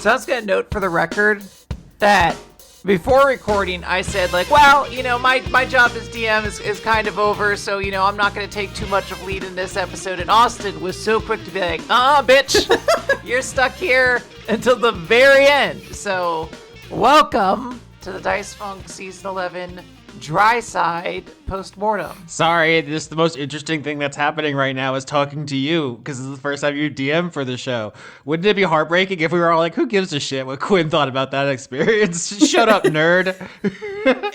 So I was going to note for the record that before recording, I said, like, well, you know, my job as DM is kind of over, so, you know, I'm not going to take too much of lead in this episode. And Austin was so quick to be like, bitch, you're stuck here until the very end. So welcome to the Dice Funk Season 11 Dry Side Post-Mortem. Sorry, just the most interesting thing that's happening right now is talking to you, because this is the first time you DM for the show. Wouldn't it be heartbreaking if we were all like, who gives a shit what Quinn thought about that experience? Shut up, nerd.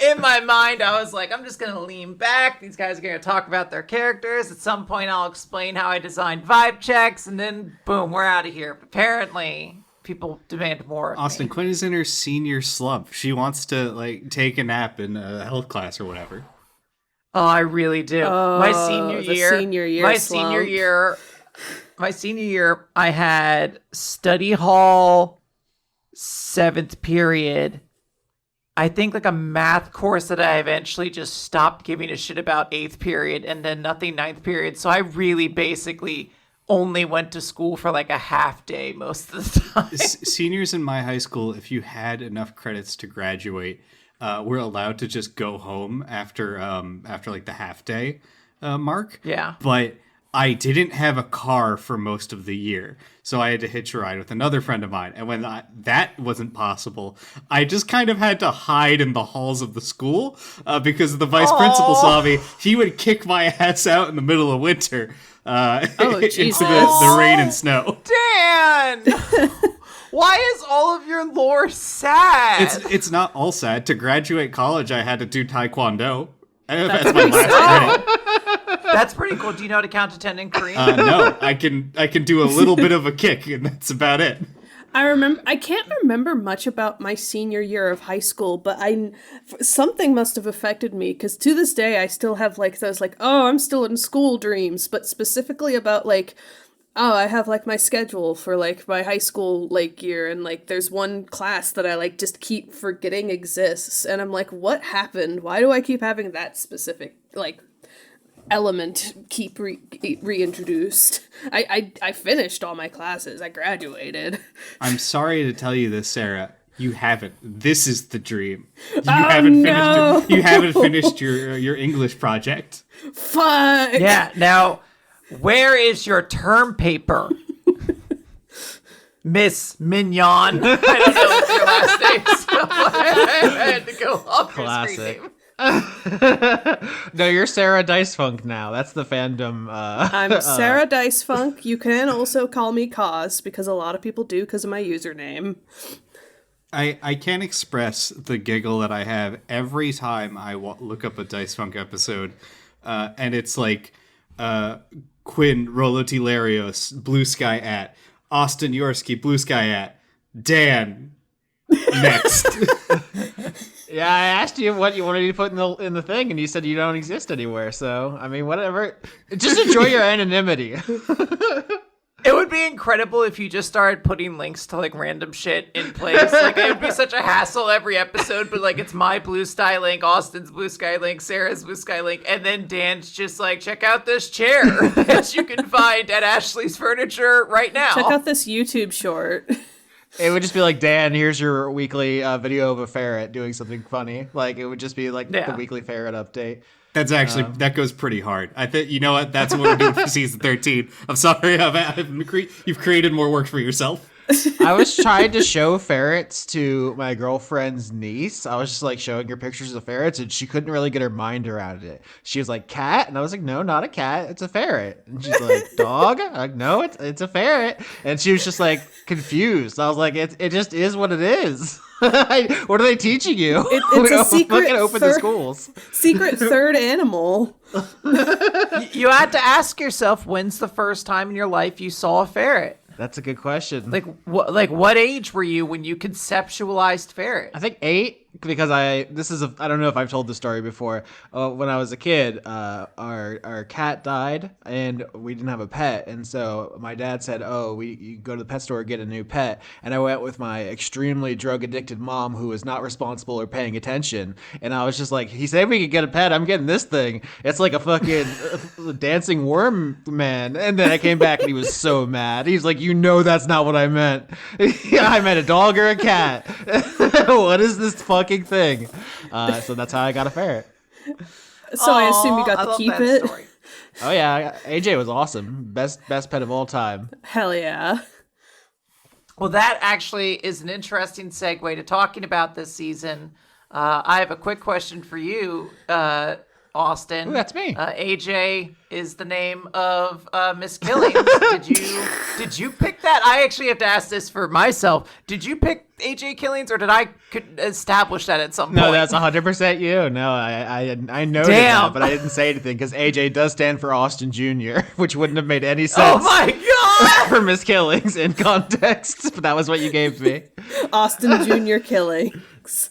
In my mind, I was like, I'm just going to lean back. These guys are going to talk about their characters. At some point, I'll explain how I designed vibe checks, and then, boom, we're out of here. Apparently, people demand more of Austin, me. Quinn is in her senior slump. She wants to, like, take a nap in a health class or whatever. Oh, I really do. My senior year, I had study hall 7th period. I think like a math course that I eventually just stopped giving a shit about 8th period, and then nothing 9th period. So I really basically only went to school for like a half day most of the time. Seniors in my high school, if you had enough credits to graduate, were allowed to just go home after like the half day mark. Yeah. But I didn't have a car for most of the year, so I had to hitch a ride with another friend of mine. And when that wasn't possible, I just kind of had to hide in the halls of the school because the vice principal saw me. He would kick my ass out in the middle of winter into the rain and snow. Dan! Why is all of your lore sad? It's not all sad. To graduate college, I had to do Taekwondo. That's my last credit. That's pretty cool. Do you know how to count to 10 in Korean? No, I can do a little bit of a kick, and that's about it. I can't remember much about my senior year of high school, but something must have affected me, because to this day I still have like those like, oh, I'm still in school dreams, but specifically about like, oh, I have like my schedule for like my high school like year, and like there's one class that I like just keep forgetting exists, and I'm like, what happened? Why do I keep having that specific like element keep reintroduced? I finished all my classes. I graduated. I'm sorry to tell you this, Sarah. You haven't. This is the dream. You haven't finished your English project. Fuck. Yeah. Now, where is your term paper, Miss Mignon? I don't know what's your last name, so I had to go off Classic. your screen name. No, you're Sarah Dicefunk now. That's the fandom. I'm Sarah Dicefunk. You can also call me Cause, because a lot of people do because of my username. I can't express the giggle that I have every time I look up a Dicefunk episode, and it's like Quinn, Rolo Tilarios, Blue Sky at, Austin Yorsky, Blue Sky at, Dan, next. Yeah, I asked you what you wanted to put in the thing, and you said you don't exist anywhere. So, I mean, whatever. Just enjoy your anonymity. It would be incredible if you just started putting links to like random shit in place. Like it would be such a hassle every episode, but like it's my Blue Sky link, Austin's Blue Sky link, Sarah's Blue Sky link, and then Dan's just like, check out this chair that you can find at Ashley's Furniture right now. Check out this YouTube short. It would just be like, Dan, here's your weekly video of a ferret doing something funny. Like, it would just be like the weekly ferret update. That's actually, that goes pretty hard. I think, you know what? That's what we're doing for season 13. I'm sorry, you've created more work for yourself. I was trying to show ferrets to my girlfriend's niece. I was just like showing her pictures of ferrets, and she couldn't really get her mind around it. She was like, cat? And I was like, no, not a cat. It's a ferret. And she's like, dog? I'm like, no, it's a ferret. And she was just like confused. I was like, it just is what it is. What are they teaching you? It's a secret open the schools. Secret third animal. You had to ask yourself, when's the first time in your life you saw a ferret? That's a good question. Like what age were you when you conceptualized ferret? I think 8, because I don't know if I've told the story before. When I was a kid, our cat died and we didn't have a pet, and so my dad said, "Oh, you go to the pet store and get a new pet." And I went with my extremely drug addicted mom, who was not responsible or paying attention. And I was just like, "He said we could get a pet. I'm getting this thing. It's like a fucking dancing worm man." And then I came back and he was so mad. He's like, "You know that's not what I meant. I meant a dog or a cat. What is this fucking thing?" So that's how I got a ferret. So I assume you got I to love keep that it. story. Oh yeah, AJ was awesome. Best pet of all time. Hell yeah. Well, that actually is an interesting segue to talking about this season. I have a quick question for you, Austin. Ooh, that's me. AJ is the name of Miss Killings. Did you pick that? I actually have to ask this for myself. Did you pick AJ Killings, or did I establish that at some point? No, that's 100% you. No, I noted Damn. that, but I didn't say anything because AJ does stand for Austin Jr., which wouldn't have made any sense. Oh my god! For Miss Killings in context, but that was what you gave me. Austin Jr. Killings.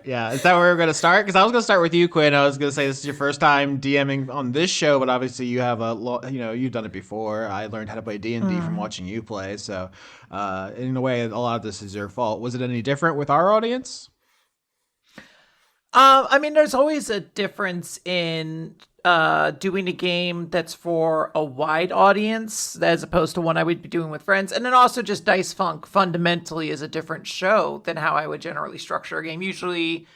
Yeah, is that where we're gonna start? Because I was gonna start with you, Quinn. I was gonna say this is your first time DMing on this show, but obviously you have you've done it before. I learned how to play D&D from watching you play, so in a way, a lot of this is your fault. Was it any different with our audience? I mean, there's always a difference in doing a game that's for a wide audience as opposed to one I would be doing with friends. And then also just Dice Funk fundamentally is a different show than how I would generally structure a game. Usually,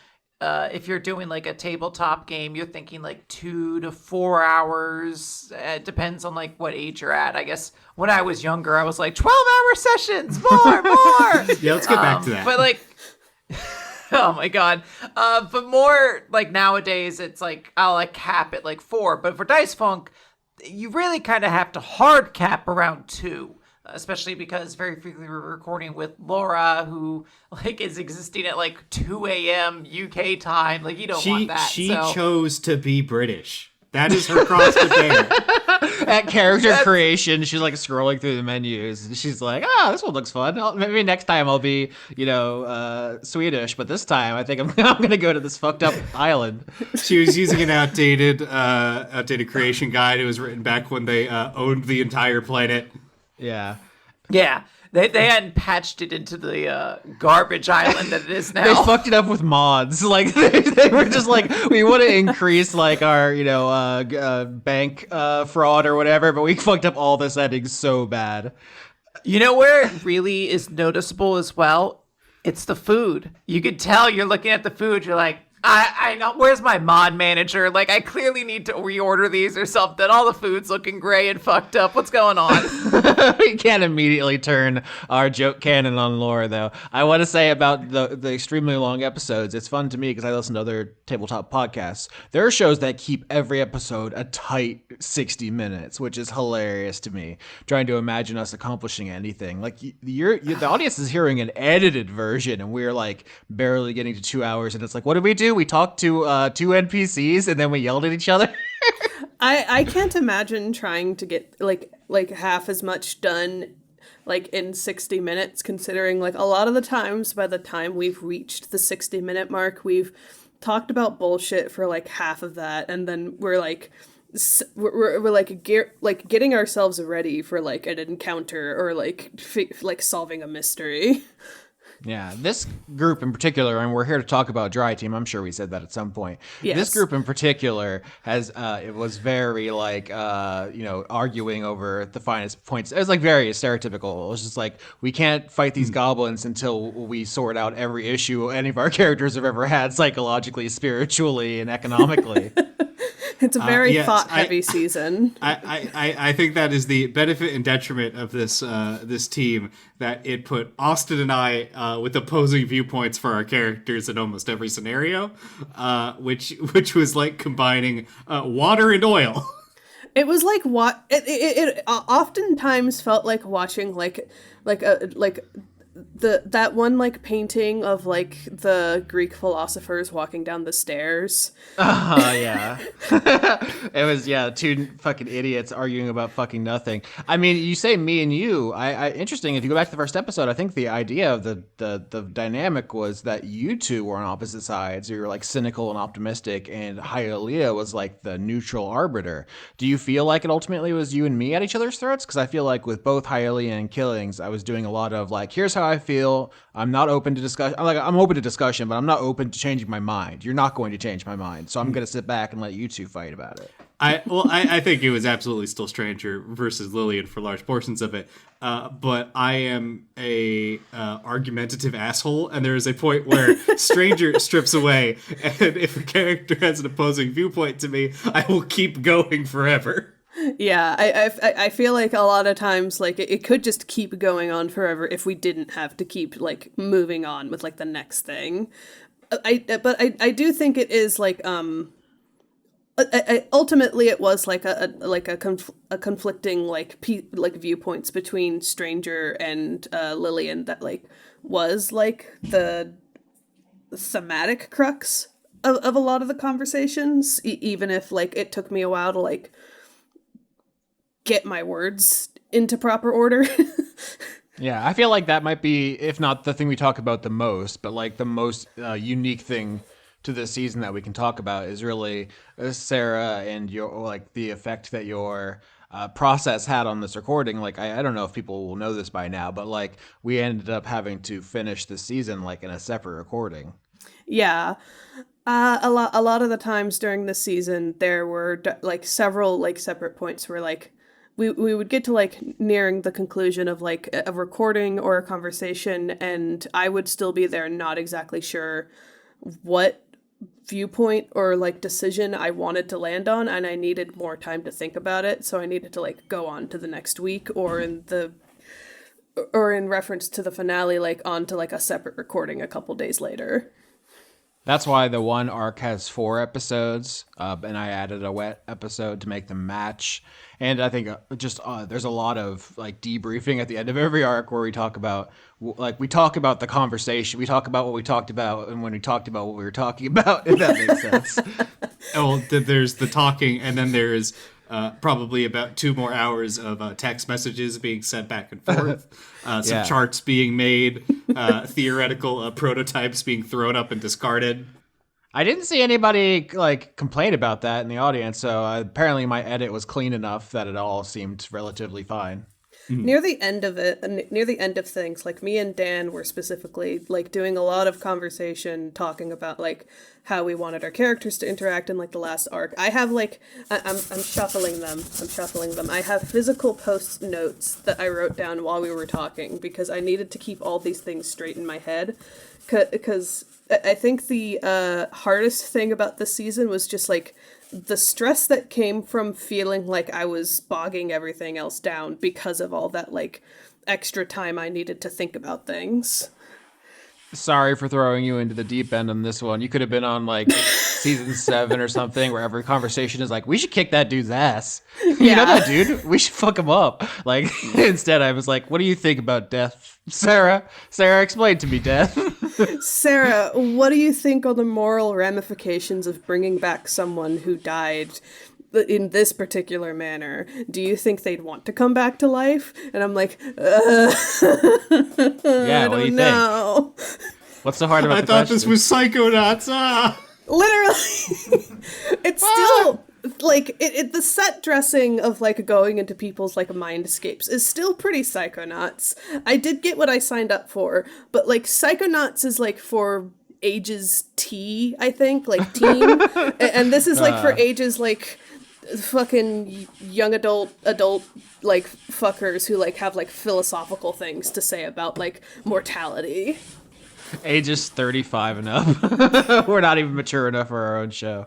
if you're doing like a tabletop game, you're thinking like 2 to 4 hours. It depends on like what age you're at. I guess when I was younger, I was like 12-hour sessions, more. Yeah, let's get back to that. But like... Oh my god. But more like nowadays it's like I'll like cap it like 4. But for Dice Funk, you really kind of have to hard cap around 2. Especially because very frequently we're recording with Laura, who like is existing at like 2 a.m. UK time. Like you don't want that. She chose to be British. That is her cross to bear. At character creation, she's like scrolling through the menus. And she's like, this one looks fun. Maybe next time I'll be, Swedish, but this time I think I'm going to go to this fucked up island. She was using an outdated creation guide. It was written back when they owned the entire planet. Yeah. Yeah. They hadn't patched it into the garbage island that it is now. They fucked it up with mods. Like they were just like, we want to increase like our bank fraud or whatever, but we fucked up all the settings so bad. You know where it really is noticeable as well? It's the food. You could tell you're looking at the food. You're like, I know. Where's my mod manager? Like, I clearly need to reorder these or something. All the food's looking gray and fucked up. What's going on? We can't immediately turn our joke cannon on Laura, though. I want to say about the extremely long episodes, it's fun to me because I listen to other tabletop podcasts. There are shows that keep every episode a tight 60 minutes, which is hilarious to me, trying to imagine us accomplishing anything. Like, the audience is hearing an edited version, and we're, like, barely getting to 2 hours, and it's like, what did we do? We talked to 2 NPCs, and then we yelled at each other? I can't imagine trying to get like half as much done like in 60 minutes, considering like a lot of the times by the time we've reached the 60-minute mark, we've talked about bullshit for like half of that, and then we're like getting ourselves ready for like an encounter or like solving a mystery. Yeah, this group in particular, and we're here to talk about Dry Team. I'm sure we said that at some point. Yes. This group in particular has, it was very like, arguing over the finest points. It was like very stereotypical. It was just like, we can't fight these goblins until we sort out every issue any of our characters have ever had psychologically, spiritually, and economically. It's a very yes, thought-heavy season. I think that is the benefit and detriment of this team, that it put Austin and I with opposing viewpoints for our characters in almost every scenario, which was like combining water and oil. It was like it oftentimes felt like watching like that one like painting of like the Greek philosophers walking down the stairs. Yeah. It was, two fucking idiots arguing about fucking nothing. I mean, you say me and you. I interesting. If you go back to the first episode, I think the idea of the dynamic was that you two were on opposite sides. You were like cynical and optimistic, and Hylia was like the neutral arbiter. Do you feel like it ultimately was you and me at each other's throats? Because I feel like with both Hylia and Killings, I was doing a lot of like, here's how I feel. I'm not open to discussion. I'm open to discussion, but I'm not open to changing my mind. You're not going to change my mind, so I'm going to sit back and let you two fight about it. I think it was absolutely still Stranger versus Lillian for large portions of it. But I am a argumentative asshole, and there is a point where Stranger strips away, and if a character has an opposing viewpoint to me, I will keep going forever. Yeah, I feel like a lot of times like it could just keep going on forever if we didn't have to keep like moving on with like the next thing. I do think it is like ultimately it was like a conflicting like viewpoints between Stranger and Lillian that like was like the thematic crux of a lot of the conversations, even if like it took me a while to like get my words into proper order. Yeah, I feel like that might be, if not the thing we talk about the most, but like the most unique thing to this season that we can talk about is really Sarah and your like the effect that your process had on this recording. Like I don't know if people will know this by now, but like we ended up having to finish the season like in a separate recording. Yeah. A lot of the times during the season there were like several like separate points where like we would get to like nearing the conclusion of like a recording or a conversation, and I would still be there not exactly sure what viewpoint or like decision I wanted to land on, and I needed more time to think about it, so I needed to like go on to the next week or in reference to the finale like on to like a separate recording a couple days later. That's why the one arc has 4 episodes, and I added a wet episode to make them match. And I think there's a lot of like debriefing at the end of every arc where we talk about the conversation, we talk about what we talked about, and when we talked about what we were talking about, if that makes sense. Well, there's the talking, and then there's probably about 2 more hours of text messages being sent back and forth, some charts being made, theoretical prototypes being thrown up and discarded. I didn't see anybody like complain about that in the audience, so apparently my edit was clean enough that it all seemed relatively fine. Near the end of things, like me and Dan were specifically like doing a lot of conversation, talking about like how we wanted our characters to interact in like the last arc. I have like I'm shuffling them. I have physical post notes that I wrote down while we were talking because I needed to keep all these things straight in my head. Because I think the hardest thing about this season was just like the stress that came from feeling like I was bogging everything else down because of all that like extra time I needed to think about things. Sorry for throwing you into the deep end on this one. You could have been on like season 7 or something where every conversation is like, we should kick that dude's ass. You know that dude? We should fuck him up. Like instead I was like, what do you think about death? Sarah, explain to me death. Sarah, what do you think are the moral ramifications of bringing back someone who died in this particular manner? Do you think they'd want to come back to life? And I'm like, yeah, what do you think? What's so hard about I the thought question? this was Psychonauts. Literally, it's still like the set dressing of like going into people's like mindscapes is still pretty Psychonauts. I did get what I signed up for, but like Psychonauts is like for ages T, I think, like teen, and this is like for ages like fucking young adult like fuckers who like have like philosophical things to say about like mortality. Ages 35 and up. We're not even mature enough for our own show.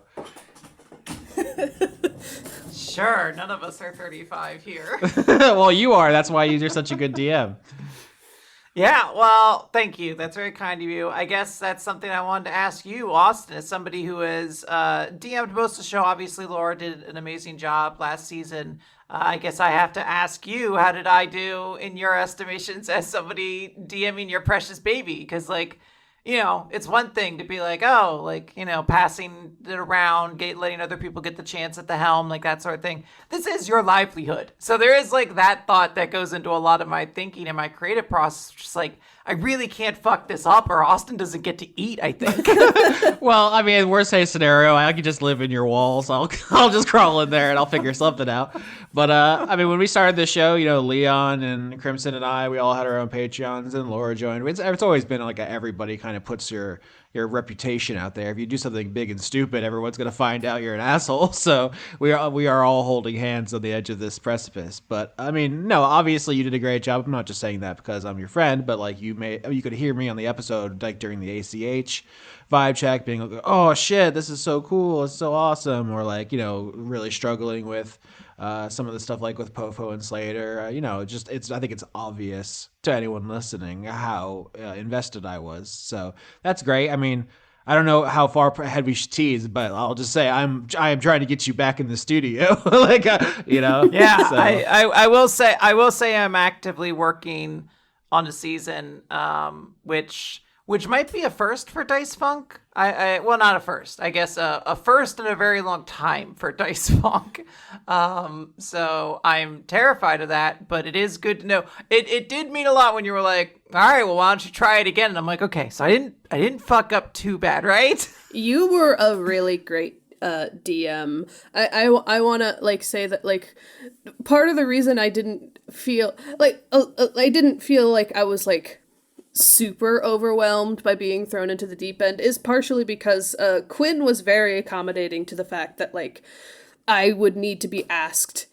Sure, none of us are 35 here. Well, you are. That's why you're such a good DM. Yeah, well, thank you. That's very kind of you. I guess that's something I wanted to ask you, Austin, as somebody who has DM'd most of the show. Obviously, Laura did an amazing job last season. I guess I have to ask you, how did I do in your estimations as somebody DMing your precious baby? Because, like, it's one thing to be like, oh, like, passing it around, letting other people get the chance at the helm, like that sort of thing. This is your livelihood. So there is like that thought that goes into a lot of my thinking and my creative process. Just like, I really can't fuck this up or Austin doesn't get to eat, I think. Well, I mean, worst case scenario, I could just live in your walls. I'll just crawl in there and I'll figure something out. But I mean, when we started this show, Leon and Crimson and I, we all had our own Patreons, and Laura joined. It's always been like everybody kind of puts your reputation out there. If you do something big and stupid, everyone's gonna find out you're an asshole. So we are all holding hands on the edge of this precipice. But I mean, no, obviously you did a great job. I'm not just saying that because I'm your friend, but like you could hear me on the episode like during the ACH vibe check, being like, oh shit, this is so cool, it's so awesome, or like really struggling with some of the stuff like with Popo and Slater. I think it's obvious to anyone listening how invested I was. So that's great. I mean, I don't know how far ahead we should tease, but I'll just say I am trying to get you back in the studio, Yeah, So. I will say I'm actively working on a season, which might be a first for Dice Funk. Well, not a first. I guess a first in a very long time for Dice Funk. So I'm terrified of that, but it is good to know. It did mean a lot when you were like, all right, well, why don't you try it again? And I'm like, okay, so I didn't fuck up too bad, right? You were a really great DM. I want to like say that like part of the reason I didn't feel like I was like super overwhelmed by being thrown into the deep end is partially because Quinn was very accommodating to the fact that like I would need to be asked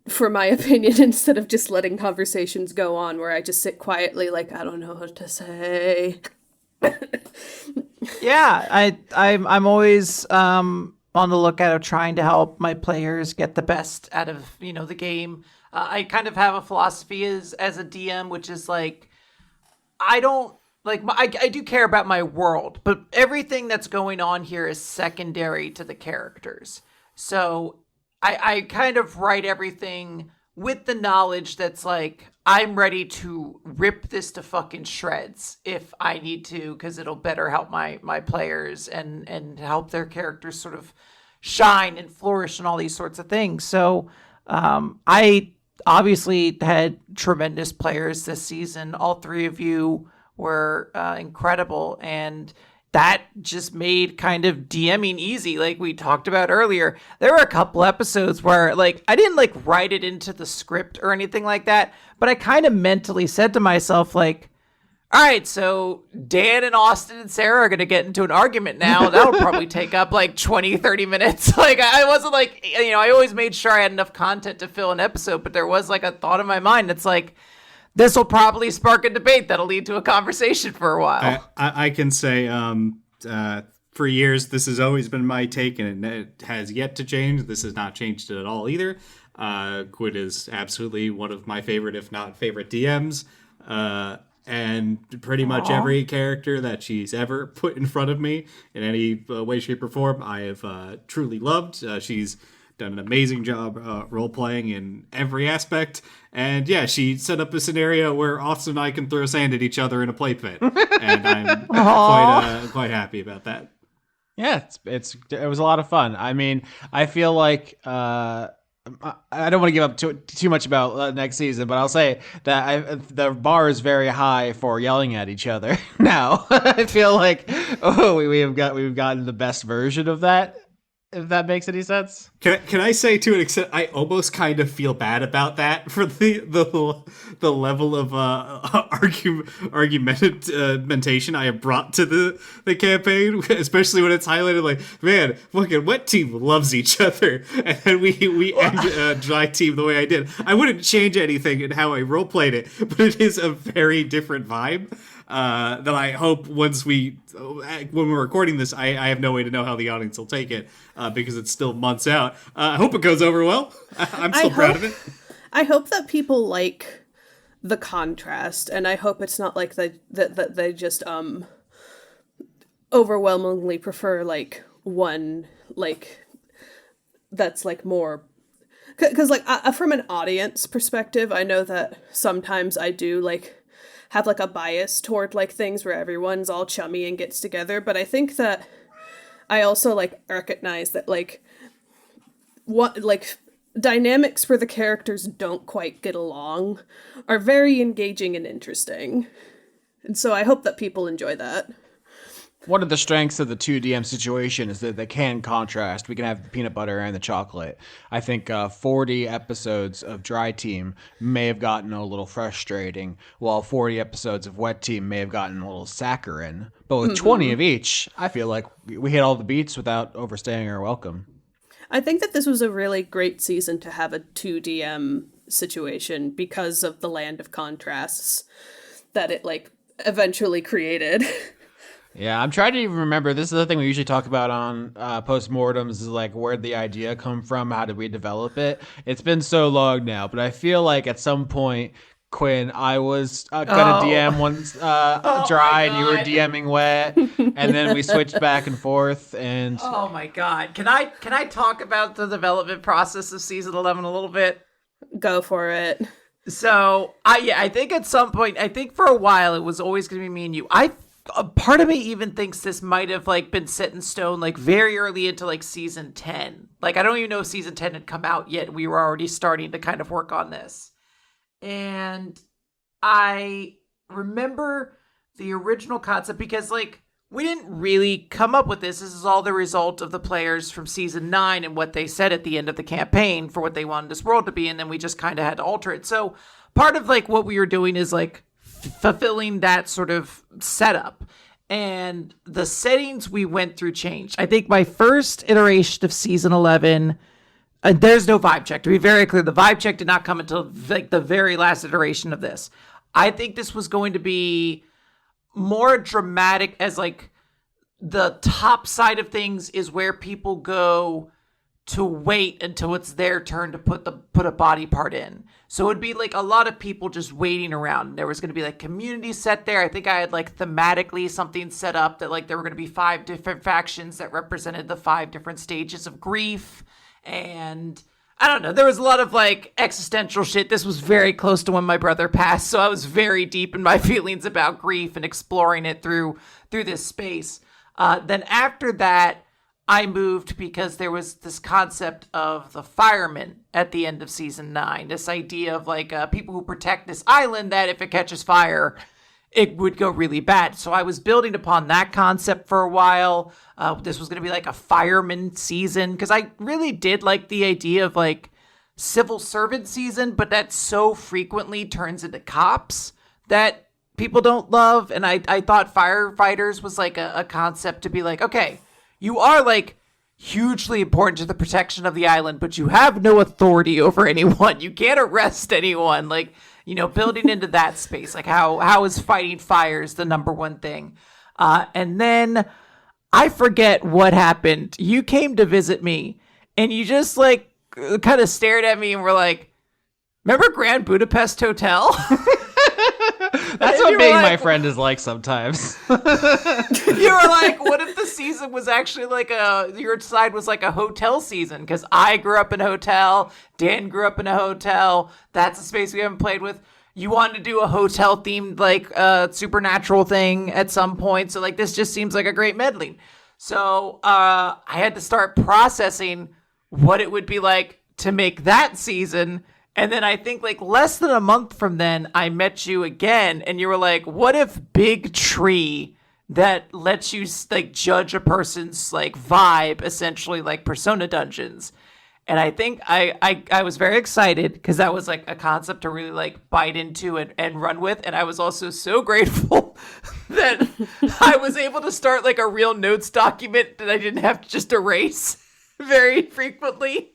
for my opinion instead of just letting conversations go on where I just sit quietly like I don't know what to say. Yeah, I'm always on the lookout of trying to help my players get the best out of the game. I kind of have a philosophy as a DM, which is like I don't like I do care about my world, but everything that's going on here is secondary to the characters. So I kind of write everything with the knowledge that's like I'm ready to rip this to fucking shreds if I need to, because it'll better help my players and help their characters sort of shine and flourish and all these sorts of things. So I obviously had tremendous players this season. All three of you were incredible, and that just made kind of DMing easy. Like we talked about earlier, there were a couple episodes where like I didn't like write it into the script or anything like that, but I kind of mentally said to myself like, all right, so Dan and Austin and Sarah are going to get into an argument now. That'll probably take up like 20, 30 minutes. Like I wasn't like, I always made sure I had enough content to fill an episode, but there was like a thought in my mind that's like, this will probably spark a debate that'll lead to a conversation for a while. I can say for years, this has always been my take, and it has yet to change. This has not changed it at all either. Quinn is absolutely one of my favorite, if not favorite DMs. And pretty much every character that she's ever put in front of me in any way, shape, or form, I have truly loved. She's done an amazing job role-playing in every aspect. And yeah, she set up a scenario where Austin and I can throw sand at each other in a play pit. And I'm quite happy about that. Yeah, it was a lot of fun. I mean, I feel like I don't want to give up too much about next season, but I'll say that the bar is very high for yelling at each other now. I feel like we've gotten the best version of that. If that makes any sense. Can I say to an extent, I almost kind of feel bad about that for the level of argumentation I have brought to the campaign, especially when it's highlighted like, man, fucking wet team loves each other, and then we end dry team the way I did. I wouldn't change anything in how I roleplayed it, but it is a very different vibe. That I hope when we're recording this, I have no way to know how the audience will take it because it's still months out. I hope it goes over well. I'm still proud of it. I hope that people like the contrast, and I hope it's not like that they just overwhelmingly prefer like one like that's like more because like from an audience perspective, I know that sometimes I do like have like a bias toward like things where everyone's all chummy and gets together, but I think that I also like recognize that like what like dynamics where the characters don't quite get along are very engaging and interesting. And so I hope that people enjoy that. One of the strengths of the 2DM situation is that they can contrast. We can have the peanut butter and the chocolate. I think 40 episodes of Dry Team may have gotten a little frustrating, while 40 episodes of Wet Team may have gotten a little saccharine. But with 20 of each, I feel like we hit all the beats without overstaying our welcome. I think that this was a really great season to have a 2DM situation because of the land of contrasts that it like eventually created. Yeah, I'm trying to even remember. This is the thing we usually talk about on Post-Mortems is like, where'd the idea come from? How did we develop it? It's been so long now, but I feel like at some point, Quinn, I was gonna DM once Dry and you were DMing Wet, and then we switched back and forth. And oh my god, can I talk about the development process of season 11 a little bit? Go for it. So I think at some point, I think for a while it was always going to be me and you. A part of me even thinks this might have like been set in stone like very early into like season 10. Like I don't even know if season 10 had come out yet. We were already starting to kind of work on this. And I remember the original concept because like we didn't really come up with this. This is all the result of the players from season 9 and what they said at the end of the campaign for what they wanted this world to be. And then we just kind of had to alter it. So part of like what we were doing is like fulfilling that sort of setup, and the settings we went through changed. I think my first iteration of season 11, there's no vibe check, to be very clear. The vibe check did not come until like the very last iteration of this. I think this was going to be more dramatic, as like the top side of things is where people go to wait until it's their turn to put a body part in. So it'd be like a lot of people just waiting around. There was going to be like community set there. I think I had like thematically something set up that like there were going to be 5 different factions that represented the 5 different stages of grief. And I don't know, there was a lot of like existential shit. This was very close to when my brother passed, so I was very deep in my feelings about grief and exploring it through this space. Then after that, I moved because there was this concept of the firemen at the end of season 9. This idea of like people who protect this island, that if it catches fire, it would go really bad. So I was building upon that concept for a while. This was going to be like a fireman season because I really did like the idea of like civil servant season, but that so frequently turns into cops that people don't love. And I thought firefighters was like a concept to be like, okay, you are like hugely important to the protection of the island, but you have no authority over anyone. You can't arrest anyone. Like, you know, building into that space, like how is fighting fires the number one thing? And then I forget what happened. You came to visit me and you just like kind of stared at me and were like, remember Grand Budapest Hotel? That's what being my friend is like sometimes. You were like, what if the season was actually like your side was like a hotel season? Because I grew up in a hotel. Dan grew up in a hotel. That's a space we haven't played with. You wanted to do a hotel themed like supernatural thing at some point. So like this just seems like a great meddling. So I had to start processing what it would be like to make that season. And then I think like less than a month from then, I met you again and you were like, what if Big Tree that lets you like judge a person's like vibe, essentially like Persona Dungeons? And I think I was very excited because that was like a concept to really like bite into and run with. And I was also so grateful that I was able to start like a real notes document that I didn't have to just erase very frequently.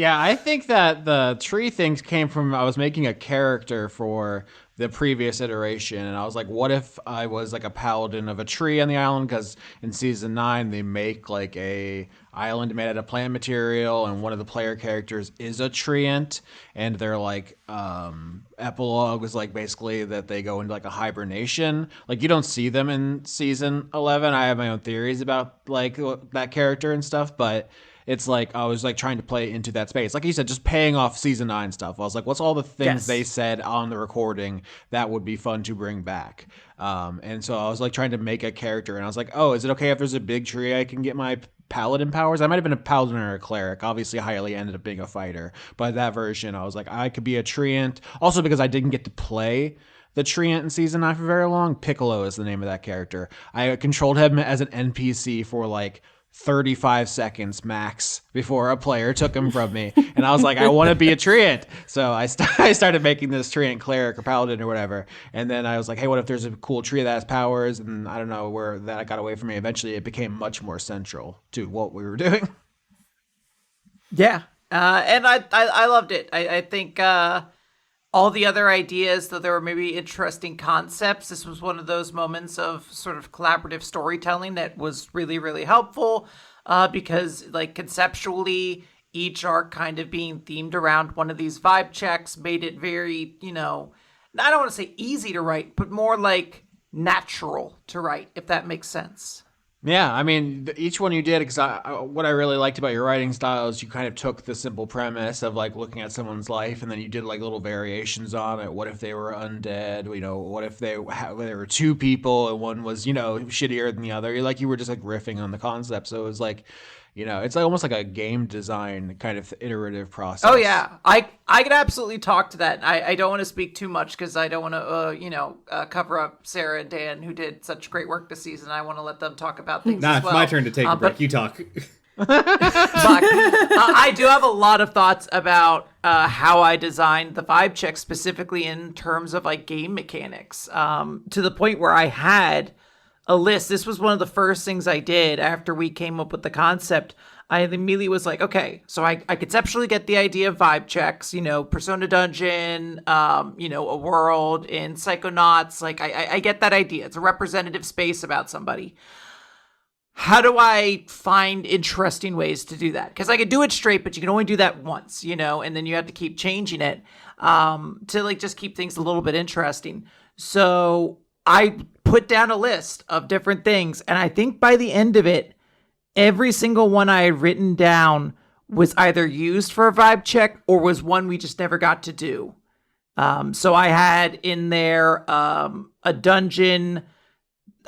Yeah, I think that the tree things came from I was making a character for the previous iteration, and I was like, what if I was like a paladin of a tree on the island? Because in season 9 they make like a island made out of plant material, and one of the player characters is a treant, and their like epilogue was like basically that they go into like a hibernation. Like you don't see them in season 11. I have my own theories about like that character and stuff, but it's like I was like trying to play into that space. Like you said, just paying off season 9 stuff. I was like, what's all the things Yes. they said on the recording that would be fun to bring back? And so I was like trying to make a character, and I was like, oh, is it okay if there's a big tree I can get my paladin powers? I might have been a paladin or a cleric. Obviously, highly ended up being a fighter. But that version, I was like, I could be a treant. Also, because I didn't get to play the treant in season 9 for very long. Piccolo is the name of that character. I controlled him as an NPC for like 35 seconds max before a player took him from me, and I was like, I want to be a treant. So I started making this treant cleric or paladin or whatever, and then I was like, hey, what if there's a cool tree that has powers? And I don't know where that got away from me. Eventually it became much more central to what we were doing. Yeah, and I loved it. I think all the other ideas, though there were maybe interesting concepts, this was one of those moments of sort of collaborative storytelling that was really, really helpful because, like, conceptually, each arc kind of being themed around one of these vibe checks made it very, I don't want to say easy to write, but more like natural to write, if that makes sense. Yeah, I mean, each one you did, because what I really liked about your writing style is you kind of took the simple premise of like looking at someone's life, and then you did like little variations on it. What if they were undead? What if there were two people and one was, shittier than the other? You were just like riffing on the concept. So it was like, it's like almost like a game design kind of iterative process. Oh yeah, I could absolutely talk to that. I don't want to speak too much because I don't want to cover up Sarah and Dan, who did such great work this season. I want to let them talk about things. Nah, as it's well. my turn to take a break. You talk. But I do have a lot of thoughts about how I designed the vibe check specifically in terms of like game mechanics. To the point where I had a list. This was one of the first things I did after we came up with the concept. I immediately was like, okay, so I conceptually get the idea of vibe checks, Persona Dungeon, a world in Psychonauts. Like, I get that idea. It's a representative space about somebody. How do I find interesting ways to do that? Because I could do it straight, but you can only do that once, and then you have to keep changing it to like just keep things a little bit interesting. So I put down a list of different things, and I think by the end of it, every single one I had written down was either used for a vibe check or was one we just never got to do. So I had in there a dungeon.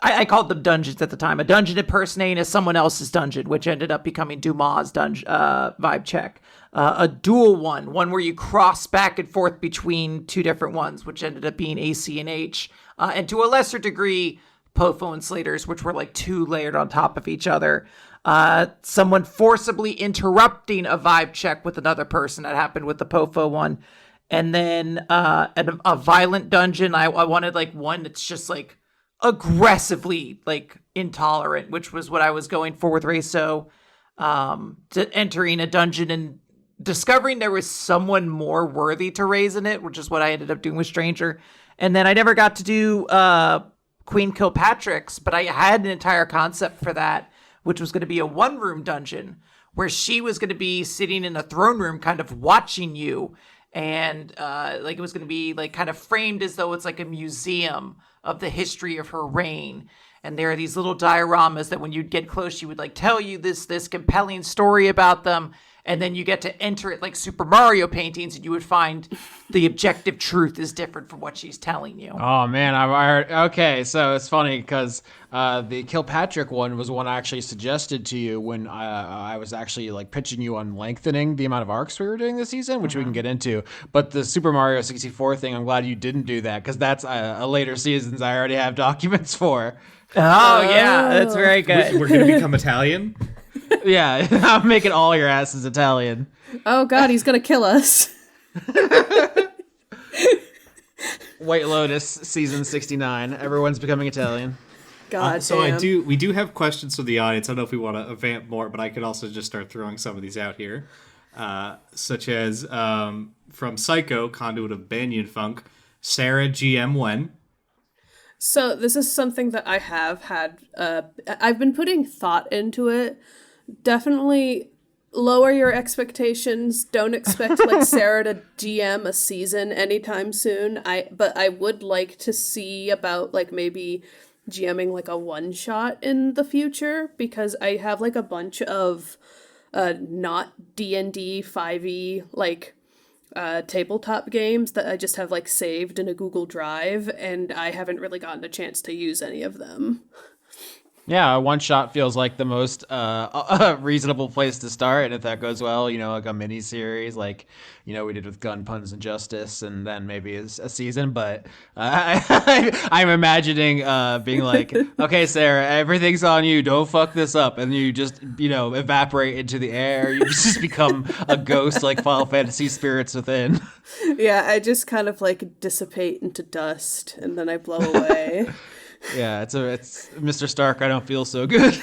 I called them dungeons at the time. A dungeon impersonating as someone else's dungeon, which ended up becoming Dumas' vibe check. A dual one where you cross back and forth between two different ones, which ended up being AC and H. And to a lesser degree, Pofo and Slaters, which were like two layered on top of each other. Someone forcibly interrupting a vibe check with another person. That happened with the Pofo one. And then a violent dungeon. I wanted like one that's just like aggressively like intolerant, which was what I was going for with Reso. To entering a dungeon and discovering there was someone more worthy to raise in it, which is what I ended up doing with Stranger. And then I never got to do Queen Kilpatrick's, but I had an entire concept for that, which was going to be a one-room dungeon where she was going to be sitting in a throne room kind of watching you. And like it was going to be like kind of framed as though it's like a museum of the history of her reign. And there are these little dioramas that when you'd get close, she would like tell you this compelling story about them. And then you get to enter it like Super Mario paintings, and you would find the objective truth is different from what she's telling you. Oh man, okay. So it's funny because the Kilpatrick one was one I actually suggested to you when I was actually like pitching you on lengthening the amount of arcs we were doing this season, which we can get into. But the Super Mario 64 thing, I'm glad you didn't do that because that's a later seasons I already have documents for. Oh yeah, that's very good. We're going to become Italian? Yeah, I'm making all your asses Italian. Oh god, he's gonna kill us. White Lotus season 69. Everyone's becoming Italian. God So damn. we do have questions from the audience. I don't know if we want to vamp more, but I could also just start throwing some of these out here. such as from Psycho, Conduit of Banyan Funk, Sarah GM when. So this is something that I have had. I've been putting thought into it. Definitely lower your expectations. Don't expect like Sarah to GM a season anytime soon. But I would like to see about like maybe GMing like a one shot in the future, because I have like a bunch of not D&D 5e like tabletop games that I just have like saved in a Google Drive, and I haven't really gotten a chance to use any of them. Yeah, a one shot feels like the most reasonable place to start, and if that goes well, like a mini series, like we did with Gun, Puns, and Justice, and then maybe a season. But I'm imagining being like, okay, Sarah, everything's on you. Don't fuck this up, and you just evaporate into the air. You just become a ghost, like Final Fantasy Spirits Within. Yeah, I just kind of like dissipate into dust, and then I blow away. Yeah, it's Mr. Stark. I don't feel so good.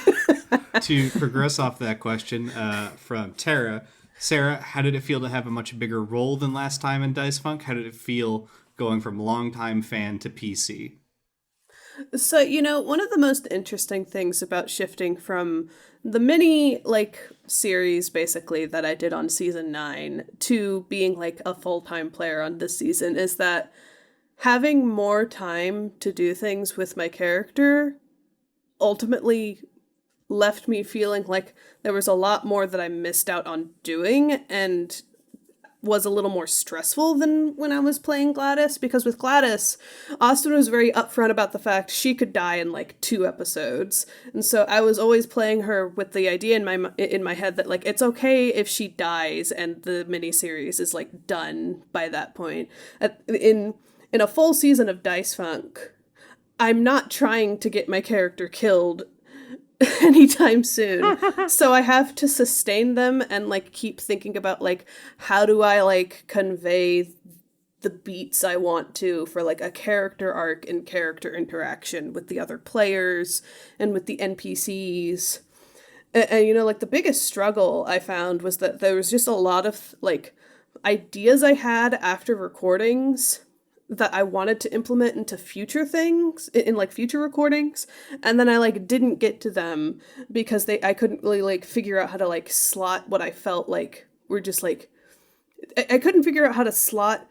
To progress off that question from Tara, Sarah, how did it feel to have a much bigger role than last time in Dice Funk? How did it feel going from longtime fan to PC? So, one of the most interesting things about shifting from the mini, like, series, basically, that I did on season 9 to being, like, a full-time player on this season is that having more time to do things with my character ultimately left me feeling like there was a lot more that I missed out on doing, and was a little more stressful than when I was playing Gladys, because with Gladys, Austin was very upfront about the fact she could die in like 2 episodes. And so I was always playing her with the idea in my head that like it's okay if she dies and the miniseries is like done by that point. In a full season of Dice Funk, I'm not trying to get my character killed anytime soon. So I have to sustain them and like keep thinking about like how do I like convey the beats I want to for like a character arc and character interaction with the other players and with the NPCs. And like the biggest struggle I found was that there was just a lot of like ideas I had after recordings that I wanted to implement into future things, in like future recordings, and then I like didn't get to them because I couldn't really like figure out how to like slot what I felt like were just like I couldn't figure out how to slot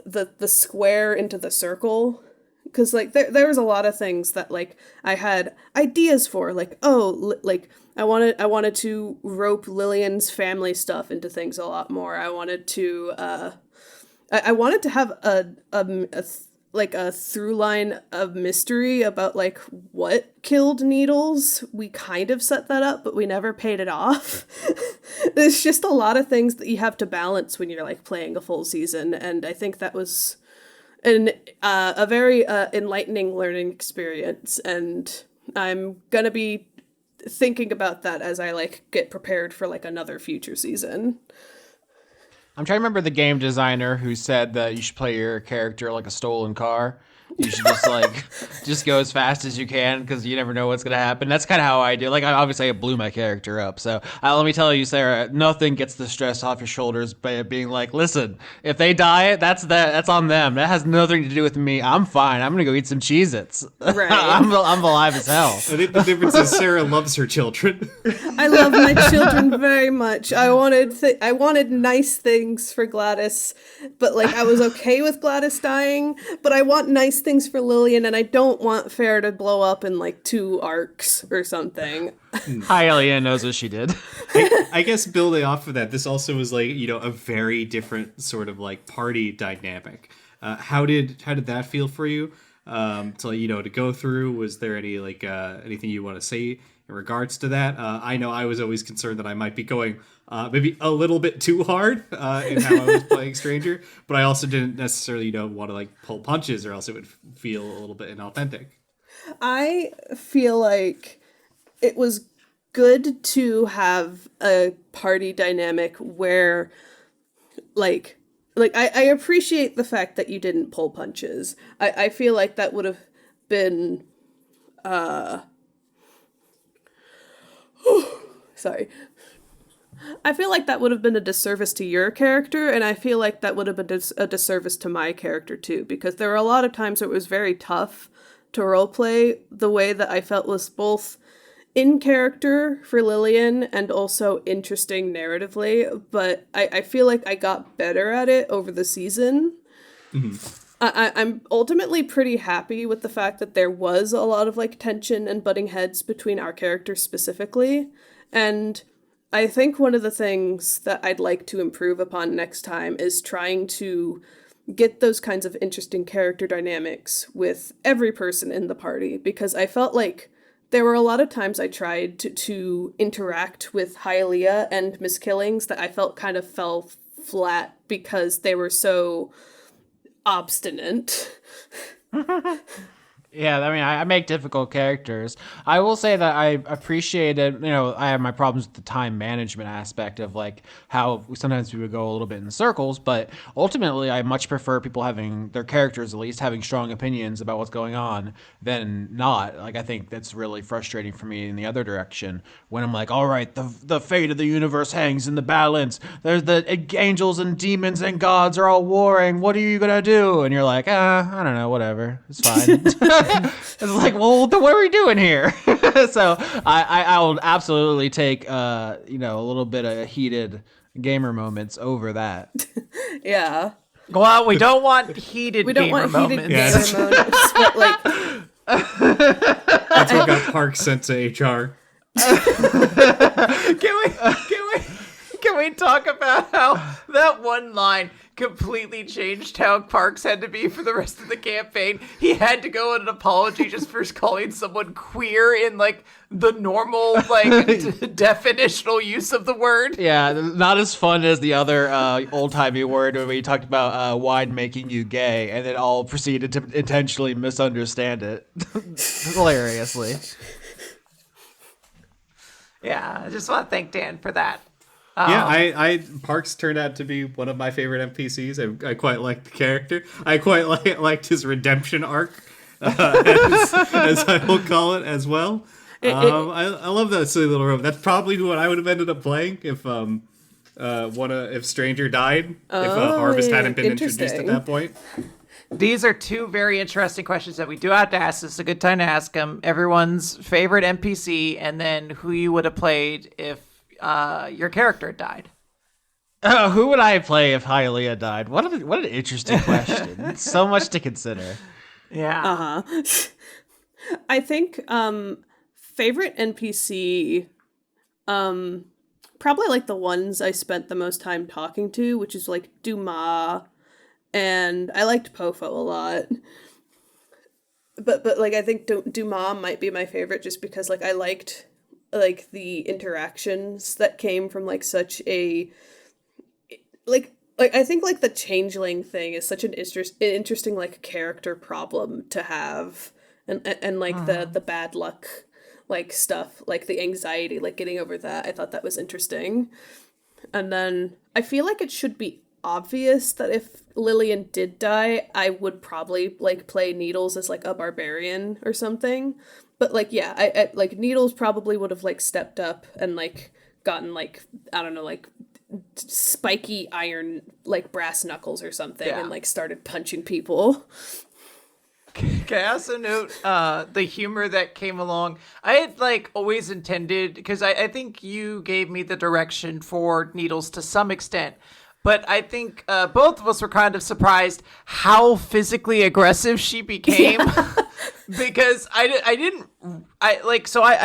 the square into the circle, because like there was a lot of things that like I had ideas for, like like I wanted to rope Lillian's family stuff into things a lot more. I wanted to I wanted to have a through line of mystery about like what killed Needles. We kind of set that up, but we never paid it off. There's just a lot of things that you have to balance when you're like playing a full season, and I think that was a very enlightening learning experience, and I'm gonna be thinking about that as I like get prepared for like another future season. I'm trying to remember the game designer who said that you should play your character like a stolen car. You should just go as fast as you can, because you never know what's gonna happen. That's kind of how I do. Like, I blew my character up. So let me tell you, Sarah, nothing gets the stress off your shoulders by being like, listen, if they die, that's on them. That has nothing to do with me. I'm fine. I'm gonna go eat some Cheez-Its. Right. I'm alive as hell. I think the difference is Sarah loves her children. I love my children very much. I wanted nice things for Gladys, but like I was okay with Gladys dying, but I want nice things for Lillian, and I don't want Fair to blow up in like 2 arcs or something. Hylia knows what she did. I guess building off of that, this also was like, a very different sort of like party dynamic. How did that feel for you? To go through? Was there any like anything you want to say in regards to that? I know I was always concerned that I might be going maybe a little bit too hard in how I was playing Stranger, but I also didn't necessarily want to like pull punches, or else it would feel a little bit inauthentic. I feel like it was good to have a party dynamic where like I appreciate the fact that you didn't pull punches. I feel like that would have been sorry. I feel like that would have been a disservice to your character, and I feel like that would have been a disservice to my character too, because there were a lot of times it was very tough to roleplay the way that I felt was both in character for Lillian and also interesting narratively, but I feel like I got better at it over the season. I'm ultimately pretty happy with the fact that there was a lot of like tension and butting heads between our characters specifically, and I think one of the things that I'd like to improve upon next time is trying to get those kinds of interesting character dynamics with every person in the party, because I felt like there were a lot of times I tried to interact with Hylia and Miss Killings that I felt kind of fell flat because they were so obstinate. Yeah, I mean, I make difficult characters. I will say that I appreciated, I have my problems with the time management aspect of like how sometimes we would go a little bit in circles, but ultimately I much prefer people having their characters at least having strong opinions about what's going on than not. Like, I think that's really frustrating for me in the other direction when I'm like, all right, the fate of the universe hangs in the balance. There's the angels and demons and gods are all warring. What are you going to do? And you're like, I don't know, whatever. It's fine. It's like, well, then what are we doing here? So I will absolutely take a little bit of heated gamer moments over that. Yeah. Well, we don't want heated We don't gamer want moments. heated gamer moments, but like That's what got Park sent to HR. Can we talk about how that one line completely changed how Parks had to be for the rest of the campaign? He had to go on an apology just for calling someone queer in like the normal definitional use of the word. Yeah, not as fun as the other old-timey word when we talked about wine making you gay, and then all proceeded to intentionally misunderstand it hilariously. Yeah, I just want to thank Dan for that. Yeah, I Parks turned out to be one of my favorite NPCs. I quite liked the character. I quite liked his redemption arc, as I will call it as well. I love that silly little room. That's probably what I would have ended up playing if if Stranger died, if Harvest hadn't been introduced at that point. These are two very interesting questions that we do have to ask. This is a good time to ask them. Everyone's favorite NPC, and then who you would have played if your character died. Who would I play if Hylia died? What an interesting question. So much to consider. Yeah. I think favorite NPC, probably like the ones I spent the most time talking to, which is like Dumas, and I liked Pofo a lot. But like I think Dumas might be my favorite just because like I liked like the interactions that came from like such a like I think like the changeling thing is such an interesting like character problem to have, and like the bad luck like stuff, like the anxiety, like getting over that. I thought that was interesting. And then I feel like it should be obvious that if Lillian did die, I would probably like play Needles as like a barbarian or something. But like, yeah, I like Needles probably would have like stepped up and like gotten like, I don't know, like spiky iron, like brass knuckles or something, and like started punching people. Can I also note the humor that came along? I had like always intended, because I think you gave me the direction for Needles to some extent, but I think both of us were kind of surprised how physically aggressive she became. Because I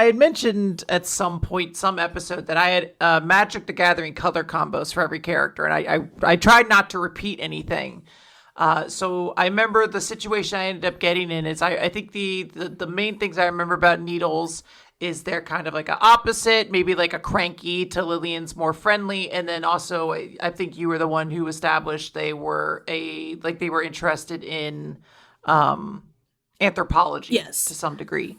had mentioned at some point, some episode, that I had Magic the Gathering color combos for every character, and I tried not to repeat anything. So I remember the situation I ended up getting in is I think the main things I remember about Needles is they're kind of like an opposite, maybe like a cranky to Lillian's more friendly, and then also I think you were the one who established they were interested in anthropology, yes, to some degree.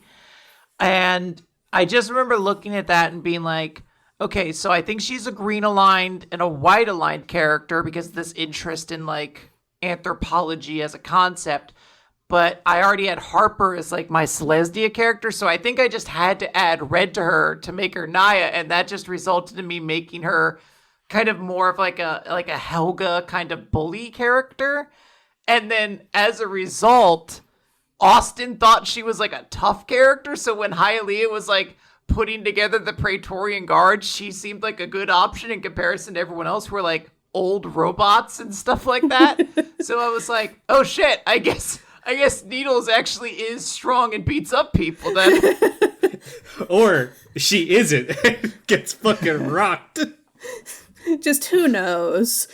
And I just remember looking at that and being like, okay, so I think she's a green aligned and a white aligned character because of this interest in like anthropology as a concept. but I already had Harper as like my Celestia character, so I think I just had to add Red to her to make her Naya, and that just resulted in me making her kind of more of like a Helga kind of bully character. And then as a result, Austin thought she was like a tough character, so when Hialeah was like putting together the Praetorian Guard, she seemed like a good option in comparison to everyone else who were like old robots and stuff like that. So I was like, oh shit, I guess Needles actually is strong and beats up people then. Or she isn't. Gets fucking rocked. Just who knows?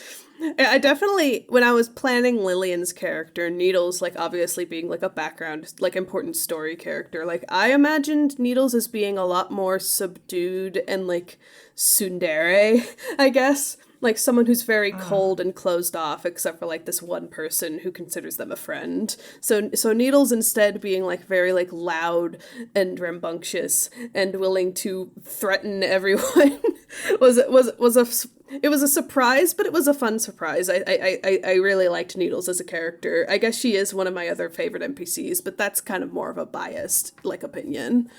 I definitely, when I was planning Lillian's character, Needles, like, obviously being, like, a background, like, important story character, like, I imagined Needles as being a lot more subdued and, like, tsundere, I guess. Like, someone who's very cold and closed off, except for, like, this one person who considers them a friend. So Needles instead being, like, very, like, loud and rambunctious and willing to threaten everyone was a surprise, but it was a fun surprise. I really liked Needles as a character. I guess she is one of my other favorite NPCs, but that's kind of more of a biased, like, opinion.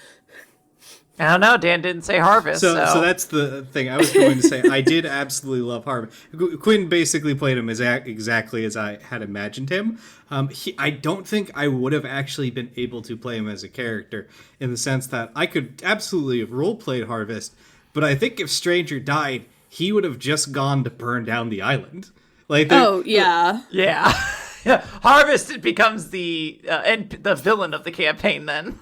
I don't know. Dan didn't say Harvest. So that's the thing I was going to say. I did absolutely love Harvest. Quinn basically played him exactly as I had imagined him. I don't think I would have actually been able to play him as a character in the sense that I could absolutely have role-played Harvest, but I think if Stranger died, he would have just gone to burn down the island. Like, yeah. Harvest, it becomes the villain of the campaign then.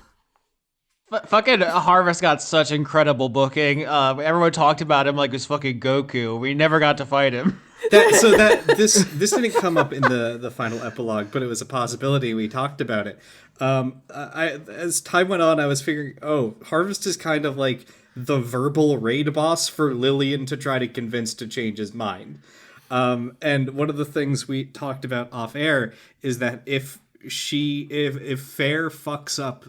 Fucking Harvest got such incredible booking. Everyone talked about him like it was fucking Goku. We never got to fight him. This didn't come up in the final epilogue, but it was a possibility. We talked about it. As time went on, I was figuring, Harvest is kind of like the verbal raid boss for Lillian to try to convince to change his mind. And one of the things we talked about off air is that if Fair fucks up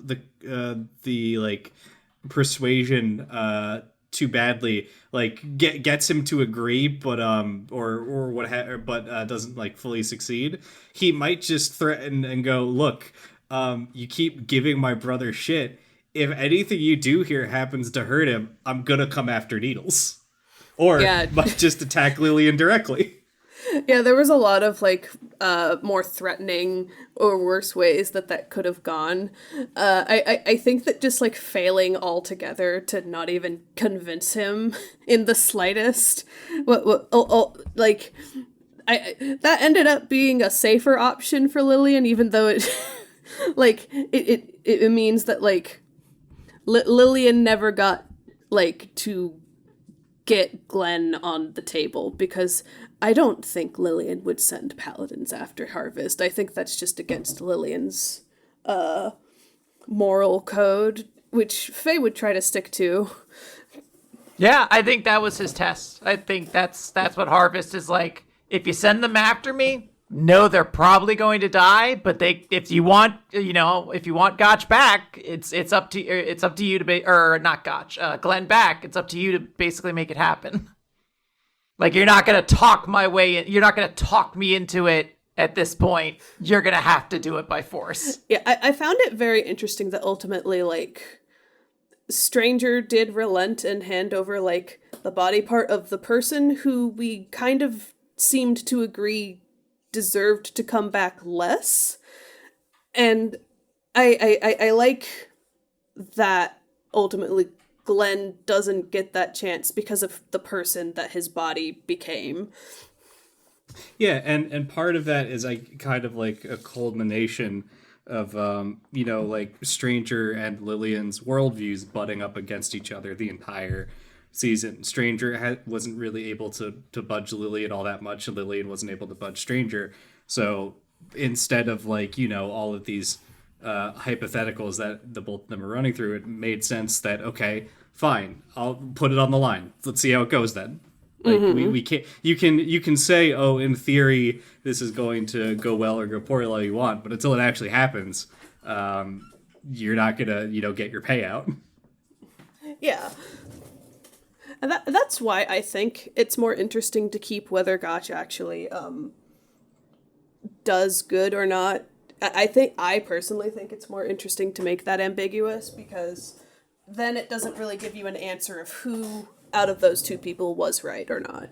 the like persuasion too badly, like gets him to agree, but doesn't like fully succeed, he might just threaten and go, look, you keep giving my brother shit. If anything you do here happens to hurt him, I'm gonna come after Needles. Or might just attack Lillian directly. Yeah, there was a lot of, like, more threatening or worse ways that could have gone. I think that just, like, failing altogether to not even convince him in the slightest, that ended up being a safer option for Lillian, even though it, like, it means that, like, Lillian never got, like, to get Glenn on the table, because I don't think Lillian would send paladins after Harvest. I think that's just against Lillian's moral code, which Faye would try to stick to. Yeah, I think that was his test. I think that's what Harvest is like. If you send them after me, no, they're probably going to die. But if you want Gotch back, it's up to you to not Gotch, Glenn back. It's up to you to basically make it happen. Like, you're not gonna talk my way in. You're not gonna talk me into it at this point. You're gonna have to do it by force. Yeah, I found it very interesting that ultimately, like, Stranger did relent and hand over, like, the body part of the person who we kind of seemed to agree deserved to come back less. And I like that ultimately Glenn doesn't get that chance because of the person that his body became. Yeah, and part of that is like kind of like a culmination of like Stranger and Lillian's worldviews butting up against each other the entire season. Stranger wasn't really able to budge Lillian all that much, and Lillian wasn't able to budge Stranger. So instead of like all of these hypotheticals that the both of them are running through, it made sense that, okay, fine, I'll put it on the line. Let's see how it goes then. Like, we can't. You can say, oh, in theory, this is going to go well or go poorly all you want, but until it actually happens, you're not gonna get your payout. Yeah, and that's why I think it's more interesting to keep whether Gotch actually does good or not I personally think it's more interesting to make that ambiguous, because then it doesn't really give you an answer of who out of those two people was right or not.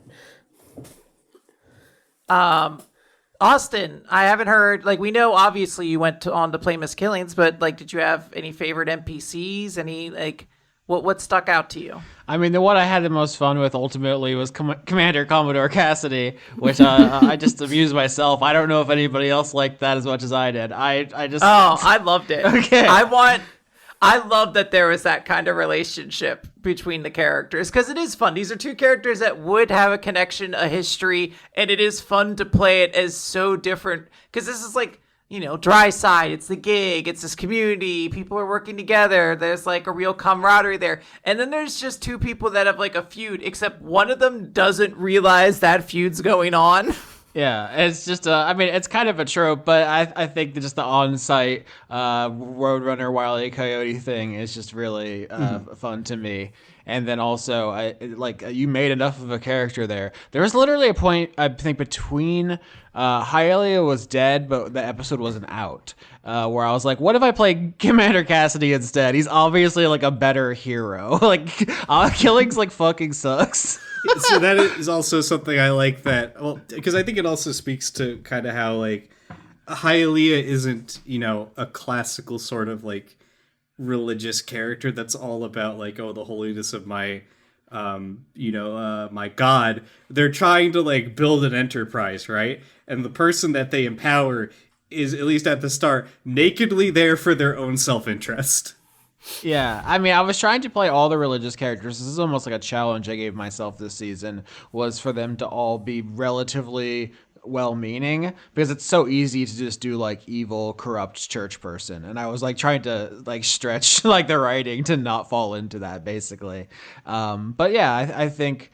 Austin, I haven't heard, like, we know obviously you went on to play Miss Killings, but like, did you have any favorite NPCs? Any, like, what stuck out to you? I mean, the one I had the most fun with ultimately was Commander Commodore Cassidy, which I just amused myself. I don't know if anybody else liked that as much as I did. I just I loved it. Okay. I love that there was that kind of relationship between the characters, because it is fun. These are two characters that would have a connection, a history, and it is fun to play it as so different, because this is like, you know, Dry Side, it's the gig, it's this community, people are working together, there's like a real camaraderie there. And then there's just two people that have like a feud, except one of them doesn't realize that feud's going on. Yeah, it's just I mean, it's kind of a trope, but I think that just the on-site Roadrunner Wile E. Coyote thing is just really fun to me. And then also, you made enough of a character there. There was literally a point, I think, between Hylia was dead, but the episode wasn't out, where I was like, what if I play Commander Cassidy instead? He's obviously like a better hero. Like, Killings like fucking sucks. So that is also something I like, that, well, because I think it also speaks to kind of how, like, Hylia isn't, you know, a classical sort of, like, religious character that's all about, like, oh, the holiness of my, my God. They're trying to, like, build an enterprise, right? And the person that they empower is, at least at the start, nakedly there for their own self-interest. Yeah, I mean, I was trying to play all the religious characters. This is almost like a challenge I gave myself this season, was for them to all be relatively well-meaning, because it's so easy to just do like evil, corrupt church person. And I was like trying to like stretch like the writing to not fall into that, basically. But yeah, I think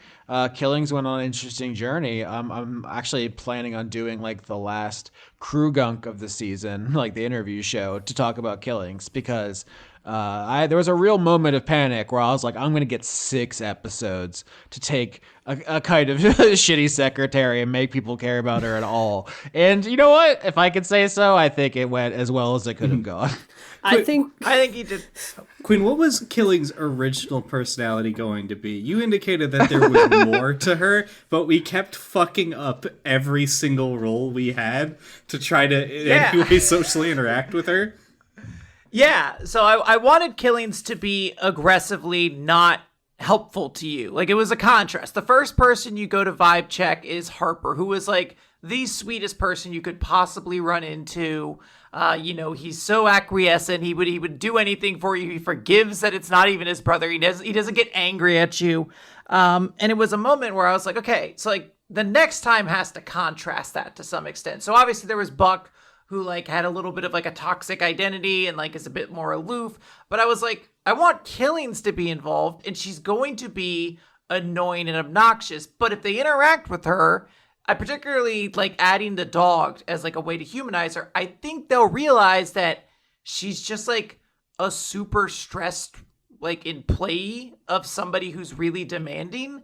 Killings went on an interesting journey. I'm actually planning on doing like the last crew gunk of the season, like the interview show, to talk about Killings, because there was a real moment of panic where I was like, I'm going to get 6 episodes to take a kind of shitty secretary and make people care about her at all. And you know what? If I could say so, I think it went as well as it could have gone. I think he did. Quinn, what was Killing's original personality going to be? You indicated that there was more to her, but we kept fucking up every single role we had to try to in any way socially interact with her. Yeah, so I wanted Killings to be aggressively not helpful to you. Like, it was a contrast. The first person you go to vibe check is Harper, who was like the sweetest person you could possibly run into. He's so acquiescent. He would do anything for you. He forgives that it's not even his brother. He doesn't get angry at you. And it was a moment where I was like, okay, so like the next time has to contrast that to some extent. So obviously there was Buck, who like had a little bit of like a toxic identity and like is a bit more aloof. But I was like, I want Killings to be involved, and she's going to be annoying and obnoxious. But if they interact with her, I particularly like adding the dog as like a way to humanize her. I think they'll realize that she's just like a super stressed, like employee of somebody who's really demanding.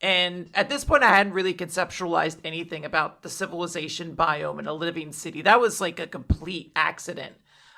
And at this point, I hadn't really conceptualized anything about the civilization biome in a living city. That was like a complete accident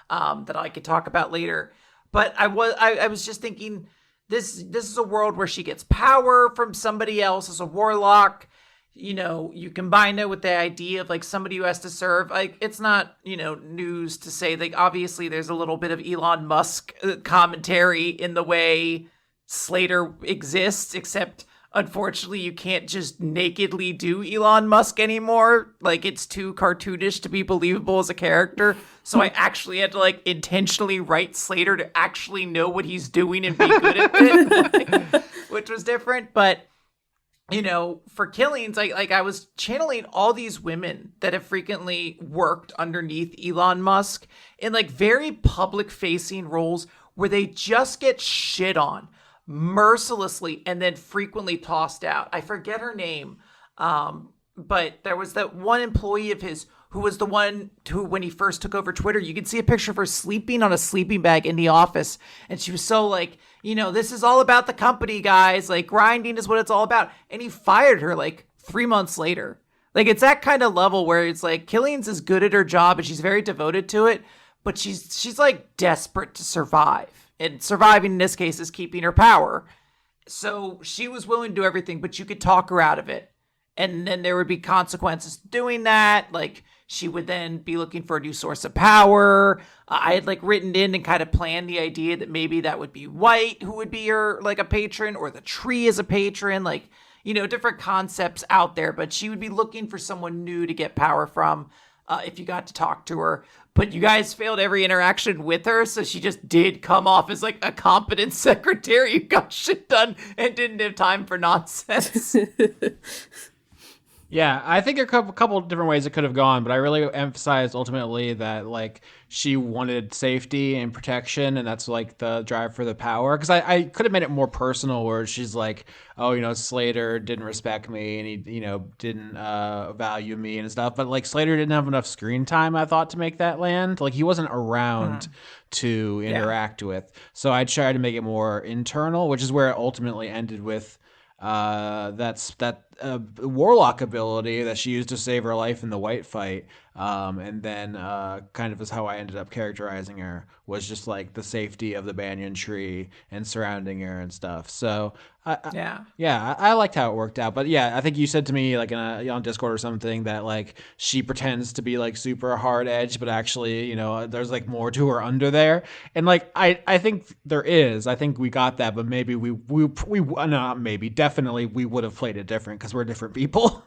that I could talk about later. But I was just thinking, this is a world where she gets power from somebody else as a warlock. You know, you combine it with the idea of like somebody who has to serve. Like, it's not, news to say, like, obviously there's a little bit of Elon Musk commentary in the way Slater exists, except unfortunately, you can't just nakedly do Elon Musk anymore. Like, it's too cartoonish to be believable as a character. So I actually had to, like, intentionally write Slater to actually know what he's doing and be good at it, which was different. But, for Killings, I was channeling all these women that have frequently worked underneath Elon Musk in, like, very public-facing roles where they just get shit on mercilessly and then frequently tossed out. I forget her name, but there was that one employee of his who was the one who, when he first took over Twitter, you could see a picture of her sleeping on a sleeping bag in the office, and she was so like, this is all about the company, guys, like grinding is what it's all about. And he fired her like 3 months later. Like it's that kind of level where it's like Killian's is good at her job and she's very devoted to it, but she's like desperate to survive. And surviving in this case is keeping her power. So she was willing to do everything, but you could talk her out of it. And then there would be consequences to doing that. Like she would then be looking for a new source of power. I had like written in and kind of planned the idea that maybe that would be White, who would be her like a patron, or the tree as a patron, like, you know, different concepts out there. But she would be looking for someone new to get power from if you got to talk to her. But you guys failed every interaction with her, so she just did come off as like a competent secretary who got shit done and didn't have time for nonsense. Yeah, I think a couple different ways it could have gone, but I really emphasized ultimately that like she wanted safety and protection, and that's like the drive for the power. Because I could have made it more personal, where she's like, oh, you know, Slater didn't respect me, and he, you know, didn't value me and stuff. But like Slater didn't have enough screen time, I thought, to make that land. Like he wasn't around to interact with. So I tried to make it more internal, which is where it ultimately ended with. That's that warlock ability that she used to save her life in the White fight, and then kind of is how I ended up characterizing her, was just like the safety of the banyan tree and surrounding her and stuff. So I liked how it worked out. But yeah, I think you said to me like on Discord or something that like she pretends to be like super hard edged, but actually, you know, there's like more to her under there. And like I think there is. I think we got that, but maybe we not maybe definitely we would have played it different because we're different people.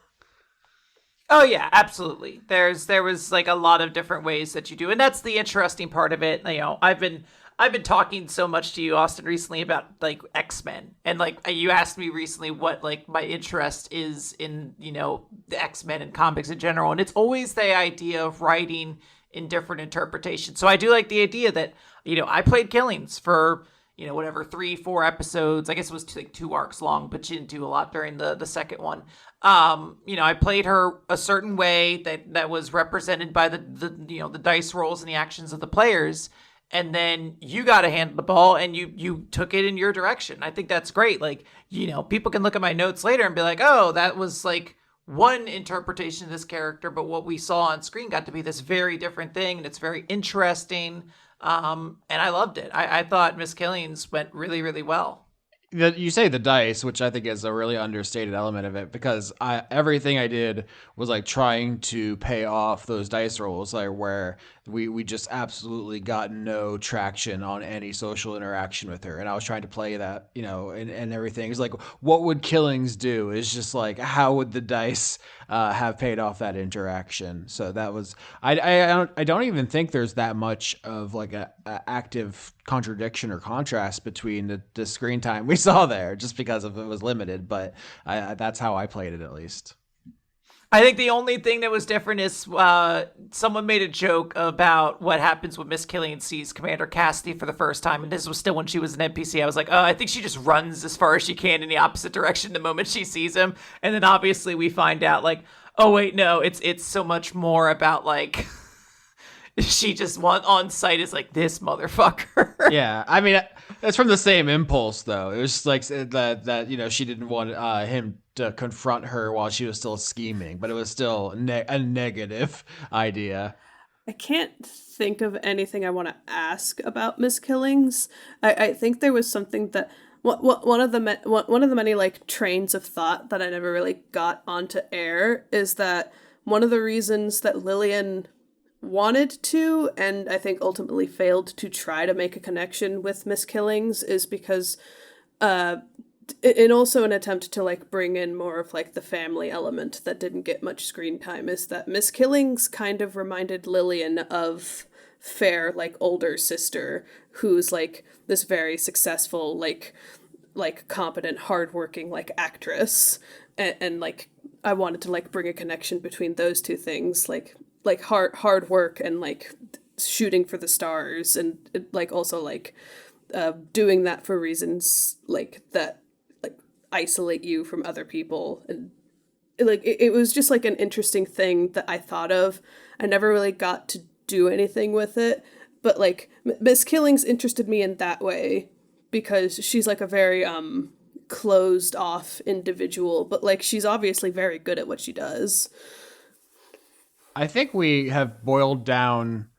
Oh yeah, absolutely. There was like a lot of different ways that you do, and that's the interesting part of it. You know, I've been talking so much to you, Austin, recently about like X-Men, and like you asked me recently what like my interest is in, you know, the X-Men and comics in general, and it's always the idea of writing in different interpretations. So I do like the idea that, you know, I played Killings for, you know, whatever, 3-4 episodes. I guess it was like 2 arcs long, but she didn't do a lot during the second one. You know, I played her a certain way that was represented by the you know, the dice rolls and the actions of the players. And then you got to handle the ball and you took it in your direction. I think that's great. Like, you know, people can look at my notes later and be like, oh, that was like one interpretation of this character, but what we saw on screen got to be this very different thing, and it's very interesting. And I loved it. I thought Miss Killings went really, really well. You say the dice, which I think is a really understated element of it, because everything I did was like trying to pay off those dice rolls, like where we just absolutely got no traction on any social interaction with her, and I was trying to play that, you know, and everything. It's like, what would Killings do? It's just like, how would the dice have paid off that interaction? So that was I don't even think there's that much of like a active contradiction or contrast between the screen time we saw there, just because of it was limited. But that's how I played it, at least. I think the only thing that was different is someone made a joke about what happens when Miss Killian sees Commander Cassidy for the first time, and this was still when she was an NPC. I was like, oh, I think she just runs as far as she can in the opposite direction the moment she sees him. And then obviously we find out like, oh wait, no, it's so much more about like she just on sight is like, this motherfucker. Yeah, I mean, it's from the same impulse though. It was just like that you know, she didn't want him to confront her while she was still scheming, but it was still a negative idea. I can't think of anything I want to ask about Miss Killings. I think there was something that one of the many like trains of thought that I never really got onto air is that one of the reasons that Lillian wanted to, and I think ultimately failed to try to make a connection with Miss Killings, is because and also an attempt to like bring in more of like the family element that didn't get much screen time, is that Miss Killings kind of reminded Lillian of Fair, like older sister, who's like this very successful like competent hardworking like actress, and like I wanted to like bring a connection between those two things, like hard work and like shooting for the stars, and like also like doing that for reasons like that like isolate you from other people. And like it was just like an interesting thing that I thought of. I never really got to do anything with it, but like Miss Killings interested me in that way because she's like a very closed off individual, but like she's obviously very good at what she does. I think we have boiled down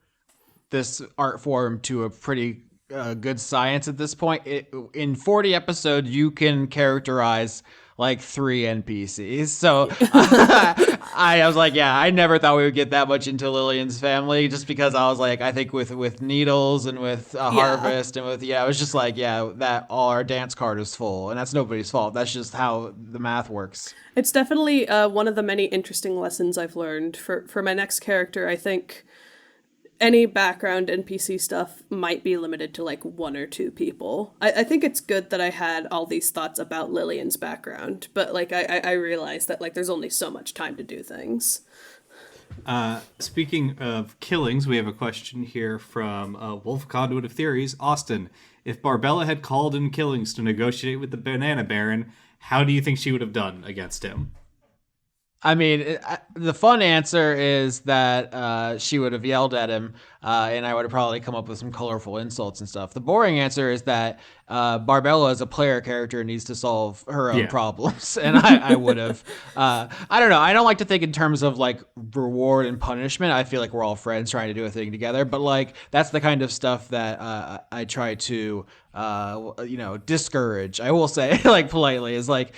this art form to a pretty good science at this point. In 40 episodes, you can characterize like 3 NPCs. So I was like, yeah, I never thought we would get that much into Lillian's family, just because I was like, I think with Needles and with Harvest and with, I was just like, yeah, that all our dance card is full, and that's nobody's fault. That's just how the math works. It's definitely one of the many interesting lessons I've learned. For my next character, I think any background NPC stuff might be limited to like 1 or 2 people. I think it's good that I had all these thoughts about Lillian's background, but like I realized that like there's only so much time to do things. Speaking of killings, we have a question here from Wolf Conduit of Theories. Austin, if Barbella had called in Killings to negotiate with the Banana Baron, how do you think she would have done against him? I mean, the fun answer is that she would have yelled at him, and I would have probably come up with some colorful insults and stuff. The boring answer is that Barbella, as a player character, needs to solve her own problems, and I would have. I don't know. I don't like to think in terms of like reward and punishment. I feel like we're all friends trying to do a thing together, but like that's the kind of stuff that I try to discourage. I will say, like politely, is like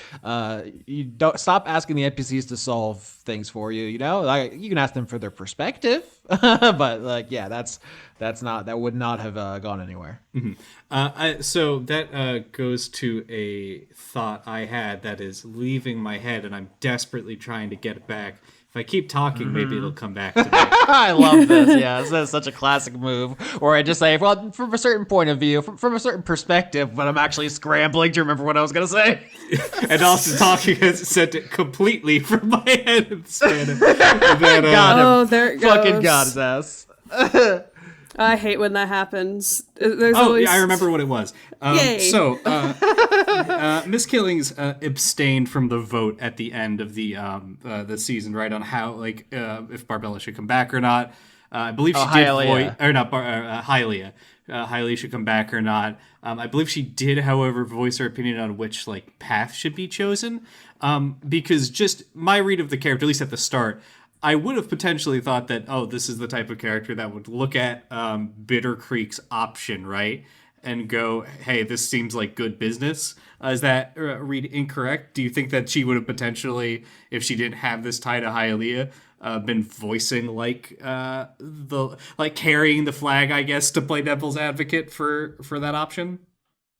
you don't stop asking the NPCs to solve things for you. Like you can ask them for their perspective, but like that would not have gone anywhere. Mm-hmm. So that goes to a thought I had that is leaving my head, and I'm desperately trying to get it back. If I keep talking, maybe it'll come back to me. I love this. Yeah, this is such a classic move where I just say, well, from a certain point of view, from a certain perspective, but I'm actually scrambling to remember what I was going to say. And also talking has sent it completely from my head instead. There it goes. Fucking got his ass. I hate when that happens. There's always... I remember what it was. Yay. So, Miss Killings abstained from the vote at the end of the season, right, on how, if Barbella should come back or not. I believe she did Hylia. Hylia should come back or not. I believe she did, however, voice her opinion on which, path should be chosen. Because just my read of the character, at least at the start, I would have potentially thought that, this is the type of character that would look at Bitter Creek's option, right? And go, hey, this seems like good business. Is that read incorrect? Do you think that she would have potentially, if she didn't have this tie to Hylia, been voicing carrying the flag, I guess, to play devil's advocate for that option?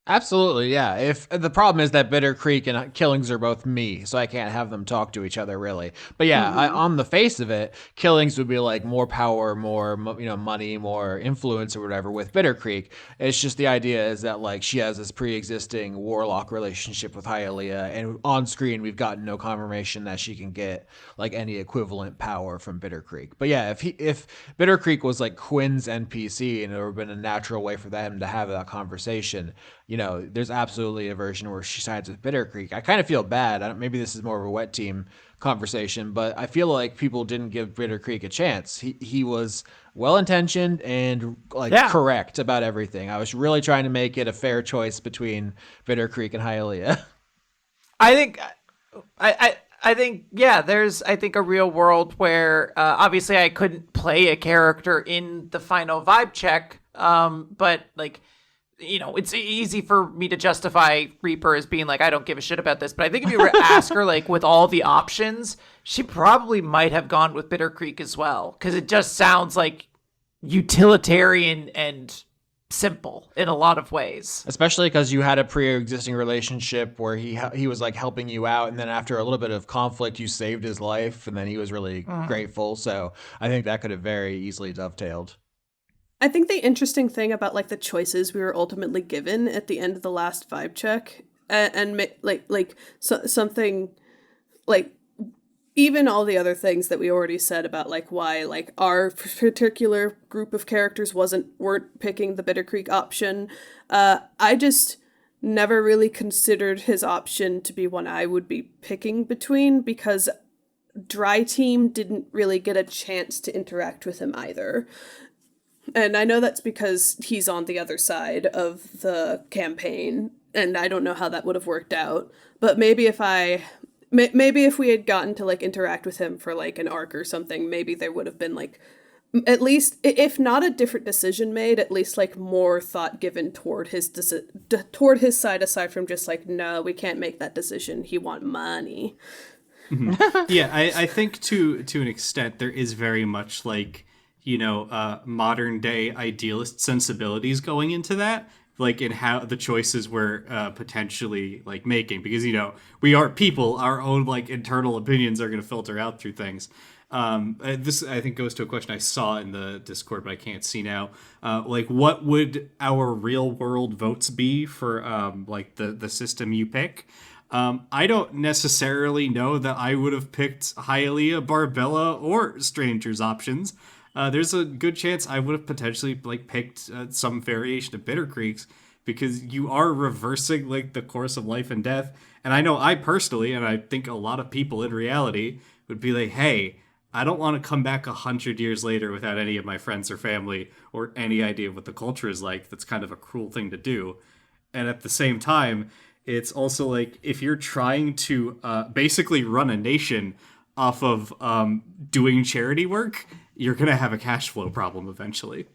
Absolutely, yeah. If the problem is that Bitter Creek and Killings are both me, so I can't have them talk to each other really. But yeah, on the face of it, Killings would be like more power, more money, more influence or whatever. With Bitter Creek, it's just the idea is that she has this pre-existing warlock relationship with Hylia, and on screen we've gotten no confirmation that she can get any equivalent power from Bitter Creek. But yeah, if Bitter Creek was Quinn's NPC and it would have been a natural way for them to have that conversation. There's absolutely a version where she sides with Bitter Creek. I kind of feel bad. Maybe this is more of a wet team conversation, but I feel like people didn't give Bitter Creek a chance. He was well-intentioned and correct about everything. I was really trying to make it a fair choice between Bitter Creek and Hylia. I think there's a real world where obviously I couldn't play a character in the final vibe check, but it's easy for me to justify Reaper as being I don't give a shit about this. But I think if you were to ask her, with all the options, she probably might have gone with Bitter Creek as well. Because it just sounds utilitarian and simple in a lot of ways. Especially because you had a pre-existing relationship where he was helping you out. And then after a little bit of conflict, you saved his life. And then he was really grateful. So I think that could have very easily dovetailed. I think the interesting thing about the choices we were ultimately given at the end of the last vibe check, and something even all the other things that we already said about why our particular group of characters weren't picking the Bitter Creek option. I just never really considered his option to be one I would be picking between, because Dry Team didn't really get a chance to interact with him either. And I know that's because he's on the other side of the campaign, and I don't know how that would have worked out. But maybe if we had gotten to like interact with him for like an arc or something, maybe there would have been like at least, if not a different decision made, at least like more thought given toward toward his side, aside from just like, no, we can't make that decision. He want money. Yeah, I think to an extent there is very much like, modern day idealist sensibilities going into that, like in how the choices we're potentially like making, because we are people, our own like internal opinions are going to filter out through things. This I think goes to a question I saw in the Discord, but I can't see now. Like, what would our real world votes be for like the system you pick? I don't necessarily know that I would have picked Hylia, Barbella, or Stranger's options. There's a good chance I would have potentially like picked some variation of Bitter Creeks, because you are reversing like the course of life and death. And I know I personally, and I think a lot of people in reality, would be like, hey, I don't want to come back 100 years later without any of my friends or family or any idea of what the culture is like. That's kind of a cruel thing to do. And at the same time, it's also like, if you're trying to basically run a nation off of doing charity work, you're going to have a cash flow problem eventually.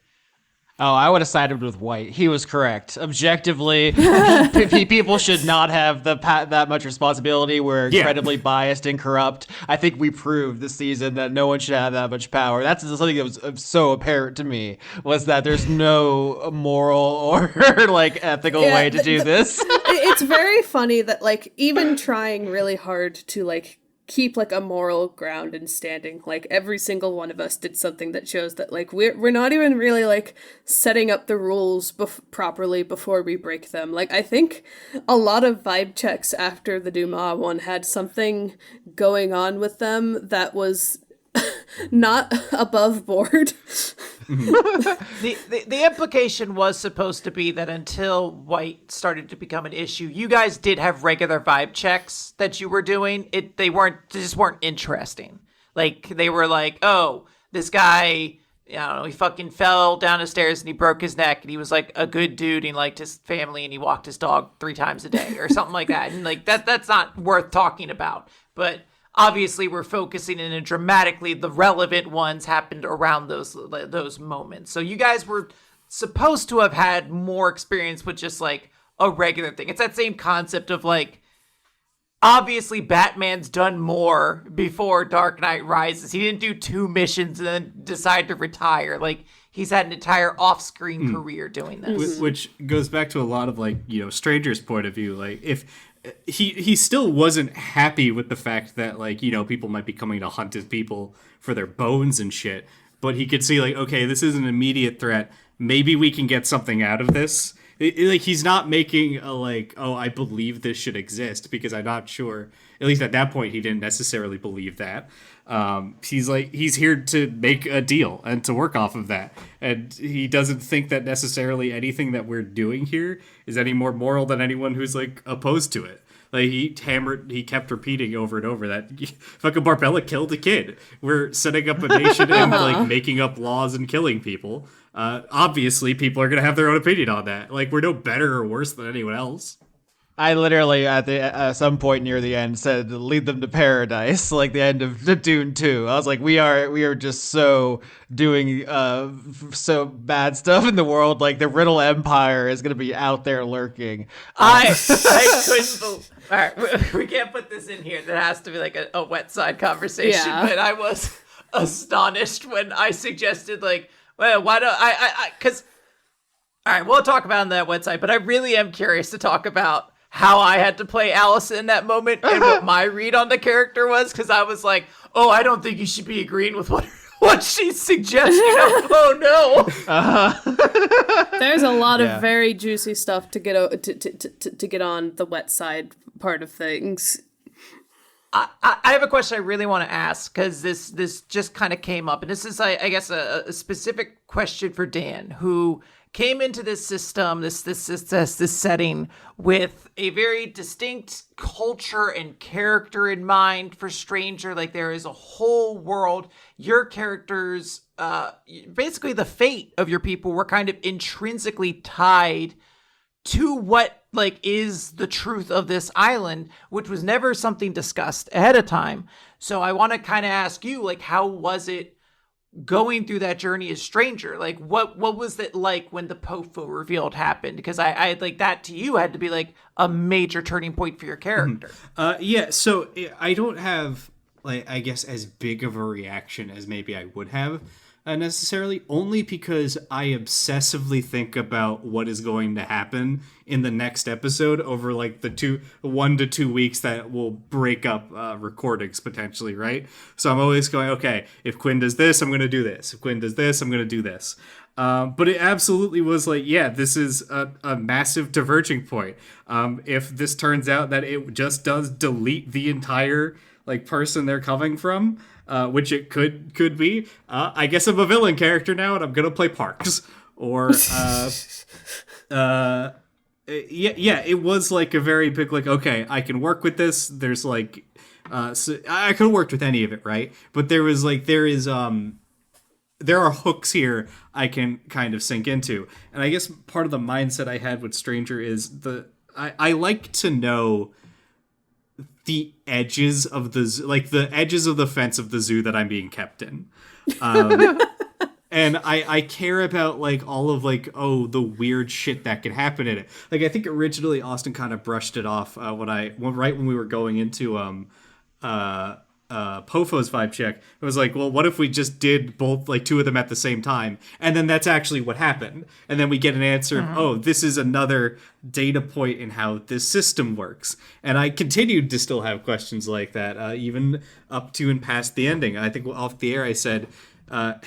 Oh, I would have sided with White. He was correct. Objectively, people should not have that much responsibility. We're incredibly biased and corrupt. I think we proved this season that no one should have that much power. That's something that was so apparent to me, was that there's no moral or like ethical way to do this. It's very funny that like even trying really hard to like keep like a moral ground and standing, like every single one of us did something that shows that like we're not even really like setting up the rules properly before we break them. Like I think a lot of vibe checks after the Dumas one had something going on with them that was not above board. The implication was supposed to be that until White started to become an issue, you guys did have regular vibe checks that you were doing. They just weren't interesting. Like they were like, oh, this guy, I don't know, he fucking fell down the stairs and he broke his neck and he was like a good dude and he liked his family and he walked his dog 3 times a day or something like that. And like that's not worth talking about. But obviously, we're focusing in, and dramatically, the relevant ones happened around those moments. So you guys were supposed to have had more experience with just like a regular thing. It's that same concept of like, obviously, Batman's done more before Dark Knight Rises. He didn't do 2 missions and then decide to retire. Like he's had an entire off-screen career doing this, which goes back to a lot of like Stranger's point of view. Like if he still wasn't happy with the fact that like people might be coming to hunt his people for their bones and shit, but he could see like, okay, this is an immediate threat, maybe we can get something out of this. Like he's not making a like, oh, I believe this should exist, because I'm not sure, at least at that point he didn't necessarily believe that. He's here to make a deal and to work off of that, and he doesn't think that necessarily anything that we're doing here is any more moral than anyone who's like opposed to it. Like he kept repeating over and over that fucking Barbella killed a kid. We're setting up a nation and like making up laws and killing people. Obviously people are gonna have their own opinion on that. Like we're no better or worse than anyone else. I literally, at some point near the end, said lead them to paradise, like the end of Dune 2. I was like, we are just so doing so bad stuff in the world. Like the Riddle Empire is going to be out there lurking. I couldn't believe. All right, we can't put this in here. There has to be like a wet side conversation. Yeah. But I was astonished when I suggested like, well, why don't I because. All right, we'll talk about it on that website, but I really am curious to talk about how I had to play Allison in that moment and what my read on the character was, because I was like, oh, I don't think you should be agreeing with what she's suggesting. Oh, no. There's a lot of very juicy stuff to get on the wet side part of things. I have a question I really want to ask, because this just kind of came up, and this is, I guess, a specific question for Dan, who came into this system, this setting with a very distinct culture and character in mind for Stranger. Like there is a whole world. Your characters, basically the fate of your people were kind of intrinsically tied to what like is the truth of this island, which was never something discussed ahead of time. So I want to kind of ask you, like, how was it going through that journey as stranger? Like, what was it like when the POFO reveal happened? Because I like that to you had to be like a major turning point for your character. Yeah, so I don't have, like, I guess as big of a reaction as maybe I would have necessarily, only because I obsessively think about what is going to happen in the next episode over like the 1 to 2 weeks that will break up recordings potentially, right? So I'm always going, okay, if Quinn does this, I'm going to do this. If Quinn does this, I'm going to do this. But it absolutely was like, yeah, this is a massive diverging point. If this turns out that it just does delete the entire like person they're coming from, which it could be, I guess I'm a villain character now and I'm gonna play Parks. Or yeah, it was like a very big like, okay, I can work with this. There's like so I could have worked with any of it, right? But there are hooks here I can kind of sink into. And I guess part of the mindset I had with Stranger is I like to know the edges of the edges of the fence of the zoo that I'm being kept in. And I care about like all of like, oh, the weird shit that could happen in it. Like I think originally Austin kind of brushed it off right when we were going into Pofo's vibe check. It was like, well, what if we just did both, like two of them at the same time, and then that's actually what happened, and then we get an answer of, oh, this is another data point in how this system works. And I continued to still have questions like that, even up to and past the ending. I think off the air I said,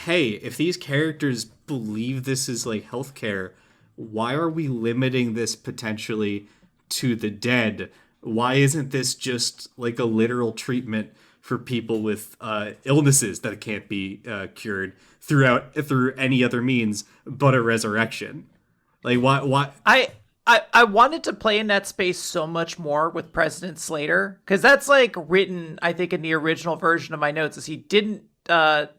hey, if these characters believe this is like healthcare, why are we limiting this potentially to the dead? Why isn't this just like a literal treatment for people with illnesses that can't be cured through any other means but a resurrection? Like, why? I wanted to play in that space so much more with President Slater, because that's like written, I think, in the original version of my notes, is he didn't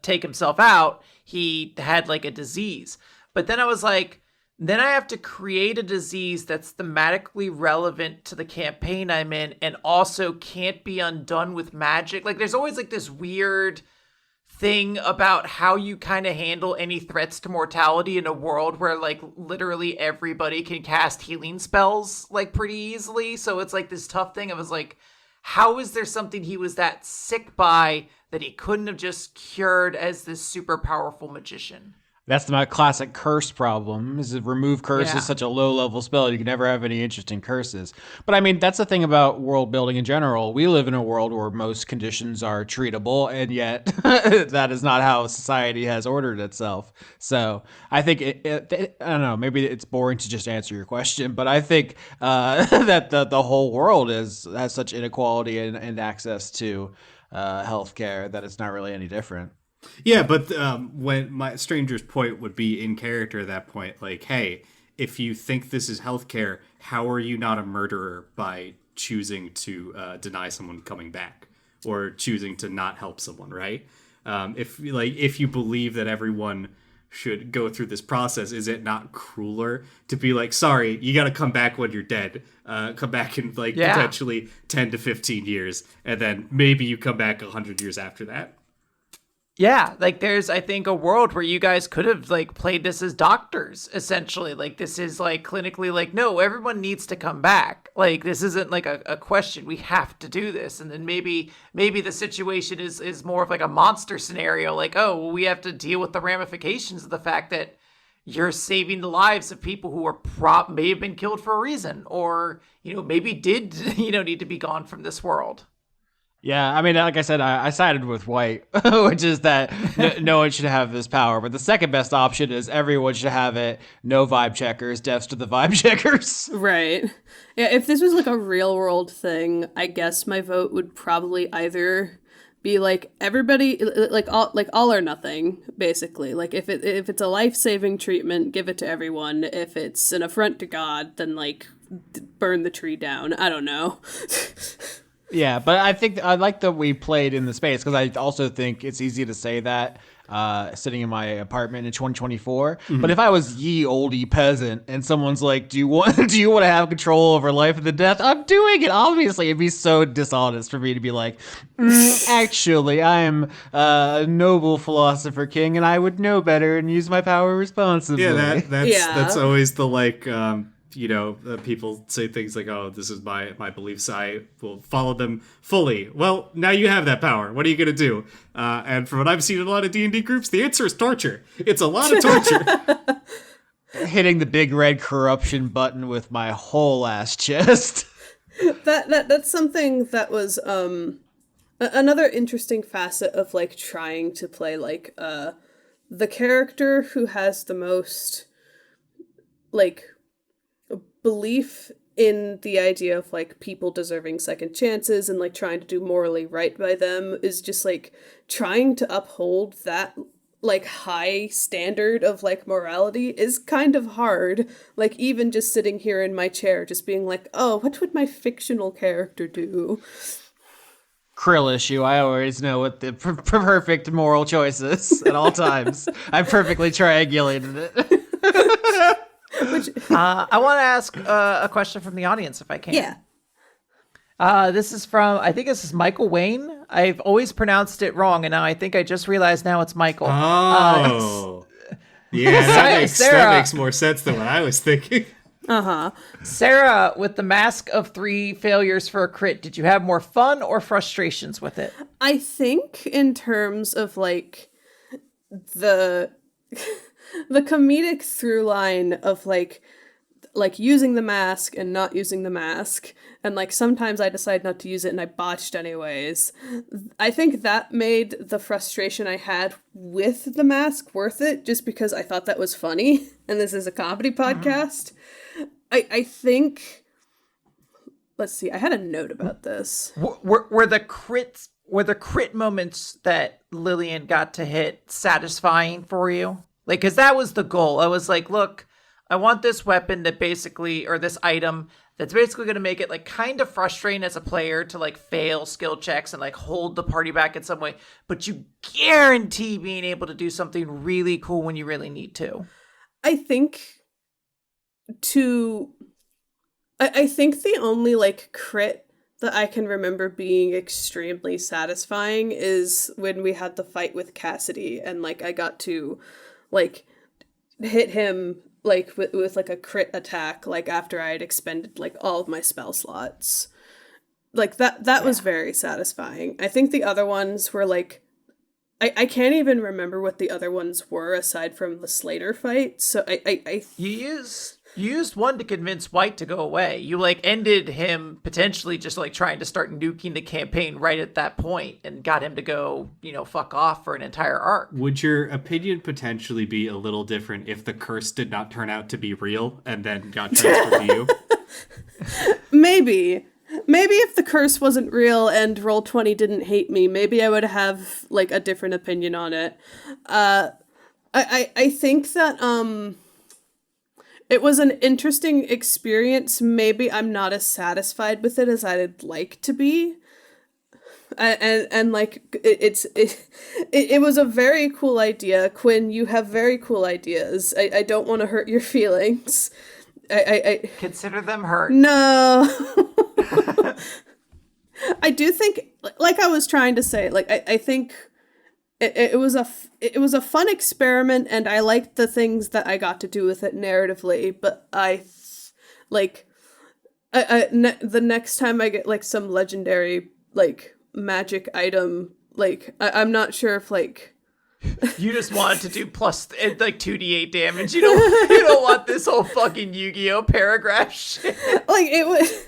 take himself out. He had like a disease. But then I was like, then I have to create a disease that's thematically relevant to the campaign I'm in and also can't be undone with magic. Like there's always like this weird thing about how you kind of handle any threats to mortality in a world where like literally everybody can cast healing spells like pretty easily. So it's like this tough thing. I was like, how is there something he was that sick by that he couldn't have just cured as this super powerful magician? That's my classic curse problem, is that remove curse Yeah. is such a low-level spell. You can never have any interesting curses. But I mean, that's the thing about world building in general. We live in a world where most conditions are treatable, and yet that is not how society has ordered itself. So I think, I don't know, maybe it's boring to just answer your question, but I think that the whole world has such inequality and access to healthcare that it's not really any different. Yeah, but when my stranger's point would be in character at that point, like, hey, if you think this is healthcare, how are you not a murderer by choosing to deny someone coming back or choosing to not help someone, right? If you believe that everyone should go through this process, is it not crueler to be like, sorry, you got to come back when you're dead, come back in like potentially 10 to 15 years, and then maybe you come back 100 years after that? Yeah, like there's, I think, a world where you guys could have like played this as doctors, essentially. Like this is like clinically like, no, everyone needs to come back. Like this isn't like a question. We have to do this. And then maybe the situation is more of like a monster scenario. Like, oh, well, we have to deal with the ramifications of the fact that you're saving the lives of people who are may have been killed for a reason, or, you know, maybe did, you know, need to be gone from this world. Yeah, I mean, like I said, I sided with White, which is that no one should have this power. But the second best option is everyone should have it. No vibe checkers, deaths to the vibe checkers. Right. Yeah, if this was like a real world thing, I guess my vote would probably either be like everybody, like all or nothing, basically. Like if it's a life-saving treatment, give it to everyone. If it's an affront to God, then like burn the tree down. I don't know. Yeah, but I think I like that we played in the space because I also think it's easy to say that sitting in my apartment in 2024. But if I was ye oldie peasant and someone's like, "Do you want to have control over life and the death?" I'm doing it. Obviously, it'd be so dishonest for me to be like, "Actually, I am a noble philosopher king, and I would know better and use my power responsibly." Yeah, that's Yeah. that's always the like. People say things like, "Oh, this is my beliefs. I will follow them fully." Well, now you have that power. What are you gonna do? And from what I've seen in a lot of D&D groups, the answer is torture. It's a lot of torture. Hitting the big red corruption button with my whole ass chest. That's something that was another interesting facet of like trying to play like the character who has the most like belief in the idea of like people deserving second chances and like trying to do morally right by them is just like trying to uphold that like high standard of like morality is kind of hard. Like even just sitting here in my chair just being like, oh, what would my fictional character do? Krill issue. I always know what the perfect moral choice is at all times. I perfectly triangulated it. I want to ask a question from the audience, if I can. Yeah. This is from, I think this is Michael Wayne. I've always pronounced it wrong, and now I think I just realized now it's Michael. Oh. Yeah, that makes more sense than what I was thinking. Sarah, with the Mask of 3 failures for a crit, did you have more fun or frustrations with it? I think in terms of like the the comedic through line of like using the mask and not using the mask, and like sometimes I decide not to use it and I botched anyways. I think that made the frustration I had with the mask worth it, just because I thought that was funny, and this is a comedy podcast. I think, let's see, I had a note about this. Were the crit moments that Lillian got to hit satisfying for you? Like, because that was the goal. I was like, look, I want this weapon that basically, or this item that's basically going to make it like kind of frustrating as a player to like fail skill checks and like hold the party back in some way, but you guarantee being able to do something really cool when you really need to. I think I think the only like crit that I can remember being extremely satisfying is when we had the fight with Cassidy, and like I got to like hit him like with like a crit attack like after I had expended like all of my spell slots. Like that was very satisfying. I think the other ones were like I can't even remember what the other ones were aside from the Slater fight. So I You used one to convince White to go away. You like ended him potentially just like trying to start nuking the campaign right at that point and got him to go, fuck off for an entire arc. Would your opinion potentially be a little different if the curse did not turn out to be real and then got transferred to you? Maybe if the curse wasn't real and Roll20 didn't hate me, maybe I would have like a different opinion on it. I think that it was an interesting experience. Maybe I'm not as satisfied with it as I'd like to be. And like it was a very cool idea. Quinn, you have very cool ideas. I don't want to hurt your feelings. I consider them hurt. No. I do think, like I was trying to say, like I think it was a fun experiment, and I liked the things that I got to do with it narratively. But the next time I get like some legendary like magic item, like I'm not sure if like you just wanted to do plus like 2d8 damage. You don't want this whole fucking Yu-Gi-Oh paragraph shit. Like it was.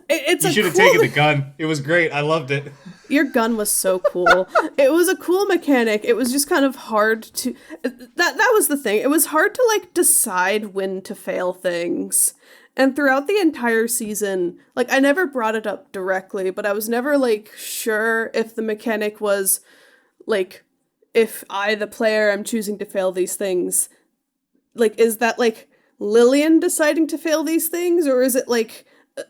You should have taken the gun. It was great. I loved it. Your gun was so cool. It was a cool mechanic. It was just kind of hard to... That was the thing. It was hard to, like, decide when to fail things. And throughout the entire season, like, I never brought it up directly, but I was never, like, sure if the mechanic was, like, if I, the player, am choosing to fail these things. Like, is that, like, Lillian deciding to fail these things? Or is it, like...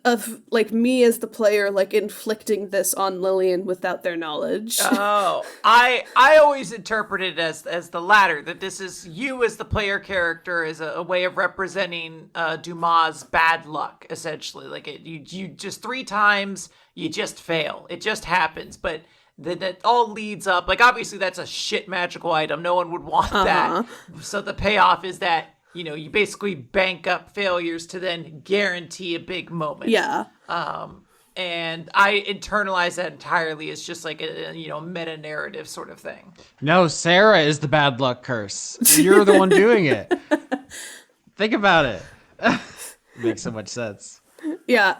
of like me as the player like inflicting this on Lillian without their knowledge. Oh, I always interpret it as the latter, that this is you as the player character as a way of representing Dumas' bad luck, essentially. Like you just 3 times you just fail. It just happens, but that all leads up. Like obviously that's a shit magical item. No one would want that. So the payoff is that you basically bank up failures to then guarantee a big moment. Yeah. And I internalize that entirely as just like a meta narrative sort of thing. No, Sarah is the bad luck curse. You're the one doing it. Think about it. Makes so much sense. Yeah,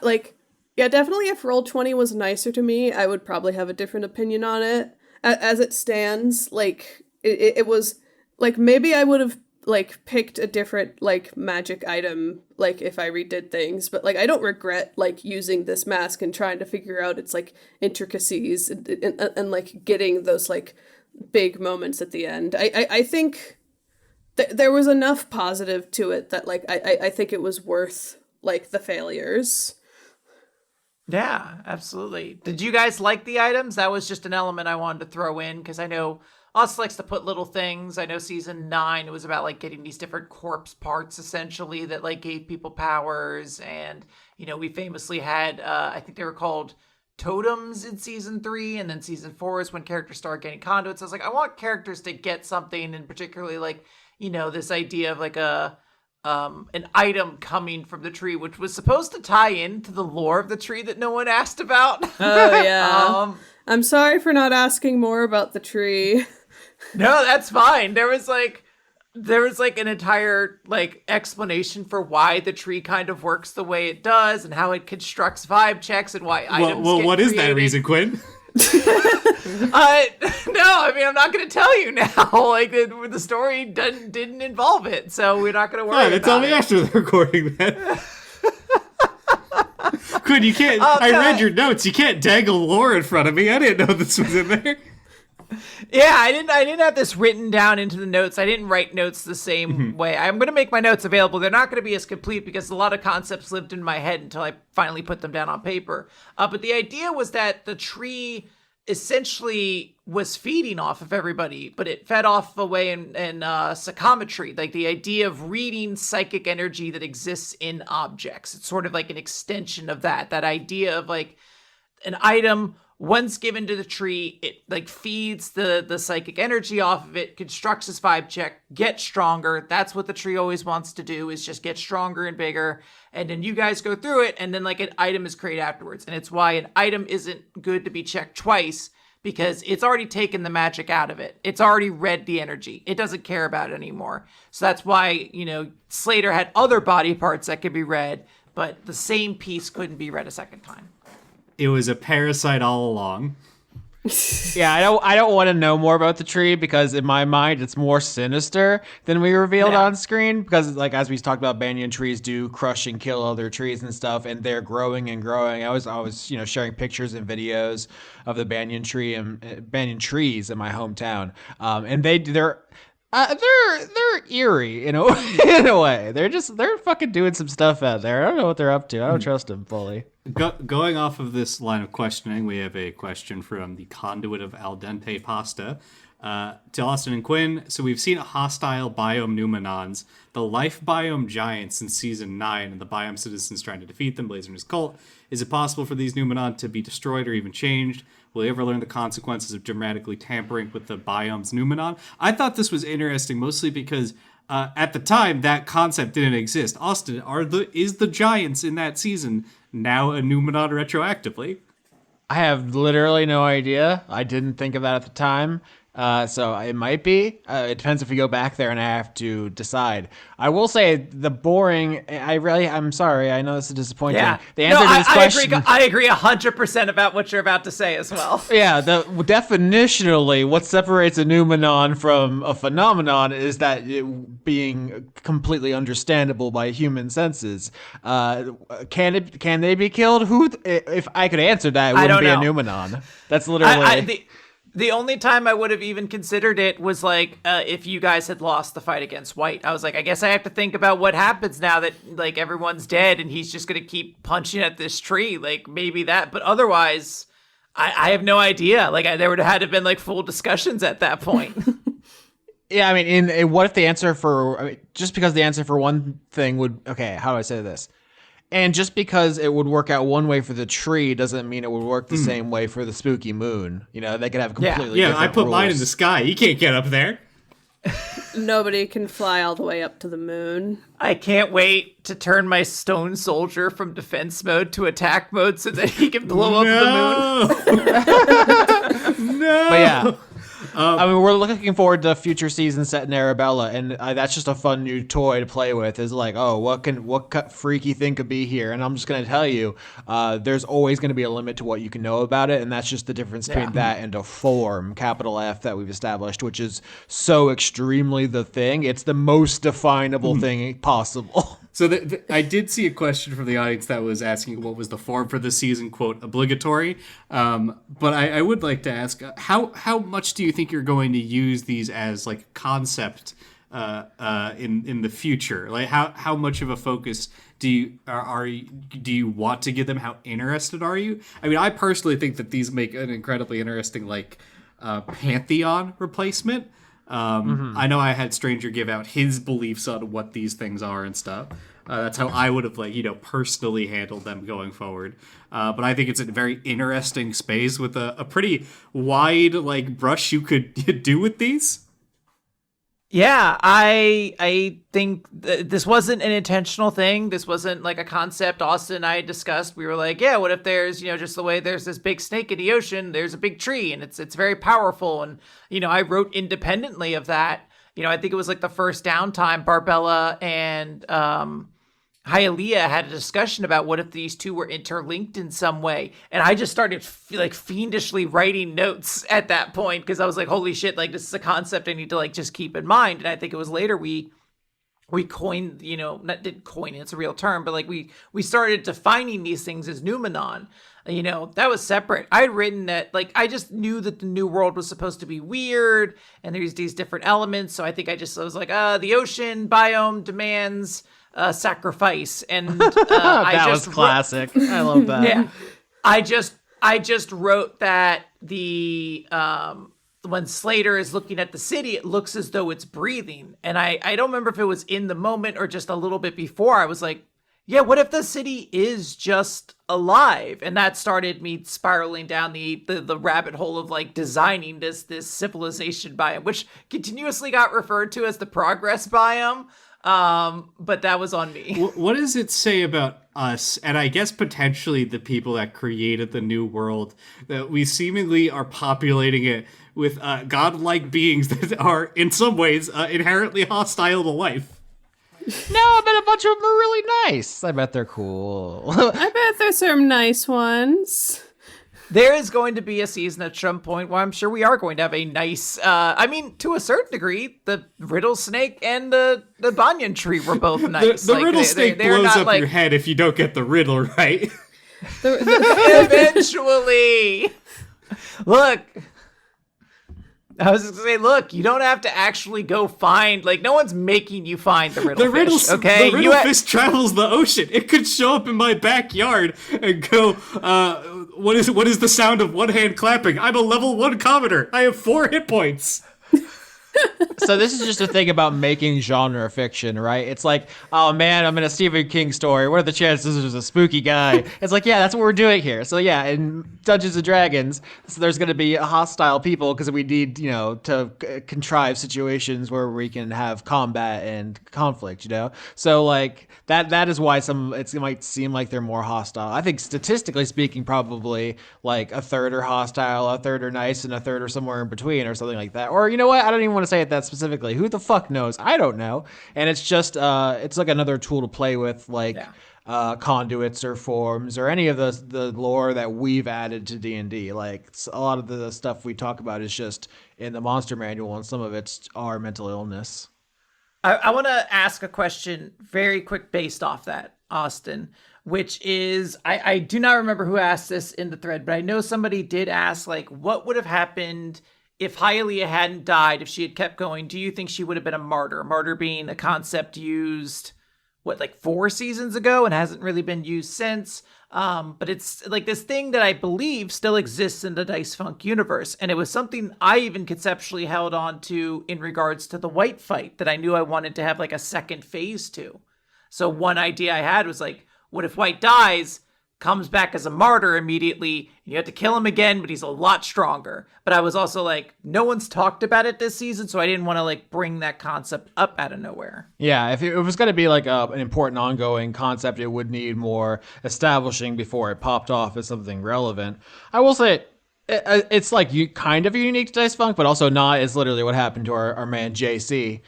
definitely if Roll20 was nicer to me, I would probably have a different opinion on it. As it stands, like, it was, like, maybe I would have, like, picked a different, like, magic item, like, if I redid things, but, like, I don't regret, like, using this mask and trying to figure out its, like, intricacies and like, getting those, like, big moments at the end. I think there was enough positive to it that, like, I think it was worth, like, the failures. Yeah, absolutely. Did you guys like the items? That was just an element I wanted to throw in because I know Us likes to put little things. I know season 9 it was about like getting these different corpse parts essentially that like gave people powers, and we famously had I think they were called totems in season 3, and then season 4 is when characters start getting conduits. I was like, I want characters to get something, and particularly like this idea of like an item coming from the tree, which was supposed to tie into the lore of the tree that no one asked about. Oh, yeah. I'm sorry for not asking more about the tree. No, that's fine. There was like an entire like explanation for why the tree kind of works the way it does and how it constructs vibe checks and why items well, get what is created. that reason, Quinn? No, I mean I'm not going to tell you now. Like the story didn't involve it, so we're not going to worry about it. Tell me after the recording then. Quinn, you can't. I read your notes. You can't dangle lore in front of me. I didn't know this was in there. Yeah, I didn't have this written down into the notes. I didn't write notes the same way. I'm going to make my notes available. They're not going to be as complete because a lot of concepts lived in my head until I finally put them down on paper. But the idea was that the tree essentially was feeding off of everybody, but it fed off away in psychometry, like the idea of reading psychic energy that exists in objects. It's sort of like an extension of that idea of like an item once given to the tree, it like feeds the psychic energy off of it, constructs this vibe check, gets stronger. That's what the tree always wants to do, is just get stronger and bigger. And then you guys go through it, and then like an item is created afterwards. And it's why an item isn't good to be checked twice, because it's already taken the magic out of it. It's already read the energy. It doesn't care about it anymore. So that's why, Slater had other body parts that could be read, but the same piece couldn't be read a second time. It was a parasite all along. Yeah, I don't want to know more about the tree because in my mind it's more sinister than we revealed on screen, because like as we talked about, banyan trees do crush and kill other trees and stuff, and they're growing and growing. I was sharing pictures and videos of the banyan tree and banyan trees in my hometown, and they're eerie in a way. They're fucking doing some stuff out there. I don't know what they're up to. I don't trust them fully. Going off of this line of questioning, we have a question from the conduit of al dente pasta to Austin and Quinn. So we've seen hostile biome Numenons, the life biome giants in season 9, and the biome citizens trying to defeat them, Blazer and his cult. Is it possible for these Numenon to be destroyed or even changed? Will we ever learn the consequences of dramatically tampering with the biome's Numenon? I thought this was interesting, mostly because at the time that concept didn't exist. Austin, is the giants in that season now a Numenon retroactively? I have literally no idea. I didn't think of that at the time. So it might be. It depends if we go back there and I have to decide. I will say the boring. I'm sorry. I know this is disappointing. Yeah. The answer to this question. I agree 100% about what you're about to say as well. Yeah. Definitionally, what separates a Numenon from a phenomenon is that it being completely understandable by human senses. Can they be killed? If I could answer that, it wouldn't be a Numenon. That's literally. The only time I would have even considered it was like if you guys had lost the fight against White. I was like, I guess I have to think about what happens now that like everyone's dead and he's just gonna keep punching at this tree. Like maybe that, but otherwise, I have no idea. Like there would have had to have been like full discussions at that point. Yeah, I mean, what if the answer for just because the answer for one thing would how do I say this? And just because it would work out one way for the tree doesn't mean it would work the same way for the spooky moon. You know, they could have completely Yeah, different I put rules. mine in the sky. You can't get up there. Nobody can fly all the way up to the moon. I can't wait to turn my stone soldier from defense mode to attack mode so that he can blow up the moon. No. But yeah. I mean, we're looking forward to future seasons set in Arabella, and that's just a fun new toy to play with. Is like, oh, what freaky thing could be here? And I'm just gonna tell you, there's always gonna be a limit to what you can know about it, and that's just the difference between that and a form, capital F, that we've established, which is so extremely the thing. It's the most definable thing possible. So I did see a question from the audience that was asking what was the form for the season, quote, obligatory. But I would like to ask, how much do you think you're going to use these as like concept in the future? Like how much of a focus do you want to give them? How interested are you? I mean, I personally think that these make an incredibly interesting like pantheon replacement. I know I had Stranger give out his beliefs on what these things are and stuff. That's how I would have personally handled them going forward. But I think it's a very interesting space with a pretty wide like brush you could do with these. Yeah, I think this wasn't an intentional thing. This wasn't like a concept Austin and I had discussed. We were like, yeah, what if there's, just the way there's this big snake in the ocean, there's a big tree and it's very powerful. And, I wrote independently of that. I think it was like the first downtime, Barbella and Hialeah had a discussion about what if these two were interlinked in some way. And I just started fiendishly writing notes at that point because I was like, holy shit, like this is a concept I need to like just keep in mind. And I think it was later we coined, didn't coin it, it's a real term, but like we started defining these things as noumenon. That was separate. I'd written that, like, I just knew that the new world was supposed to be weird and there's these different elements. So I think I was like, the ocean biome demands sacrifice. And that was classic. I love that. Yeah. I just wrote that when Slater is looking at the city, it looks as though it's breathing. And I don't remember if it was in the moment or just a little bit before. I was like, yeah, what if the city is just alive? And that started me spiraling down the rabbit hole of like designing this civilization biome, which continuously got referred to as the progress biome. But that was on me. What does it say about us, and I guess potentially the people that created the new world, that we seemingly are populating it with godlike beings that are in some ways inherently hostile to life? No, I bet a bunch of them are really nice. I bet they're cool. I bet there's some nice ones. There is going to be a season at some point where I'm sure we are going to have a nice, to a certain degree, the riddle snake and the banyan tree were both nice. The riddle snake blows up your head if you don't get the riddle right. Eventually. Look. I was just going to say, look, you don't have to actually go find, like, no one's making you find the riddlefish, okay? The riddlefish travels the ocean. It could show up in my backyard and go, what is the sound of one hand clapping? I'm a level 1 commoner. I have 4 hit points. So this is just a thing about making genre fiction, right? It's like, oh man, I'm in a Stephen King story. What are the chances there's a spooky guy? It's like, yeah, that's what we're doing here. So yeah, in Dungeons and Dragons, so there's going to be hostile people because we need, to contrive situations where we can have combat and conflict, So like that is why it might seem like they're more hostile. I think statistically speaking, probably like a third are hostile, a third are nice, and a third are somewhere in between or something like that. Or you know what? I don't even want to say it that specifically. Who the fuck knows? I don't know. And it's just it's like another tool to play with, like conduits or forms or any of the lore that we've added to D&D. Like a lot of the stuff we talk about is just in the monster manual, and some of it's our mental illness. I want to ask a question very quick based off that. Austin, which is I do not remember who asked this in the thread, but I know somebody did ask, like, what would have happened if Hylia hadn't died, if she had kept going? Do you think she would have been a martyr? Martyr being a concept used, what, like 4 seasons ago and hasn't really been used since. But it's like this thing that I believe still exists in the Dice Funk universe. And it was something I even conceptually held on to in regards to the White fight that I knew I wanted to have like a second phase to. So one idea I had was like, what if White dies, comes back as a martyr immediately, and you have to kill him again, but he's a lot stronger. But I was also like, no one's talked about it this season, so I didn't want to like bring that concept up out of nowhere. Yeah, if it was going to be like an important ongoing concept, it would need more establishing before it popped off as something relevant. I will say it's like you kind of unique to Dice Funk, but also not. It's literally what happened to our man JC,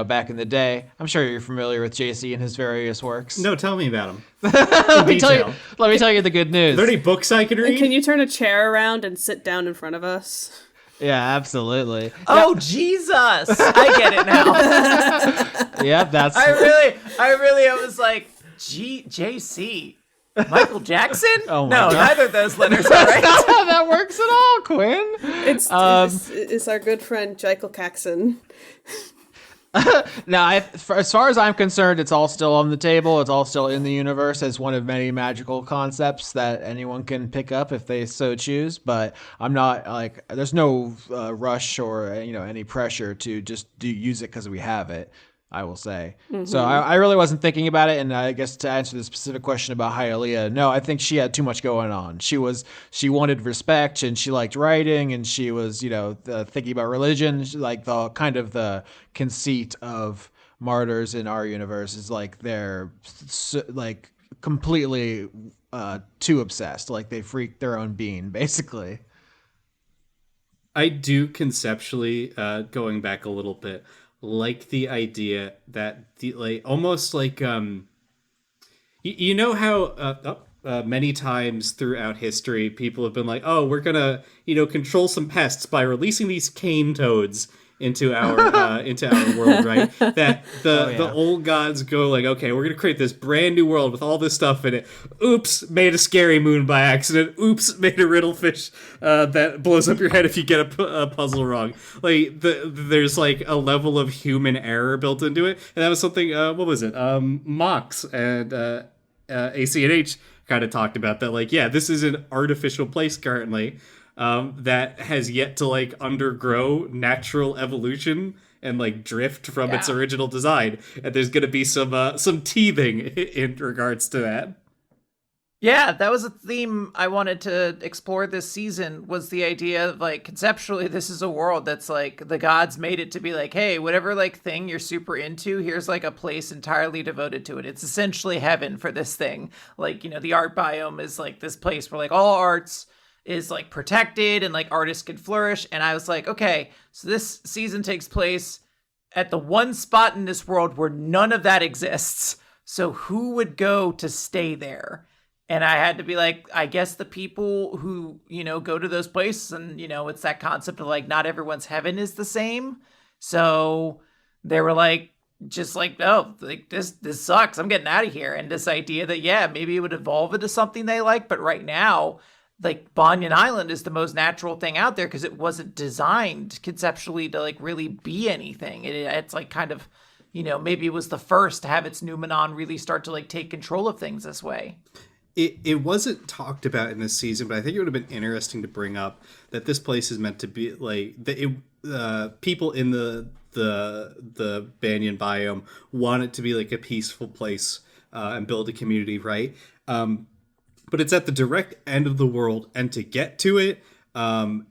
back in the day. I'm sure you're familiar with JC and his various works. No, tell me about him. Let me tell you the good news. Are there any books I can read? Can you turn a chair around and sit down in front of us? Yeah, absolutely. Oh, Jesus! I get it now. Yep, that's... I was like, JC. Michael Jackson? Oh my no, God. neither of those letters are right. That works at all, Quinn. It's our good friend Jekyll Caxon. Now, as far as I'm concerned, it's all still on the table. It's all still in the universe as one of many magical concepts that anyone can pick up if they so choose. But I'm not like, there's no rush or any pressure to just use it because we have it, I will say. Mm-hmm. So I really wasn't thinking about it. And I guess to answer the specific question about Hylia, no, I think she had too much going on. She wanted respect, and she liked writing, and she was, thinking about religion. Like the conceit of martyrs in our universe is like they're like completely too obsessed. Like they freak their own being, basically. I do conceptually, going back a little bit, like the idea that almost like how many times throughout history people have been like, oh, we're gonna control some pests by releasing these cane toads into our world, right? That the old gods go like, okay, we're gonna create this brand new world with all this stuff in it. Oops, made a scary moon by accident. Oops, made a riddle fish that blows up your head if you get a puzzle wrong. Like there's like a level of human error built into it, and that was something. What was it? Mox and AC&H kind of talked about that. Like, yeah, this is an artificial place currently. That has yet to like undergo natural evolution and like drift from its original design, and there's going to be some teething in regards to that. Yeah, that was a theme I wanted to explore this season, was the idea of like conceptually this is a world that's like the gods made it to be like, hey, whatever like thing you're super into, here's like a place entirely devoted to it. It's essentially heaven for this thing. Like, the art biome is like this place where like all arts is like protected and like artists can flourish. And I was like, okay, so this season takes place at the one spot in this world where none of that exists. So who would go to stay there? And I had to be like, I guess the people who, go to those places, and, it's that concept of like, not everyone's heaven is the same. So they were like, just like, oh, like this sucks. I'm getting out of here. And this idea that, yeah, maybe it would evolve into something they like. But right now, like Banyan Island is the most natural thing out there because it wasn't designed conceptually to like really be anything. It's like kind of, maybe it was the first to have its noumenon really start to like take control of things this way. It wasn't talked about in this season, but I think it would have been interesting to bring up that this place is meant to be like people in the Banyan biome want it to be like a peaceful place and build a community, right? But it's at the direct end of the world, and to get to it,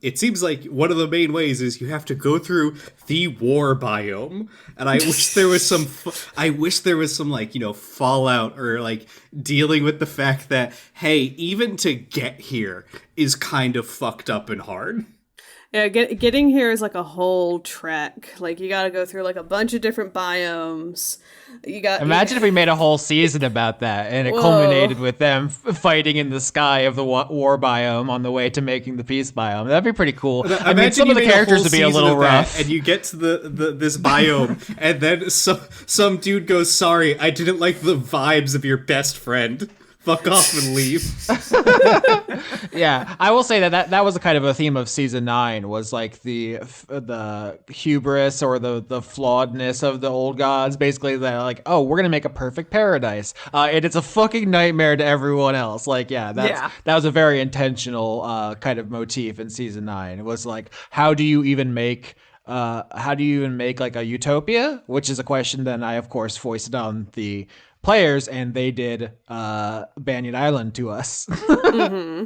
it seems like one of the main ways is you have to go through the war biome. And I wish there was some, like, fallout or like dealing with the fact that, hey, even to get here is kind of fucked up and hard. Yeah, getting here is like a whole trek. Like you got to go through like a bunch of different biomes. Imagine if we made a whole season about that, and it Whoa. culminated with them fighting in the sky of the war biome on the way to making the peace biome. That'd be pretty cool. I mean, some of the characters would be a little rough. And you get to this biome, and then some dude goes, "Sorry, I didn't like the vibes of your best friend. Fuck off and leave." Yeah, I will say that was a kind of a theme of season 9, was like the hubris or the flawedness of the old gods. Basically, they're like, oh, we're gonna make a perfect paradise, and it's a fucking nightmare to everyone else. Like, that was a very intentional kind of motif in season 9. It was like, how do you even make like a utopia, which is a question that I of course foisted on the players, and they did Banyan Island to us. Mm-hmm.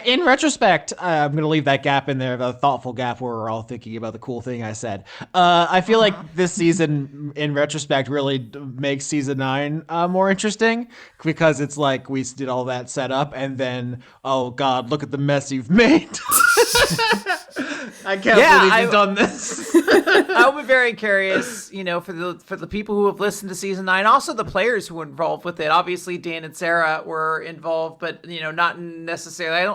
In retrospect, I'm going to leave that gap in there, the thoughtful gap where we're all thinking about the cool thing I said. I feel like this season, in retrospect, really makes season 9 more interesting, because it's like we did all that setup, and then, oh God, look at the mess you've made. I can't believe you've done this. I'll be very curious, for the people who have listened to season 9, also the players who were involved with it. Obviously, Dan and Sarah were involved, but not necessarily.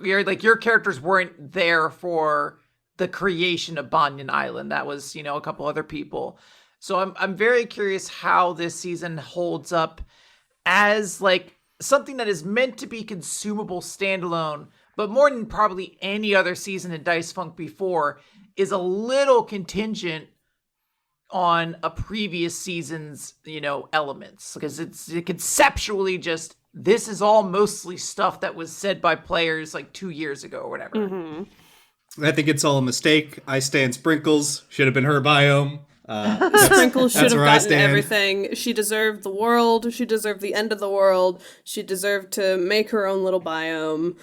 Your characters weren't there for the creation of Banyan Island. That was, a couple other people. So I'm very curious how this season holds up as like something that is meant to be consumable standalone, but more than probably any other season in Dice Funk before, is a little contingent on a previous season's, elements. Because it's conceptually just, this is all mostly stuff that was said by players like 2 years ago or whatever. Mm-hmm. I think it's all a mistake. I stand Sprinkles. Should have been her biome. Sprinkles should have gotten everything. She deserved the world. She deserved the end of the world. She deserved to make her own little biome.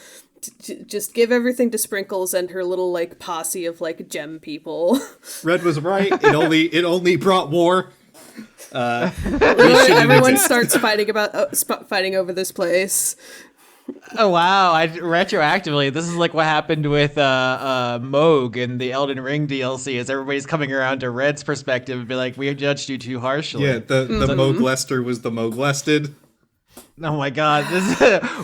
Just give everything to Sprinkles and her little like posse of like gem people. Red was right. It only brought war. Everyone starts fighting over this place. Oh wow! Retroactively, this is like what happened with Moog in the Elden Ring DLC. Is everybody's coming around to Red's perspective and be like, "We judged you too harshly." Yeah, the Moog Lester was the Moog Lested. Oh my God!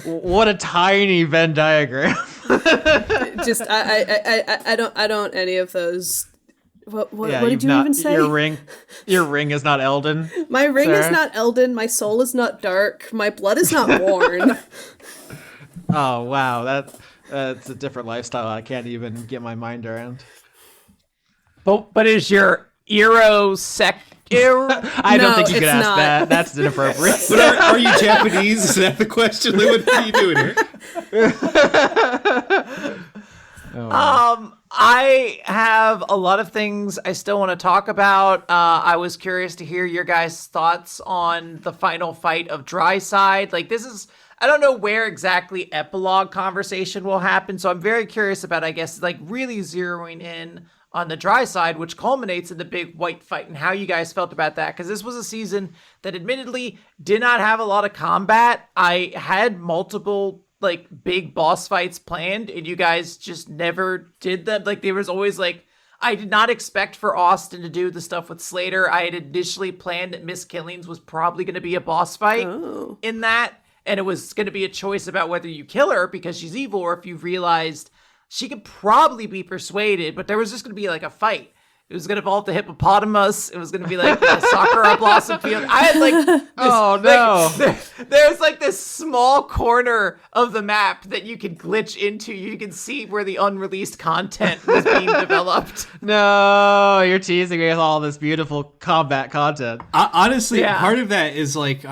What a tiny Venn diagram. Just I don't any of those. What did you even say? Your ring is not Elden. My ring Sarah? is not Elden. My soul is not dark. My blood is not worn. Oh wow, that's a different lifestyle. I can't even get my mind around. But is your Eero I don't think you could ask that. That's inappropriate. But are you Japanese? Is that the question? What are you doing here? I have a lot of things I still want to talk about. I was curious to hear your guys' thoughts on the final fight of Dry Side. Like, I don't know where exactly epilogue conversation will happen, so I'm very curious about, I guess, like really zeroing in on the Dry Side, which culminates in the big white fight, and how you guys felt about that, because this was a season that admittedly did not have a lot of combat. I had multiple like big boss fights planned, and you guys just never did them. Like, there was always like, I did not expect for Austin to do the stuff with Slater. I had initially planned that Miss Killings was probably going to be a boss fight in that, and it was going to be a choice about whether you kill her because she's evil, or if you realized she could probably be persuaded, but there was just going to be like a fight. It was going to involve the hippopotamus. It was going to be like the Sakura Blossom Field. I had like there's like this small corner of the map that you could glitch into. You can see where the unreleased content was being developed. No, you're teasing me with all this beautiful combat content. Honestly, part of that is like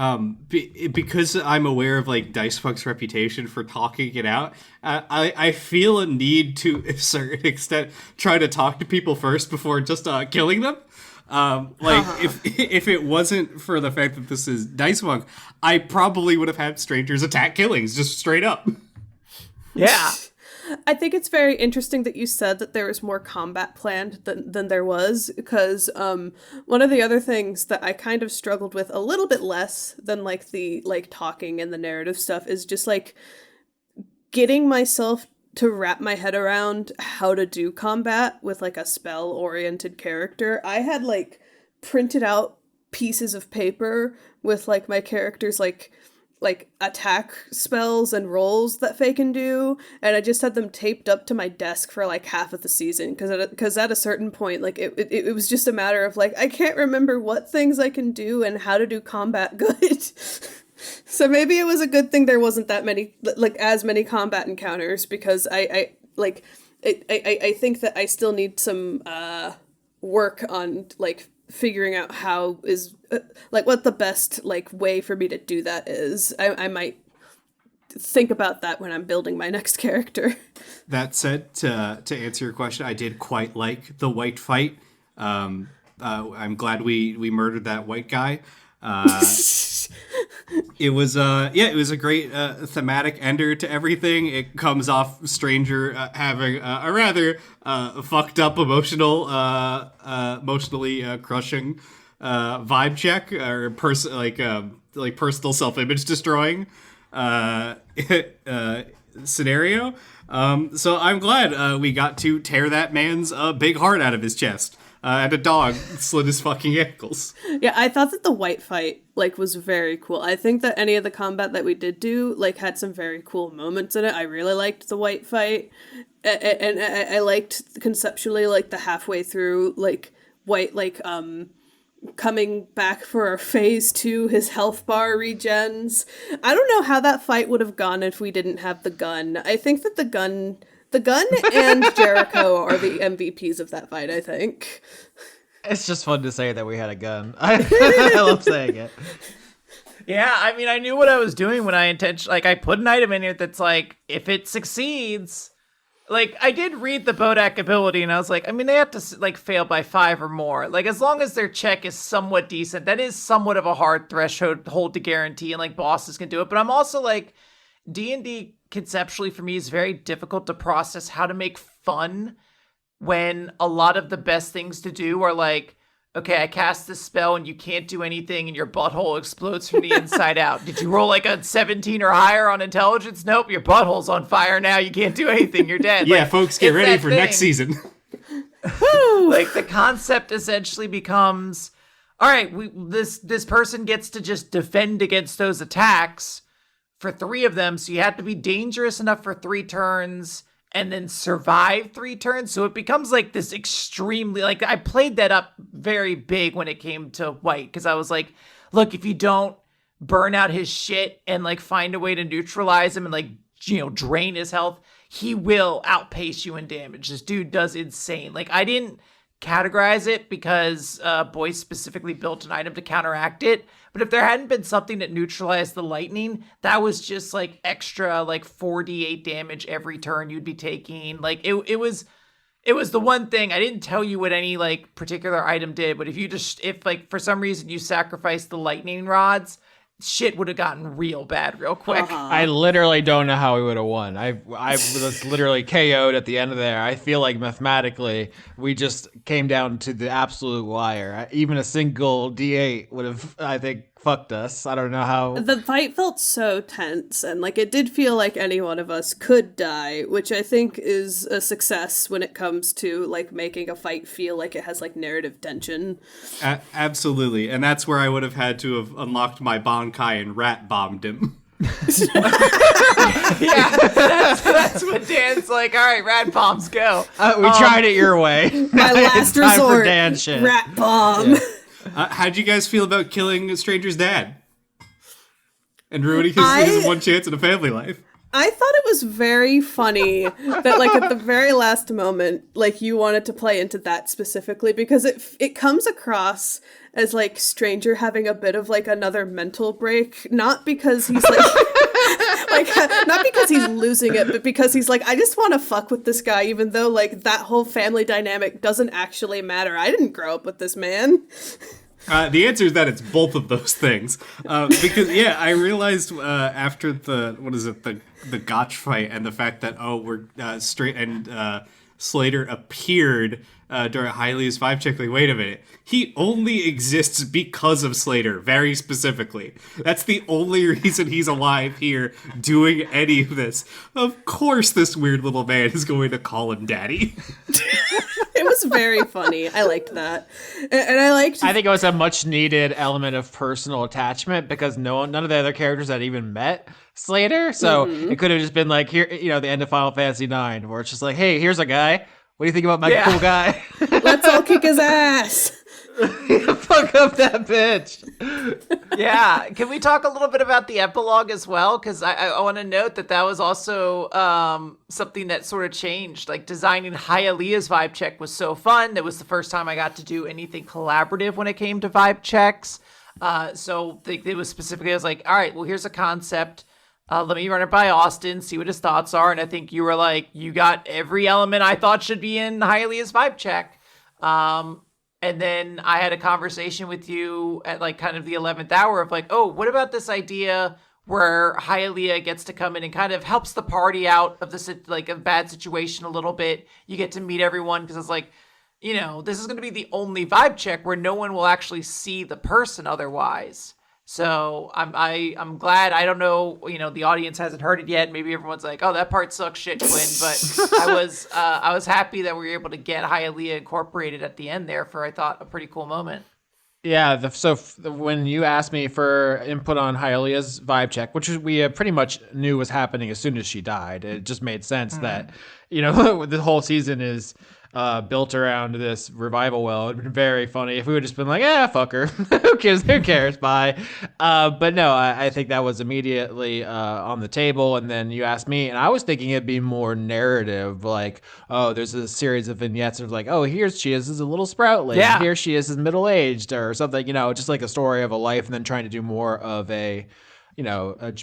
because I'm aware of like Dice Funk's reputation for talking it out. I feel a need to, a certain extent, try to talk to people first before just killing them. If it wasn't for the fact that this is Dice Funk, I probably would have had strangers attack Killings just straight up. Yeah. I think it's very interesting that you said that there was more combat planned than there was, because one of the other things that I kind of struggled with a little bit less than like the like talking and the narrative stuff is just like getting myself to wrap my head around how to do combat with like a spell oriented character, I had like printed out pieces of paper with like my characters like attack spells and rolls that they can do, and I just had them taped up to my desk for like half of the season because at a certain point like it was just a matter of like I can't remember what things I can do and how to do combat good. So maybe it was a good thing there wasn't that many like as many combat encounters, because I think that I still need some work on like figuring out how is like what the best like way for me to do that is. I might think about that when I'm building my next character. That said, to answer your question, I did quite like the white fight. I'm glad we murdered that white guy. It was a great thematic ender to everything. It comes off Stranger having a rather fucked up emotionally crushing vibe check, or personal self-image destroying scenario. So I'm glad we got to tear that man's big heart out of his chest. And a dog slit his fucking ankles. Yeah, I thought that the white fight like was very cool. I think that any of the combat that we did do like had some very cool moments in it. I really liked the white fight, and I liked conceptually like the halfway through like white like coming back for phase 2, his health bar regens. I don't know how that fight would have gone if we didn't have the gun. I think that the gun and Jericho are the MVPs of that fight, I think. It's just fun to say that we had a gun. I love saying it. Yeah, I mean, I knew what I was doing when I I put an item in here that's like, if it succeeds, like, I did read the Bodak ability, and I was like, I mean, they have to, like, fail by 5 or more. Like, as long as their check is somewhat decent, that is somewhat of a hard threshold to guarantee, and, like, bosses can do it. But I'm also, like, D&D conceptually for me is very difficult to process how to make fun when a lot of the best things to do are like, okay, I cast this spell and you can't do anything and your butthole explodes from the inside out. Did you roll like a 17 or higher on intelligence? Nope, your butthole's on fire now. You can't do anything. You're dead. Yeah, like, folks, get ready for next season. Like the concept essentially becomes, all right, this person gets to just defend against those attacks for 3 of them, so you have to be dangerous enough for 3 turns and then survive 3 turns. So it becomes like this extremely, like, I played that up very big when it came to White, because I was like, look, if you don't burn out his shit and like find a way to neutralize him and like, you know, drain his health, he will outpace you in damage. This dude does insane. Like, I didn't categorize it because Boyce specifically built an item to counteract it. But if there hadn't been something that neutralized the lightning, that was just like extra like 4d8 damage every turn you'd be taking. Like it was the one thing. I didn't tell you what any like particular item did, but if like for some reason you sacrificed the lightning rods, shit would have gotten real bad real quick. I literally don't know how we would have won. I was literally KO'd at the end of there. I feel like mathematically we just came down to the absolute wire. Even a single D8 would have, I think, fucked us. I don't know how. The fight felt so tense, and like it did feel like any one of us could die, which I think is a success when it comes to like making a fight feel like it has like narrative tension. Absolutely, and that's where I would have had to have unlocked my Bonkai and rat bombed him. Yeah, that's what Dan's like, all right, rat bombs, go. We tried it your way. My last Time for resort, Dan shit. rat bomb. Yeah. How'd you guys feel about killing a stranger's dad and ruining his one chance at a family life? I thought it was very funny that, like, at the very last moment, like, you wanted to play into that specifically, because it comes across as, like, Stranger having a bit of, like, another mental break, not because he's, like, not because he's losing it, but because he's like, I just want to fuck with this guy, even though, like, that whole family dynamic doesn't actually matter. I didn't grow up with this man. The answer is that it's both of those things. Because, yeah, I realized after the Gotch fight and the fact that, we're straight and Slater appeared during Hylia's vibe check. Like, wait a minute. He only exists because of Slater, very specifically. That's the only reason he's alive here doing any of this. Of course this weird little man is going to call him daddy. It was very funny. I liked that. And I think it was a much needed element of personal attachment because none of the other characters had even met Slater. So it could have just been like, here, the end of Final Fantasy IX, where it's just like, hey, here's a guy. What do you think about my cool guy? Let's all kick his ass. Fuck up that bitch. Yeah. Can we talk a little bit about the epilogue as well? Because I want to note that was also something that sort of changed. Like, designing Hylia's vibe check was so fun. It was the first time I got to do anything collaborative when it came to vibe checks. So it was specifically, I was like, all right, well, here's a concept. Let me run it by Austin, see what his thoughts are. And I think you were like, you got every element I thought should be in Hylia's vibe check. And then I had a conversation with you at like kind of the 11th hour of like, oh, what about this idea where Hylia gets to come in and kind of helps the party out of this, like, a bad situation a little bit. You get to meet everyone because it's like, this is going to be the only vibe check where no one will actually see the person otherwise. So I'm glad. I don't know, the audience hasn't heard it yet. Maybe everyone's like, oh, that part sucks shit, Quinn. But I was happy that we were able to get Hylia incorporated at the end there for, I thought, a pretty cool moment. Yeah, when you asked me for input on Hylia's vibe check, which we pretty much knew was happening as soon as she died, it just made sense that, the whole season is built around this revival well. It would have been very funny if we would have just been like, fuck her. Who cares? Bye. But no, I think that was immediately on the table. And then you asked me, and I was thinking it'd be more narrative, like, oh, there's a series of vignettes of like, oh, here she is as a little sproutling. Yeah. Here she is as middle-aged or something, just like a story of a life, and then trying to do more of a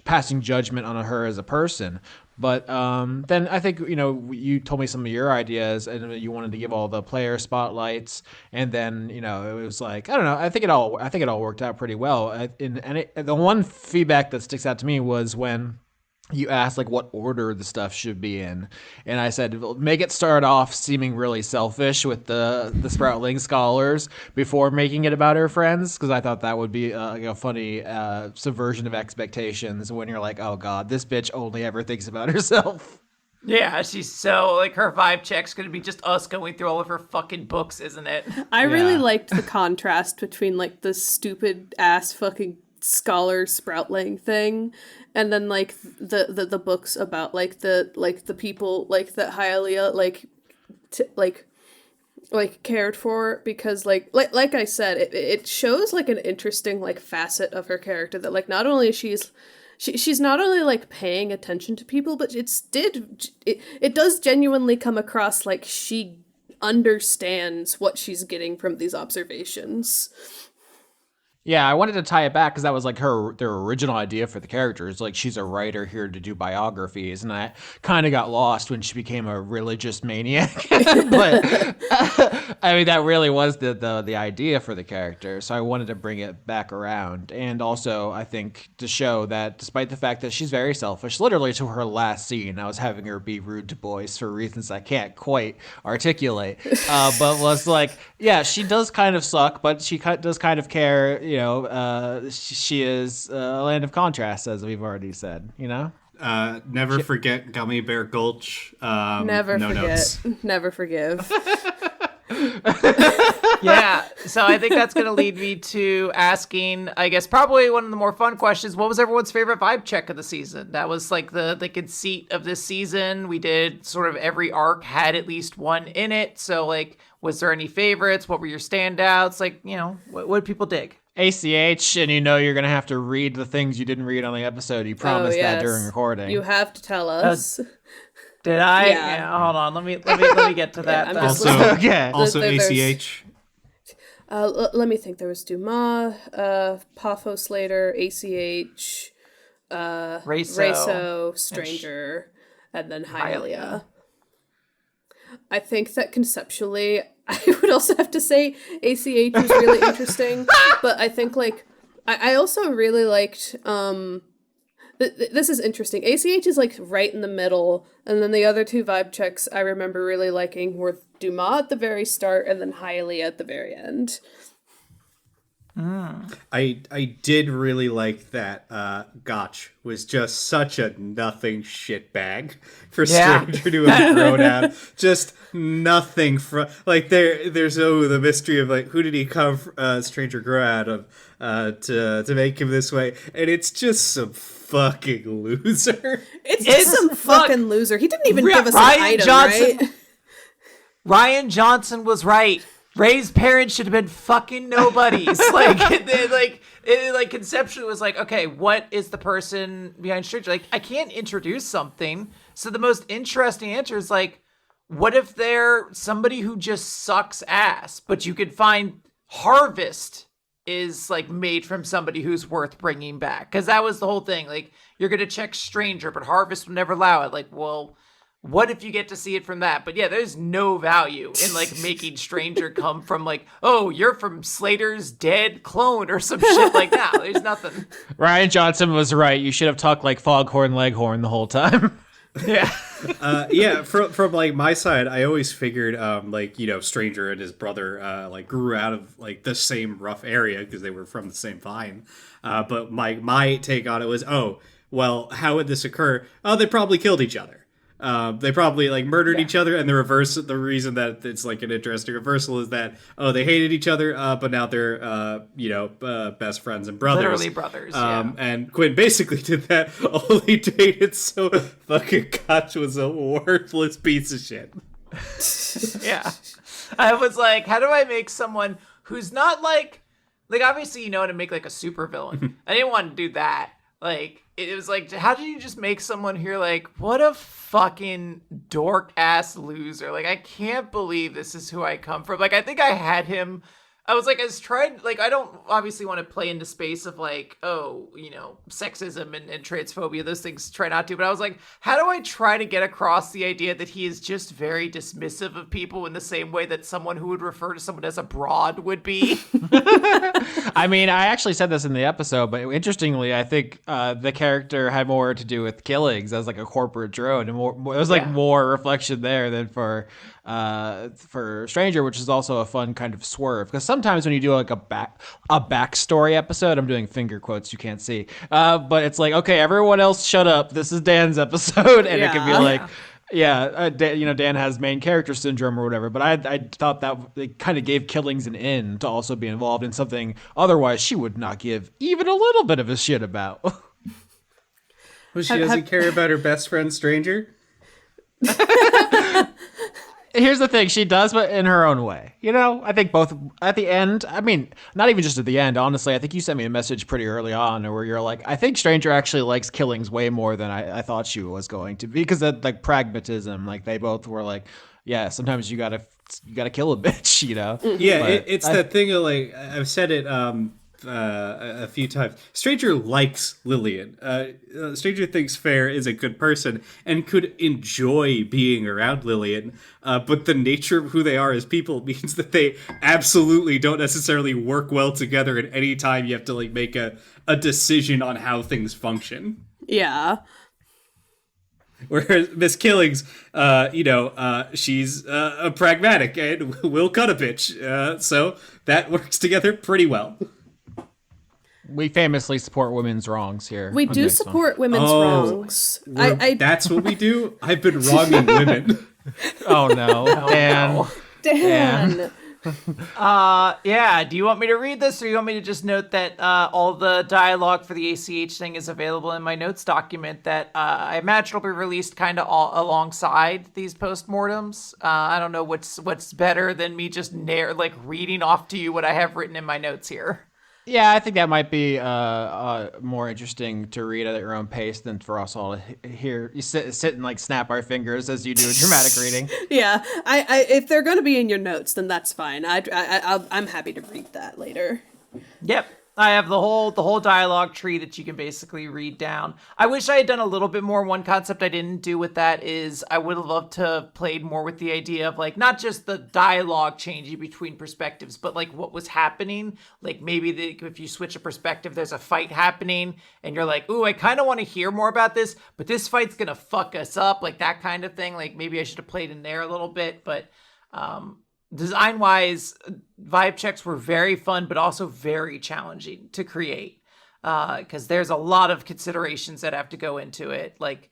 passing judgment on her as a person. But then I think, you told me some of your ideas and you wanted to give all the player spotlights. And then, it was like, I don't know. I think it all worked out pretty well. The one feedback that sticks out to me was when you asked like what order the stuff should be in, and I said make it start off seeming really selfish with the Sproutling scholars before making it about her friends, because I thought that would be a funny subversion of expectations when you're like, oh god, this bitch only ever thinks about herself. Yeah, she's so, like, her vibe check's gonna be just us going through all of her fucking books, isn't it? I really liked the contrast between like the stupid ass fucking scholar Sproutling thing and then like the books about like the people like that Hylia like cared for, because like I said, it shows like an interesting like facet of her character that like not only she's not only like paying attention to people, but it does genuinely come across like she understands what she's getting from these observations. Yeah, I wanted to tie it back because that was like their original idea for the characters. Like, she's a writer here to do biographies, and I kind of got lost when she became a religious maniac. But I mean, that really was the idea for the character. So I wanted to bring it back around, and also I think to show that despite the fact that she's very selfish, literally to her last scene, I was having her be rude to boys for reasons I can't quite articulate. But was like, yeah, she does kind of suck, but she does kind of care. She is a land of contrast, as we've already said, Never forget Gummy Bear Gulch. Never no forget. Notes. Never forgive. Yeah, so I think that's going to lead me to asking, I guess, probably one of the more fun questions. What was everyone's favorite vibe check of the season? That was like the conceit of this season. We did sort of every arc had at least one in it. So like, was there any favorites? What were your standouts? Like, what did people dig? ACH, and you're going to have to read the things you didn't read on the episode. You promised that during recording. You have to tell us. Did I? Yeah. Hold on. Let me get to that. Also ACH. Let me think. There was Dumas, Pafo Slater, ACH, Raiso, Stranger, and then Hylia. I think that conceptually, I would also have to say ACH was really interesting, but I think like I also really liked This is interesting. ACH is like right in the middle, and then the other two vibe checks I remember really liking were Dumas at the very start and then Hailey at the very end. I did really like that Gotch was just such a nothing shitbag for Stranger to have grown out. Just nothing from like there's the mystery of like who did he come Stranger grow out of to make him this way, and it's just some fucking loser. It's just some fucking loser. He didn't even give us Ryan an item, Johnson, right? Ryan Johnson was right. Ray's parents should have been fucking nobodies. like conceptually was like, okay, what is the person behind Stranger? Like, I can't introduce something. So the most interesting answer is like, what if they're somebody who just sucks ass, but you could find Harvest is like made from somebody who's worth bringing back? Because that was the whole thing. Like, you're gonna check Stranger, but Harvest will never allow it. Like, well, what if you get to see it from that? But yeah, there's no value in like making Stranger come from like, oh, you're from Slater's dead clone or some shit like that. There's nothing. Ryan Johnson was right. You should have talked like Foghorn Leghorn the whole time. Yeah. From like my side, I always figured like, you know, Stranger and his brother like grew out of like the same rough area because they were from the same vine. But my take on it was, oh, well, how would this occur? Oh, they probably killed each other. They probably like murdered each other, and the reason that it's like an interesting reversal is that they hated each other, but now they're best friends and brothers, Literally brothers. And Quinn basically did that, only dated so fucking Koch was a worthless piece of shit. Yeah. I was like, how do I make someone who's not like obviously you know how to make like a super villain. I didn't want to do that. Like, it was like, how do you just make someone here like, what a fucking dork ass loser? Like, I can't believe this is who I come from. Like, I think I had him. I was like, I don't obviously want to play into space of like, oh, you know, sexism and transphobia. Those things try not to. But I was like, how do I try to get across the idea that he is just very dismissive of people in the same way that someone who would refer to someone as a broad would be? I mean, I actually said this in the episode, but interestingly, I think the character had more to do with Killings as like a corporate drone, and it was like more reflection there than for Stranger, which is also a fun kind of swerve, because sometimes when you do like a backstory episode, I'm doing finger quotes you can't see, but it's like, okay, everyone else shut up, this is Dan's episode, and it can be like, Dan has main character syndrome or whatever, but I thought that it kind of gave Killings an in to also be involved in something otherwise she would not give even a little bit of a shit about. Well, she doesn't care about her best friend Stranger? Here's the thing, she does, but in her own way. You know, I think both at the end, I mean, not even just at the end, honestly, I think you sent me a message pretty early on where you're like, I think Stranger actually likes Killings way more than I thought she was going to, because of like pragmatism. Like, they both were like, yeah, sometimes you gotta kill a bitch, you know? Yeah, it's that thing of like, I've said it a few times. Stranger likes Lillian. Stranger thinks Fair is a good person and could enjoy being around Lillian, but the nature of who they are as people means that they absolutely don't necessarily work well together at any time you have to like make a decision on how things function. Yeah. Whereas Miss Killings, she's a pragmatic and will cut a bitch, so that works together pretty well. We famously support women's wrongs here. We do support women's wrongs. That's what we do? I've been wronging women. Oh no. Dan. Yeah, do you want me to read this, or you want me to just note that all the dialogue for the ACH thing is available in my notes document that I imagine will be released kind of alongside these postmortems? I don't know what's better than me just reading off to you what I have written in my notes here. Yeah, I think that might be more interesting to read at your own pace than for us all to hear you sit and like snap our fingers as you do a dramatic reading. Yeah, I if they're going to be in your notes, then that's fine. I'm happy to read that later. Yep. I have the whole dialogue tree that you can basically read down. I wish I had done a little bit more. One concept I didn't do with that is I would have loved to have played more with the idea of like not just the dialogue changing between perspectives, but like what was happening. Like maybe if you switch a perspective, there's a fight happening, and you're like, "Ooh, I kind of want to hear more about this, but this fight's gonna fuck us up," like that kind of thing. Like maybe I should have played in there a little bit, but design wise, vibe checks were very fun, but also very challenging to create because there's a lot of considerations that have to go into it. Like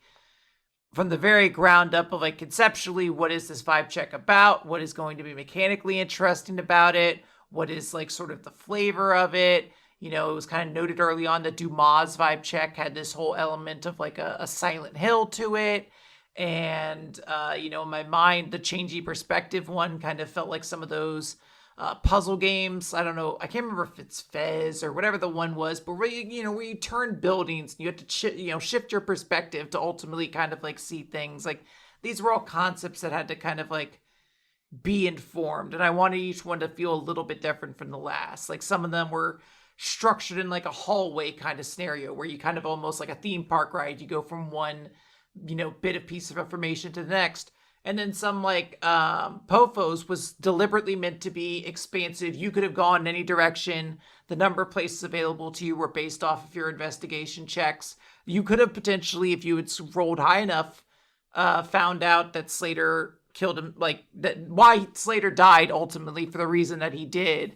from the very ground up of like conceptually, what is this vibe check about? What is going to be mechanically interesting about it? What is like sort of the flavor of it? You know, it was kind of noted early on that Dumas' vibe check had this whole element of like a Silent Hill to it. And you know, in my mind, the changey perspective one kind of felt like some of those puzzle games. I don't know, I can't remember if it's Fez or whatever the one was, but where you turn buildings, and you have to shift your perspective to ultimately kind of like see things. Like these were all concepts that had to kind of like be informed, and I wanted each one to feel a little bit different from the last. Like some of them were structured in like a hallway kind of scenario where you kind of almost like a theme park ride. You go from one bit of piece of information to the next. And then some like Pofos was deliberately meant to be expansive. You could have gone in any direction. The number of places available to you were based off of your investigation checks. You could have potentially, if you had rolled high enough, found out that Slater killed him, like that why Slater died ultimately for the reason that he did.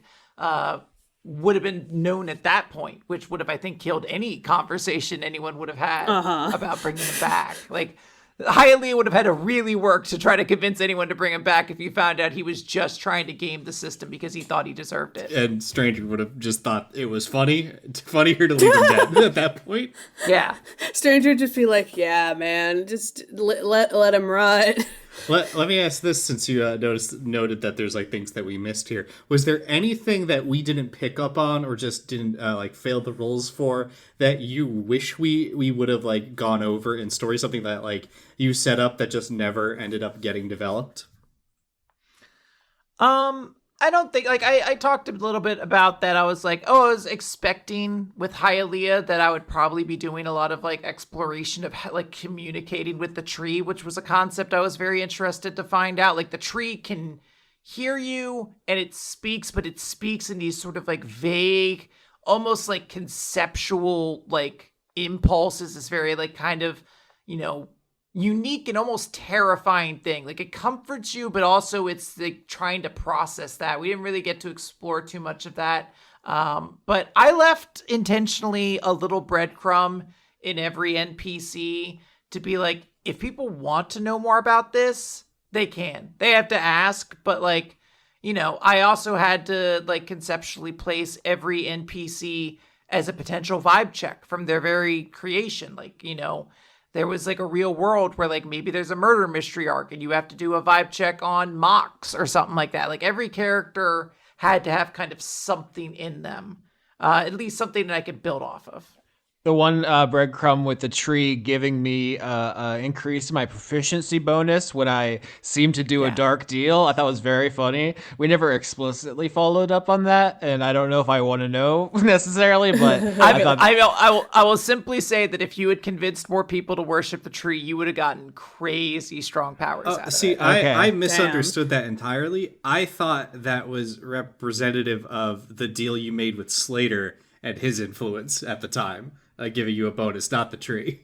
Would have been known at that point, which would have, I think, killed any conversation anyone would have had about bringing him back. Like, Hialeah would have had to really work to try to convince anyone to bring him back if you found out he was just trying to game the system because he thought he deserved it. And Stranger would have just thought it was funnier to leave him dead at that point. Yeah. Stranger would just be like, yeah, man, just let him rot. Let me ask this, since you noted that there's like things that we missed here. Was there anything that we didn't pick up on or just didn't like fail the rules for that you wish we would have like gone over in story? Something that like you set up that just never ended up getting developed? I don't think, like, I talked a little bit about that. I was like, I was expecting with Hialeah that I would probably be doing a lot of, like, exploration of, like, communicating with the tree, which was a concept I was very interested to find out. Like, the tree can hear you, and it speaks, but it speaks in these sort of, like, vague, almost, like, conceptual, like, impulses. This very, like, kind of, unique and almost terrifying thing. Like it comforts you, but also it's like trying to process that. We didn't really get to explore too much of that. But I left intentionally a little breadcrumb in every NPC to be like, if people want to know more about this, they can. They have to ask, but like, I also had to like conceptually place every NPC as a potential vibe check from their very creation. Like, there was like a real world where like maybe there's a murder mystery arc and you have to do a vibe check on Mox or something like that. Like every character had to have kind of something in them, at least something that I could build off of. The one breadcrumb with the tree giving me increase my proficiency bonus when I seem to do a dark deal, I thought was very funny. We never explicitly followed up on that, and I don't know if I want to know necessarily, but I will simply say that if you had convinced more people to worship the tree, you would have gotten crazy strong powers out of it. I misunderstood that entirely. I thought that was representative of the deal you made with Slater and his influence at the time. Giving you a bonus, not the tree.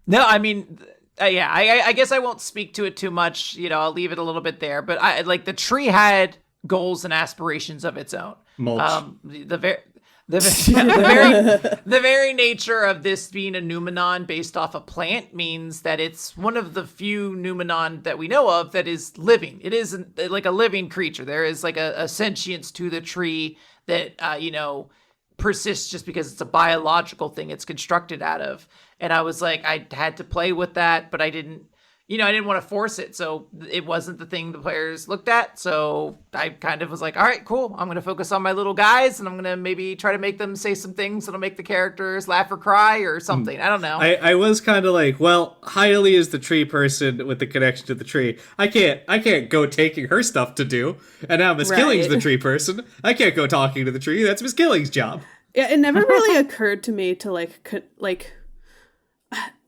No, I mean, I guess I won't speak to it too much. I'll leave it a little bit there. But I like the tree had goals and aspirations of its own. Mulch. The very nature of this being a Numenon based off a plant means that it's one of the few Numenon that we know of that is living. It is like a living creature. There is like a sentience to the tree that persists just because it's a biological thing it's constructed out of. And I was like, I had to play with that, but I didn't, I didn't want to force it, so it wasn't the thing the players looked at. So I kind of was like, all right, cool. I'm going to focus on my little guys, and I'm going to maybe try to make them say some things that'll make the characters laugh or cry or something. I don't know. I was kind of like, well, Hylie is the tree person with the connection to the tree. I can't go taking her stuff to do. And now Miss Killing's the tree person. I can't go talking to the tree. That's Miss Killing's job. Yeah, it never really occurred to me to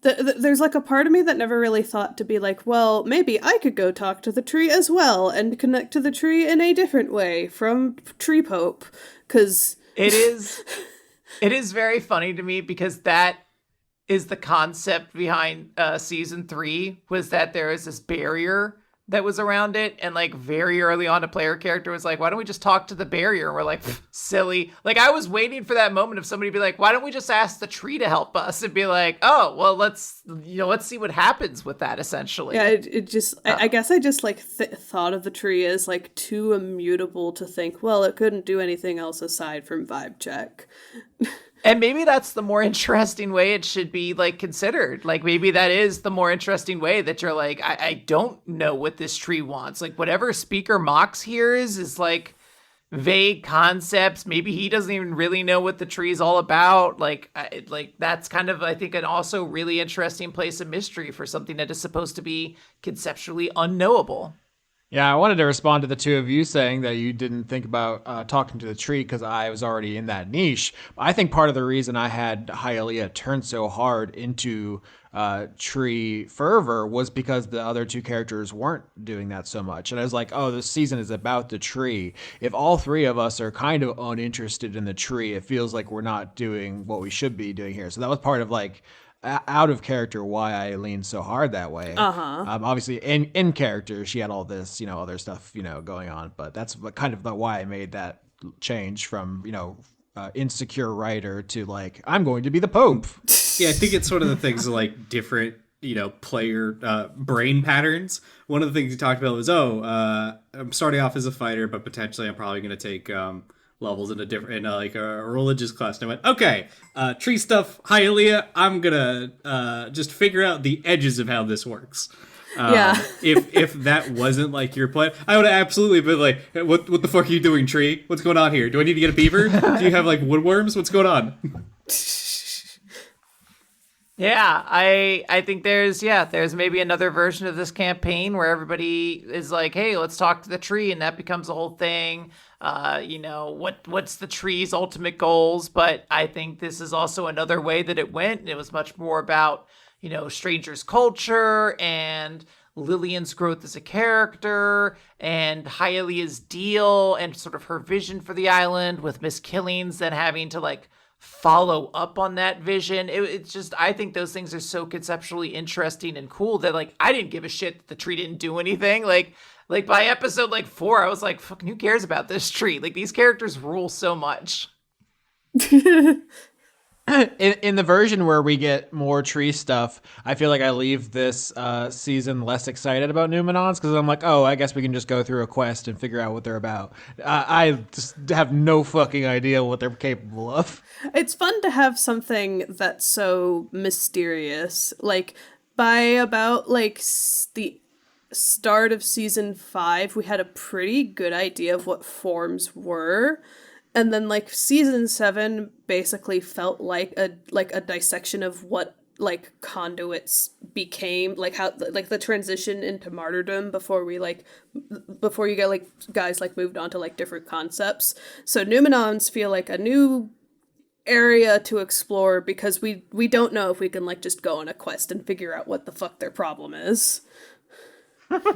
there's like a part of me that never really thought to be like, well, maybe I could go talk to the tree as well and connect to the tree in a different way from Tree Pope, because it is very funny to me because that is the concept behind season 3, was that there is this barrier that was around it, and like very early on a player character was like, why don't we just talk to the barrier? And we're like, silly. Like I was waiting for that moment of somebody to be like, why don't we just ask the tree to help us? And be like, oh well, let's see what happens with that, essentially. Yeah, it just I guess I just like thought of the tree as like too immutable to think, well, it couldn't do anything else aside from vibe check. And maybe that's the more interesting way it should be like considered. Like maybe that is the more interesting way, that you're like, I don't know what this tree wants. Like whatever Speaker Mox here is like vague concepts. Maybe he doesn't even really know what the tree is all about. Like that's kind of, I think, an also really interesting place of mystery for something that is supposed to be conceptually unknowable. Yeah, I wanted to respond to the two of you saying that you didn't think about talking to the tree because I was already in that niche. I think part of the reason I had Hylia turn so hard into tree fervor was because the other two characters weren't doing that so much. And I was like, oh, this season is about the tree. If all three of us are kind of uninterested in the tree, it feels like we're not doing what we should be doing here. So that was part of like out of character why I leaned so hard that way. Obviously in character she had all this other stuff going on, but that's kind of why I made that change from insecure writer to like, I'm going to be the Pope. Yeah, I think it's one of the things like different player brain patterns. One of the things you talked about was I'm starting off as a fighter, but potentially I'm probably going to take levels in a religious class. And I went, okay, tree stuff, Hylia, I'm gonna just figure out the edges of how this works. Yeah. if that wasn't like your plan, I would have absolutely been like, what the fuck are you doing, tree? What's going on here? Do I need to get a beaver? Do you have like woodworms? What's going on? Yeah, I think there's maybe another version of this campaign where everybody is like, hey, let's talk to the tree, and that becomes a whole thing. What's the tree's ultimate goals? But I think this is also another way that it went, and it was much more about, Stranger's culture and Lillian's growth as a character and Hylia's deal and sort of her vision for the island, with Miss Killings then having to like follow up on that vision. It's just, I think those things are so conceptually interesting and cool that like I didn't give a shit that the tree didn't do anything. Like by episode 4, I was like, fucking who cares about this tree? Like these characters rule so much. In the version where we get more tree stuff, I feel like I leave this season less excited about Numenons because I'm like, oh, I guess we can just go through a quest and figure out what they're about. I just have no fucking idea what they're capable of. It's fun to have something that's so mysterious. Like, by about the start of season 5, we had a pretty good idea of what forms were. And then season 7 basically felt like a dissection of what conduits became, how the transition into martyrdom before you get guys moved on to different concepts. So Numenons feel like a new area to explore because we don't know if we can just go on a quest and figure out what the fuck their problem is.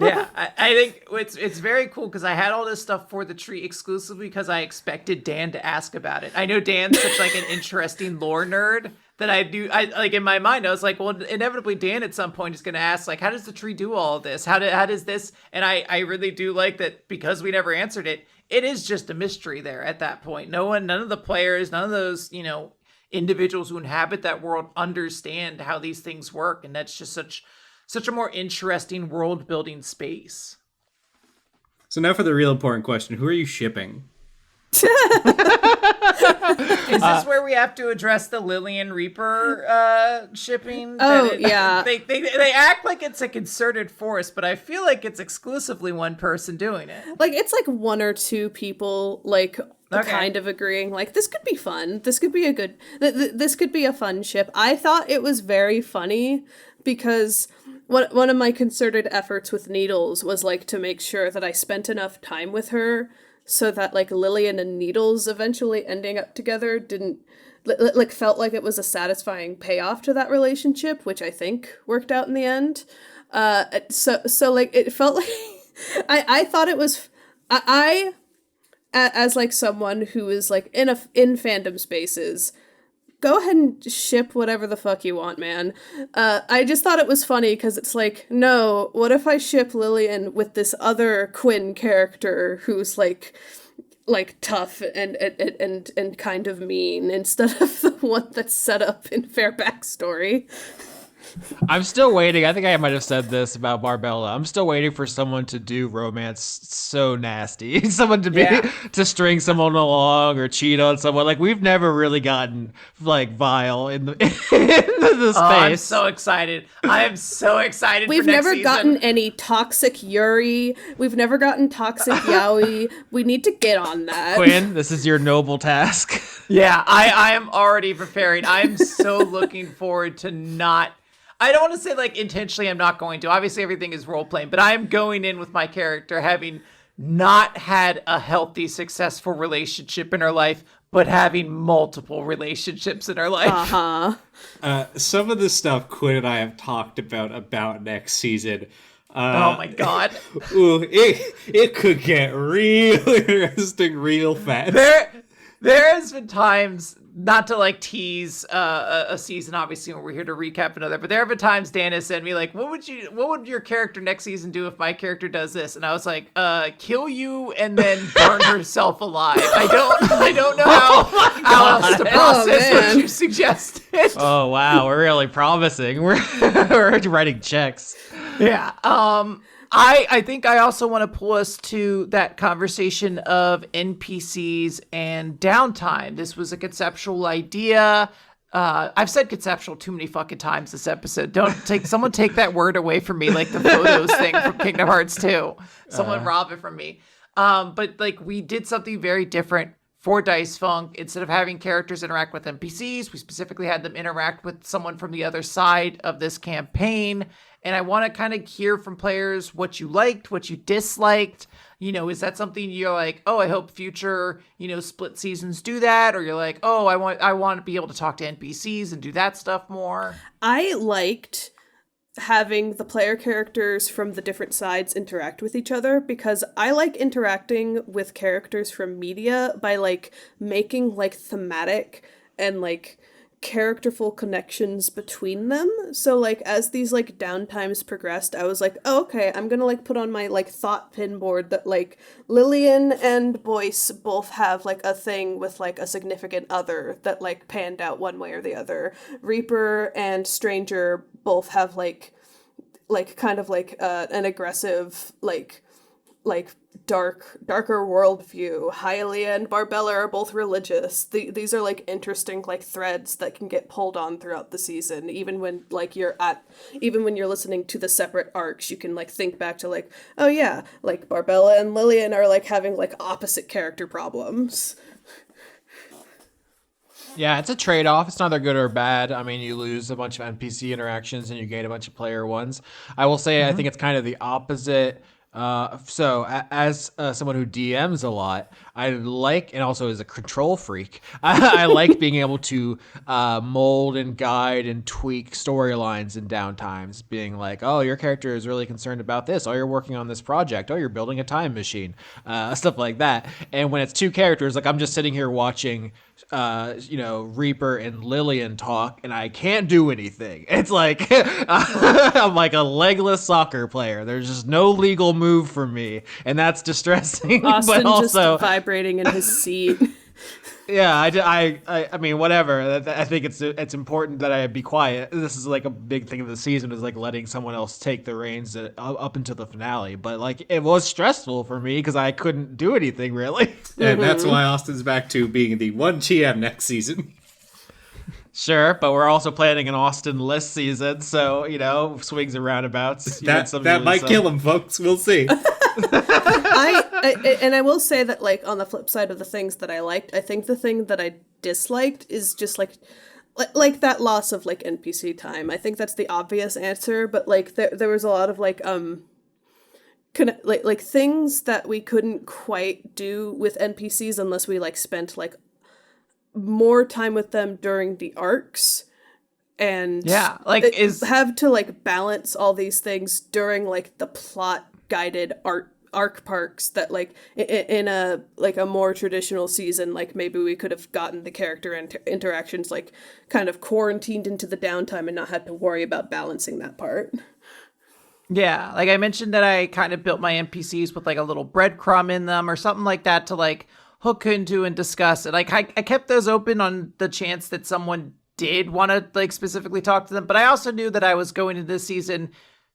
Yeah, I think it's very cool because I had all this stuff for the tree exclusively because I expected Dan to ask about it. I know Dan's such an interesting lore nerd that I in my mind I was like, well, inevitably Dan at some point is going to ask how does the tree do all of this? How does this? And I really do like that because we never answered it. It is just a mystery there at that point. None of the players, none of those individuals who inhabit that world understand how these things work, and that's just such a more interesting world building space. So now for the real important question, who are you shipping? Is this where we have to address the Lillian Reaper shipping? Oh, yeah. They act like it's a concerted force, but I feel like it's exclusively one person doing it. Like, it's like one or two people, like, Okay. kind of agreeing, like, this could be fun. This could be a good... this could be a fun ship. I thought it was very funny because one of my concerted efforts with Needles was, like, to make sure that I spent enough time with her so that, like, Lillian and Needles eventually ending up together didn't... like, felt like it was a satisfying payoff to that relationship, which I think worked out in the end. So like, it felt like... I thought it was... I as like someone who is like in fandom spaces, go ahead and ship whatever the fuck you want, man. I just thought it was funny because it's like, no, what if I ship Lillian with this other Quinn character who's like tough and kind of mean instead of the one that's set up in fair backstory. I'm still waiting. I think I might have said this about Barbella. I'm still waiting for someone to do romance so nasty. Someone to be to string someone along or cheat on someone. Like, we've never really gotten like vile in the space. I'm so excited. I am so excited. We've for next never season. gotten any toxic Yuri. We've never gotten toxic Yaoi. We need to get on that. Quinn, this is your noble task. Yeah, I am already preparing. I'm so looking forward to not... I don't want to say, like, intentionally I'm not going to. Obviously, everything is role-playing. But I am going in with my character having not had a healthy, successful relationship in her life, but having multiple relationships in her life. Uh-huh. Some of the stuff Quinn and I have talked about next season. Oh, my God. Ooh, it could get real interesting real fast. There has been times, not to like tease a season, obviously, when we're here to recap another, but there have been times Dan has said to me, like, what would your character next season do if my character does this? And I was like, kill you and then burn herself alive. I don't know how else to process what you suggested. Oh wow, we're really promising. We're writing checks. Yeah. I think I also want to pull us to that conversation of NPCs and downtime. This was a conceptual idea. I've said conceptual too many fucking times this episode. Someone take that word away from me, like the photos thing from Kingdom Hearts 2. Someone rob it from me. But like, we did something very different for Dice Funk. Instead of having characters interact with NPCs, we specifically had them interact with someone from the other side of this campaign. And I want to kind of hear from players what you liked, what you disliked. You know, is that something you're like, oh, I hope future, split seasons do that? Or you're like, oh, I want to be able to talk to NPCs and do that stuff more? I liked having the player characters from the different sides interact with each other because I like interacting with characters from media by like making like thematic and like characterful connections between them. So like as these like downtimes progressed, I was like, oh, okay, I'm gonna like put on my like thought pin board that like Lillian and Boyce both have like a thing with like a significant other that like panned out one way or the other. Reaper and Stranger both have like kind of like an aggressive like darker worldview. Hylia and Barbella are both religious. These are like interesting like threads that can get pulled on throughout the season. Even when you're listening to the separate arcs, you can like think back to like, oh yeah, like Barbella and Lillian are like having like opposite character problems. Yeah, it's a trade-off. It's neither good or bad. I mean, you lose a bunch of NPC interactions and you gain a bunch of player ones. I will say, I think it's kind of the opposite. So as someone who DMs a lot, I like, and also as a control freak, I like being able to mold and guide and tweak storylines in downtimes, being like, oh, your character is really concerned about this. Oh, you're working on this project. Oh, you're building a time machine, stuff like that. And when it's two characters, like I'm just sitting here watching Reaper and Lillian talk, and I can't do anything. It's like I'm like a legless soccer player. There's just no legal move for me, and that's distressing. Austin but also just vibrating in his seat. Yeah, I mean, whatever. I think it's important that I be quiet. This is like a big thing of the season, is like letting someone else take the reins up until the finale. But like, it was stressful for me because I couldn't do anything really. And that's why Austin's back to being the one GM next season. Sure, but we're also planning an Austin list season, so swings and roundabouts. That might kill him, folks. We'll see. I will say that, like, on the flip side of the things that I liked, I think the thing that I disliked is just like that loss of like NPC time. I think that's the obvious answer, but like there was a lot of like like things that we couldn't quite do with NPCs unless we like spent like more time with them during the arcs. And have to like balance all these things during like the plot guided arc parks that like in a more traditional season, like maybe we could have gotten the character interactions like kind of quarantined into the downtime and not had to worry about balancing that part. Yeah, like I mentioned that I kind of built my NPCs with like a little breadcrumb in them or something like that to like hook into and discuss it. Like I kept those open on the chance that someone did want to like specifically talk to them, but I also knew that I was going into this season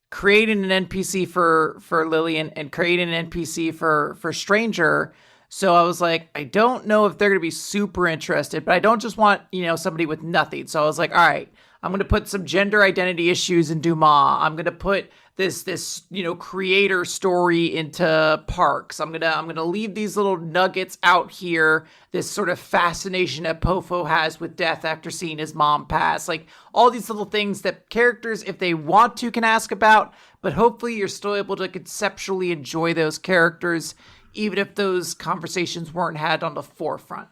creating an NPC for Lillian and creating an NPC for Stranger. So I was like, I don't know if they're going to be super interested, but I don't just want, somebody with nothing. So I was like, all right, I'm going to put some gender identity issues in Dumas. I'm going to put this creator story into Parks. I'm going to leave these little nuggets out here. This sort of fascination that Pofo has with death after seeing his mom pass. Like all these little things that characters, if they want to, can ask about, but hopefully you're still able to conceptually enjoy those characters, even if those conversations weren't had on the forefront.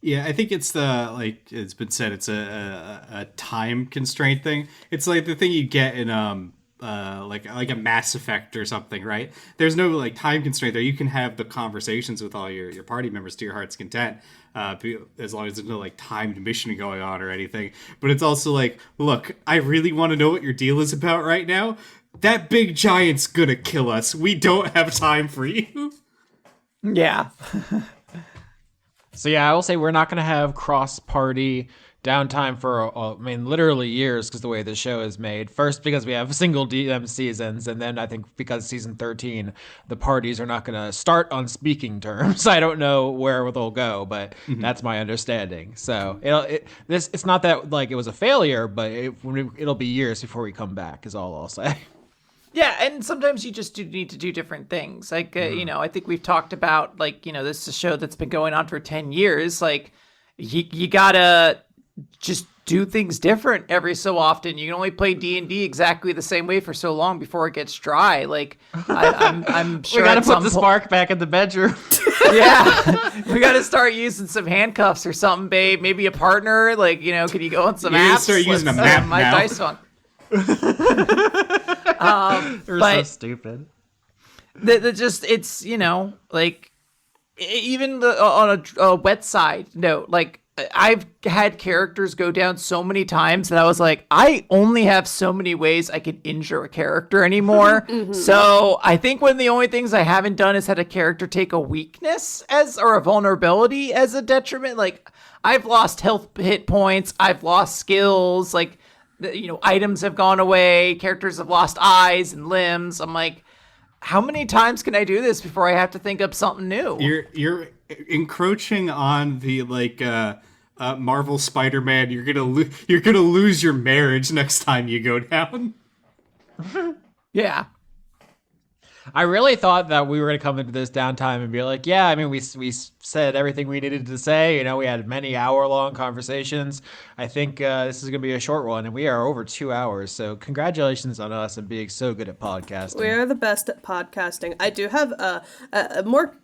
Yeah, I think it's like it's been said, it's a time constraint thing. It's like the thing you get in like a Mass Effect or something, right? There's no like time constraint there. You can have the conversations with all your party members to your heart's content, as long as there's no like timed mission going on or anything. But it's also like, look, I really want to know what your deal is about right now. That big giant's gonna kill us. We don't have time for you. Yeah. So yeah, I will say we're not going to have cross-party downtime for, literally years because the way the show is made. First, because we have single DM seasons, and then I think because season 13, the parties are not going to start on speaking terms. I don't know where they'll go, but that's my understanding. So it's not that like it was a failure, but it'll be years before we come back is all I'll say. Yeah, and sometimes you just need to do different things. Like, I think we've talked about, like, this is a show that's been going on for 10 years. Like, you gotta just do things different every so often. You can only play D&D exactly the same way for so long before it gets dry. Like, I'm sure we gotta put the spark back in the bedroom. Yeah, we gotta start using some handcuffs or something, babe. Maybe a partner. Like, can you go on some apps? Start using a map my now. dice funk. You're so stupid. It's like even on a wet side note, like I've had characters go down so many times that I was like, I only have so many ways I can injure a character anymore. So I think one of the only things I haven't done is had a character take a weakness or a vulnerability as a detriment. Like I've lost hit points, I've lost skills, like items have gone away, characters have lost eyes and limbs. I'm like, how many times can I do this before I have to think up something new? You're encroaching on the like Marvel Spider-Man. You're gonna lose your marriage next time you go down. Yeah. I really thought that we were going to come into this downtime and be like, yeah, I mean, we said everything we needed to say. We had many hour-long conversations. I think this is going to be a short one, and we are over 2 hours. So congratulations on us and being so good at podcasting. We are the best at podcasting. I do have a more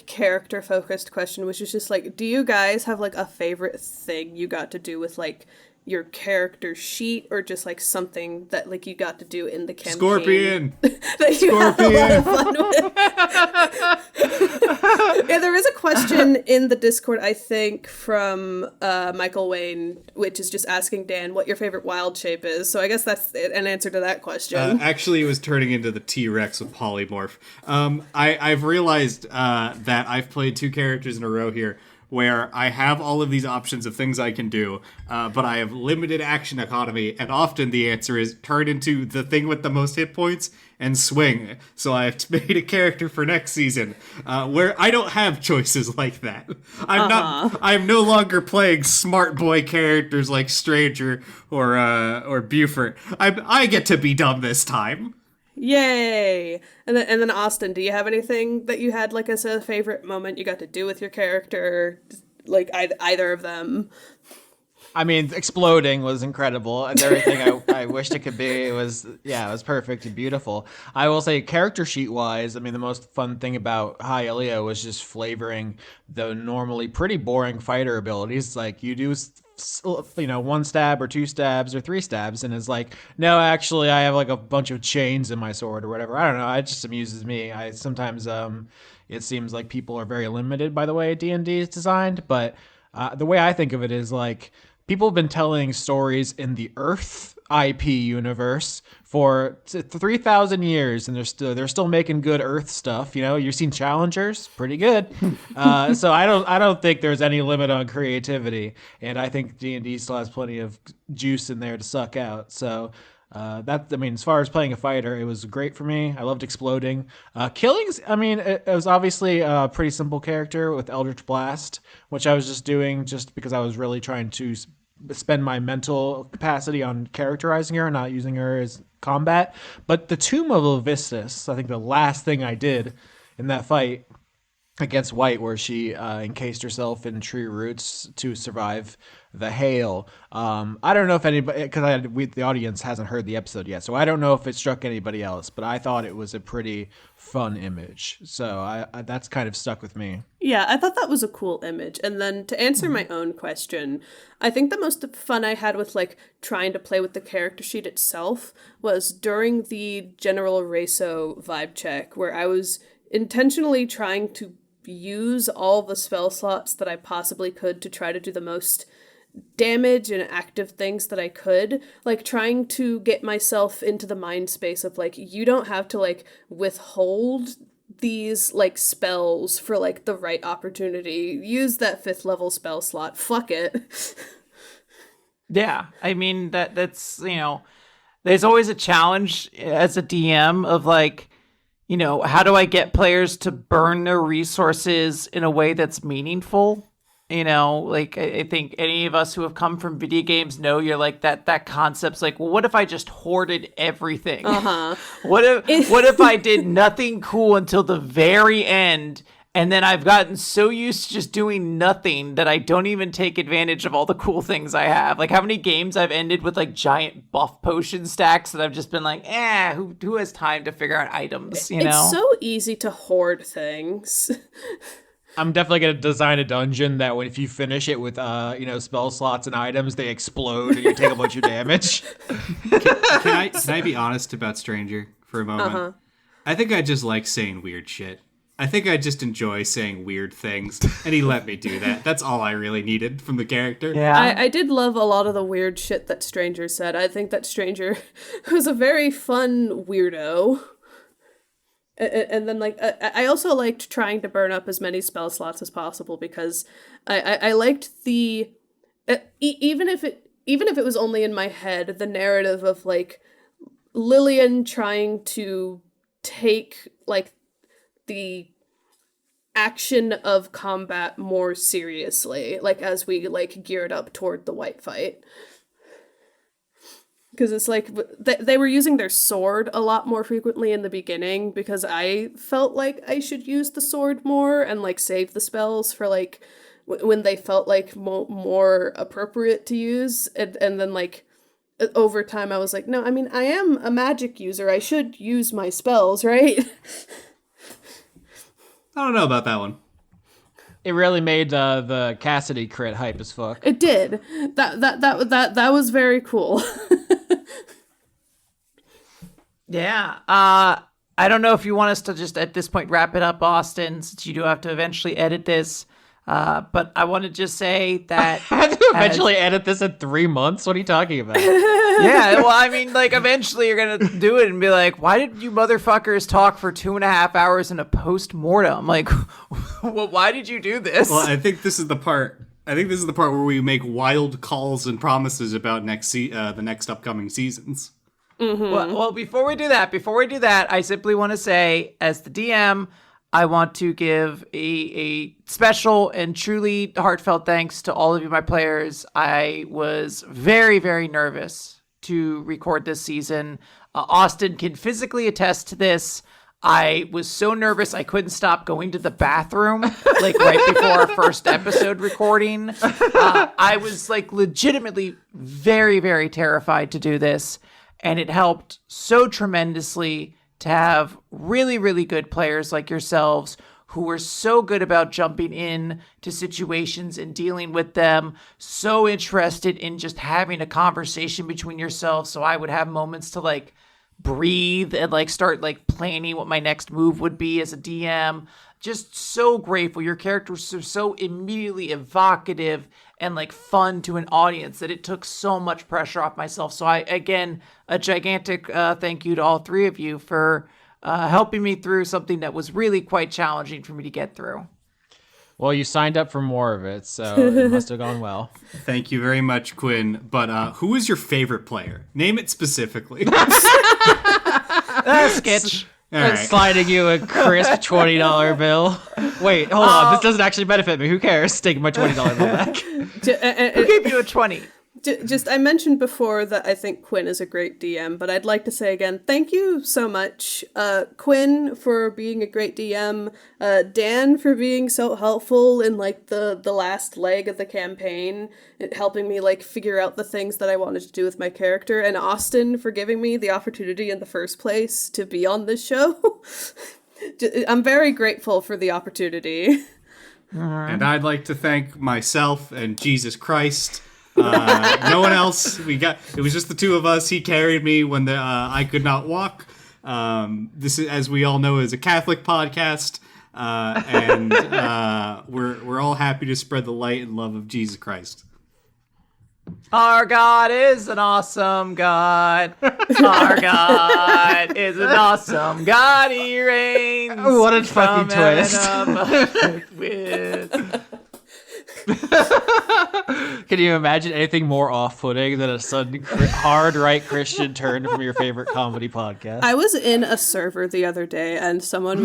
character-focused question, which is just like, do you guys have like a favorite thing you got to do with like your character sheet or just like something that like you got to do in the campaign? Scorpion. That you had a lot of fun with. Yeah, there is a question in the Discord, I think, from Michael Wayne, which is just asking Dan what your favorite wild shape is. So I guess that's an answer to that question. Actually, it was turning into the T-Rex with polymorph. I've realized that I've played 2 characters in a row here where I have all of these options of things I can do, but I have limited action economy, and often the answer is turn into the thing with the most hit points and swing. So I've made a character for next season where I don't have choices like that. I'm no longer playing smart boy characters like Stranger or Buford. I get to be dumb this time. Yay! And then Austin, do you have anything that you had like as a favorite moment you got to do with your character, like either of them? I mean, exploding was incredible, and everything I wished it could be. It was perfect and beautiful. I will say, character sheet wise, I mean, the most fun thing about Hylia was just flavoring the normally pretty boring fighter abilities. Like you do, 1 stab or 2 stabs or 3 stabs, and it's like, no, actually, I have like a bunch of chains in my sword or whatever. I don't know. It just amuses me. I sometimes it seems like people are very limited by the way D&D is designed, but the way I think of it is like, people have been telling stories in the Earth IP universe for 3,000 years, and they're still making good Earth stuff. You know, you've seen Challengers, pretty good. So I don't think there's any limit on creativity, and I think D&D still has plenty of juice in there to suck out. So as far as playing a fighter, it was great for me. I loved exploding. Killings, I mean, it was obviously a pretty simple character with Eldritch Blast, which I was just doing just because I was really trying to spend my mental capacity on characterizing her and not using her as combat. But the Tomb of Levistus, I think the last thing I did in that fight against White, where she encased herself in tree roots to survive the hail. I don't know if anybody, because the audience hasn't heard the episode yet, so I don't know if it struck anybody else, but I thought it was a pretty fun image. So I that's kind of stuck with me. Yeah, I thought that was a cool image. And then to answer my own question, I think the most fun I had with like trying to play with the character sheet itself was during the General Reso vibe check, where I was intentionally trying to use all the spell slots that I possibly could to try to do the most damage and active things that I could, like trying to get myself into the mind space of like, you don't have to like withhold these like spells for like the right opportunity. Use that 5th level spell slot. Fuck it. Yeah, I mean that's there's always a challenge as a DM of like, how do I get players to burn their resources in a way that's meaningful? Like I think any of us who have come from video games know you're like that concept's like, well, what if I just hoarded everything? What if I did nothing cool until the very end, and then I've gotten so used to just doing nothing that I don't even take advantage of all the cool things I have. Like how many games I've ended with like giant buff potion stacks that I've just been like, who has time to figure out items, It's so easy to hoard things. I'm definitely going to design a dungeon that if you finish it with, spell slots and items, they explode and you take a bunch of damage. Can I be honest about Stranger for a moment? I think I just like saying weird shit. I think I just enjoy saying weird things, and he let me do that. That's all I really needed from the character. Yeah, I did love a lot of the weird shit that Stranger said. I think that Stranger was a very fun weirdo. And then, like, I also liked trying to burn up as many spell slots as possible because I liked the even if it was only in my head, the narrative of like Lillian trying to take like the action of combat more seriously, like as we like geared up toward the White fight. Because it's like, they were using their sword a lot more frequently in the beginning because I felt like I should use the sword more and like save the spells for like when they felt like more appropriate to use. And then like over time I was like, no, I mean, I am a magic user. I should use my spells, right? I don't know about that one. It really made the Cassidy crit hype as fuck. It did. That was very cool. Yeah. I don't know if you want us to just at this point wrap it up, Austin, since you do have to eventually edit this. But I want to just say that I have to eventually edit this in 3 months. What are you talking about? yeah, well, I mean, like, eventually you're gonna do it and be like, why did you motherfuckers talk for 2.5 hours in a post-mortem? Like, well, why did you do this? Well, I think this is the part. Where we make wild calls and promises about the next upcoming seasons. Well, before we do that, I simply want to say, as the DM, I want to give a special and truly heartfelt thanks to all of you, my players. I was very, very nervous to record this season. Austin can physically attest to this. I was so nervous I couldn't stop going to the bathroom, like right before our first episode recording. I was like legitimately very, very terrified to do this. And it helped so tremendously to have really, really good players like yourselves who were so good about jumping in to situations and dealing with them, so interested in just having a conversation between yourselves. So I would have moments to like breathe and like start like planning what my next move would be as a DM. Just so grateful. Your characters are so immediately evocative and like fun to an audience that it took so much pressure off myself. So again, a gigantic thank you to all three of you for helping me through something that was really quite challenging for me to get through. Well, you signed up for more of it, so it must have gone well. Thank you very much, Quinn. But who is your favorite player? Name it specifically. Sketch. All right. Sliding you a crisp $20 bill. Wait, hold on. This doesn't actually benefit me. Who cares? Taking my $20 bill back. Who gave you a 20? Just, I mentioned before that I think Quinn is a great DM, but I'd like to say again, thank you so much, Quinn, for being a great DM, Dan for being so helpful in like the last leg of the campaign, helping me like figure out the things that I wanted to do with my character, and Austin for giving me the opportunity in the first place to be on this show. I'm very grateful for the opportunity. And I'd like to thank myself and Jesus Christ. No one else. It was just the two of us. He carried me when I could not walk. This is, as we all know, is a Catholic podcast, and we're all happy to spread the light and love of Jesus Christ. Our God is an awesome God. Our God is an awesome God. He reigns. What a fucking twist. Can you imagine anything more off-putting than a sudden hard right Christian turn from your favorite comedy podcast? I was in a server the other day, and someone,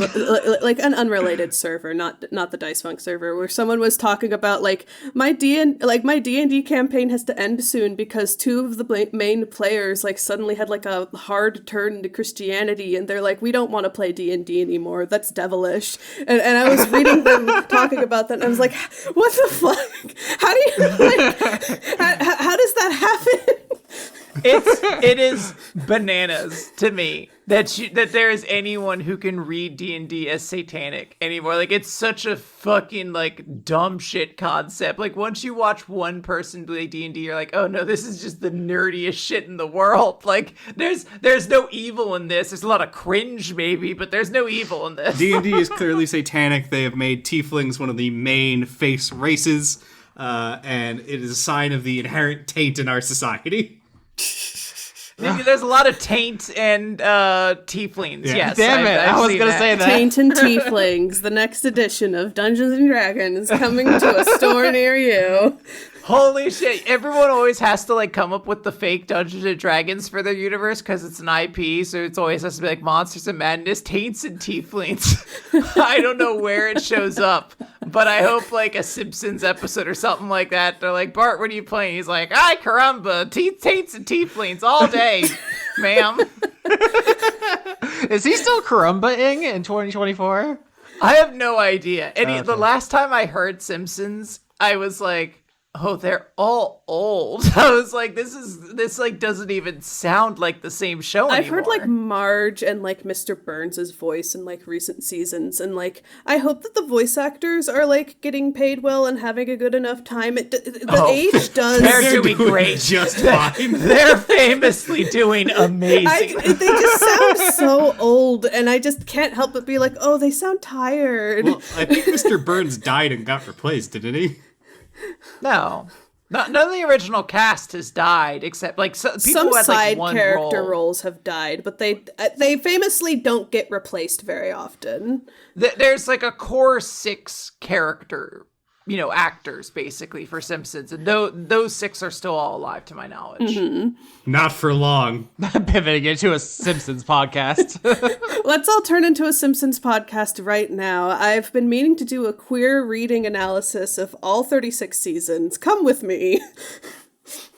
like an unrelated server, not the Dice Funk server, where someone was talking about like my D&D campaign has to end soon because two of the main players like suddenly had like a hard turn to Christianity, and they're like, we don't want to play D&D anymore. That's devilish. And I was reading them talking about that, and I was like, what the fuck? How do you like? How does that happen? It is bananas to me that there is anyone who can read D&D as satanic anymore. Like, it's such a fucking like dumb shit concept. Like, once you watch one person play D&D, you're like, oh no, this is just the nerdiest shit in the world. Like, there's no evil in this. There's a lot of cringe maybe, but there's no evil in this. D&D is clearly satanic. They have made tieflings one of the main face races, and it is a sign of the inherent taint in our society. There's a lot of taint and tieflings. Yeah. Yes, Damn it! I was gonna say that. Taint and Tieflings, the next edition of Dungeons and Dragons, coming to a store near you. Holy shit. Everyone always has to like come up with the fake Dungeons and Dragons for their universe because it's an IP, so it's always has to be like Monsters and Madness, Taints and Tieflings. I don't know where it shows up, but I hope like a Simpsons episode or something like that. They're like, Bart, what are you playing? He's like, ay caramba, Taints and Tieflings all day, ma'am. Is he still Karumba-ing in 2024? I have no idea. The last time I heard Simpsons, I was like, Oh, they're all old. I was like, this like doesn't even sound like the same show anymore. I've heard like Marge and like Mr. Burns' voice in like recent seasons, and like I hope that the voice actors are like getting paid well and having a good enough time. The age does. They're doing great. Just fine. They're famously doing amazing. They just sound so old, and I just can't help but be like, oh, they sound tired. Well, I think Mr. Burns died and got replaced, didn't he? No. None of the original cast has died, except like people Some who had, side like, one character role. roles have died, but they famously don't get replaced very often. There's like a core 6 character, actors basically for Simpsons, and those 6 are still all alive to my knowledge. Not for long. Pivoting into a Simpsons podcast. Let's all turn into a Simpsons podcast right now. I've been meaning to do a queer reading analysis of all 36 seasons. Come with me.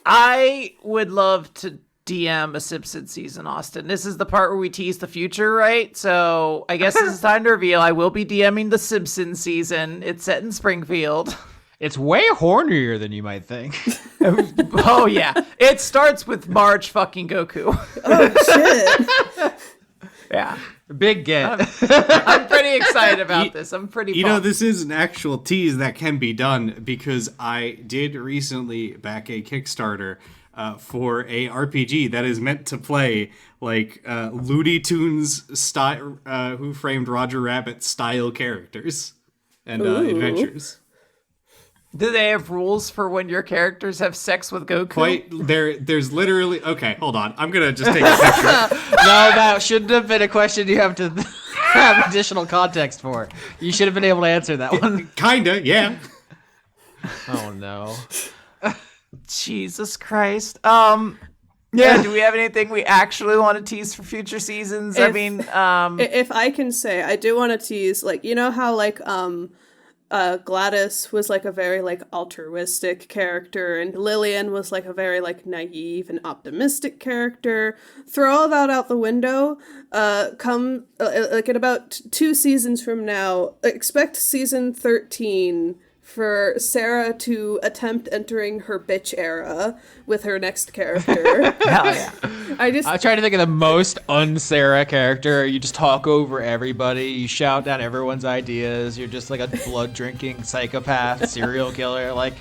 I would love to DM a Simpsons season, Austin. This is the part where we tease the future, right? So I guess this is time to reveal. I will be DMing the Simpsons season. It's set in Springfield. It's way hornier than you might think. Oh, yeah. It starts with Marge fucking Goku. Oh, shit. Yeah. Big get. I'm pretty excited about this. I'm pretty pumped. This is an actual tease that can be done because I did recently back a Kickstarter for a RPG that is meant to play like Looney Tunes style, Who Framed Roger Rabbit style characters and adventures. Do they have rules for when your characters have sex with Goku? There's literally hold on. I'm gonna just take a picture. No, that shouldn't have been a question you have to have additional context for. You should have been able to answer that one. Kinda, yeah. Oh no. Jesus Christ. Yeah, do we have anything we actually want to tease for future seasons? If I can say, I do want to tease, like, you know how, like, Gladys was, like, a very, like, altruistic character, and Lillian was, like, a very, like, naive and optimistic character. Throw all that out the window. Like, in about 2 seasons from now, expect season 13 for Sarah to attempt entering her bitch era with her next character. Hell yeah. I try to think of the most un-Sarah character. You just talk over everybody. You shout down everyone's ideas. You're just like a blood-drinking psychopath, serial killer. Like,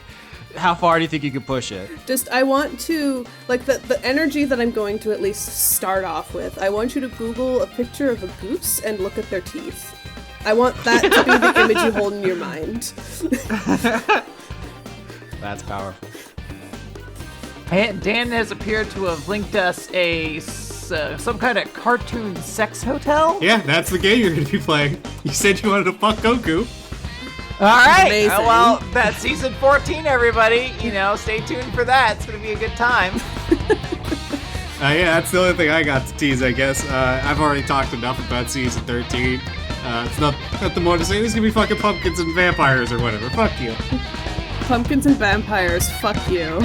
how far do you think you could push it? I want to, like, the energy that I'm going to at least start off with, I want you to Google a picture of a goose and look at their teeth. I want that to be the image you hold in your mind. That's powerful. Dan has appeared to have linked us some kind of cartoon sex hotel. Yeah, that's the game you're gonna be playing. You said you wanted to fuck Goku. All right. Amazing. Well, that's season 14, everybody. Stay tuned for that. It's going to be a good time. Yeah, that's the only thing I got to tease, I guess. I've already talked enough about season 13. It's nothing more to say. This is gonna be fucking pumpkins and vampires or whatever. Fuck you. Pumpkins and vampires, fuck you.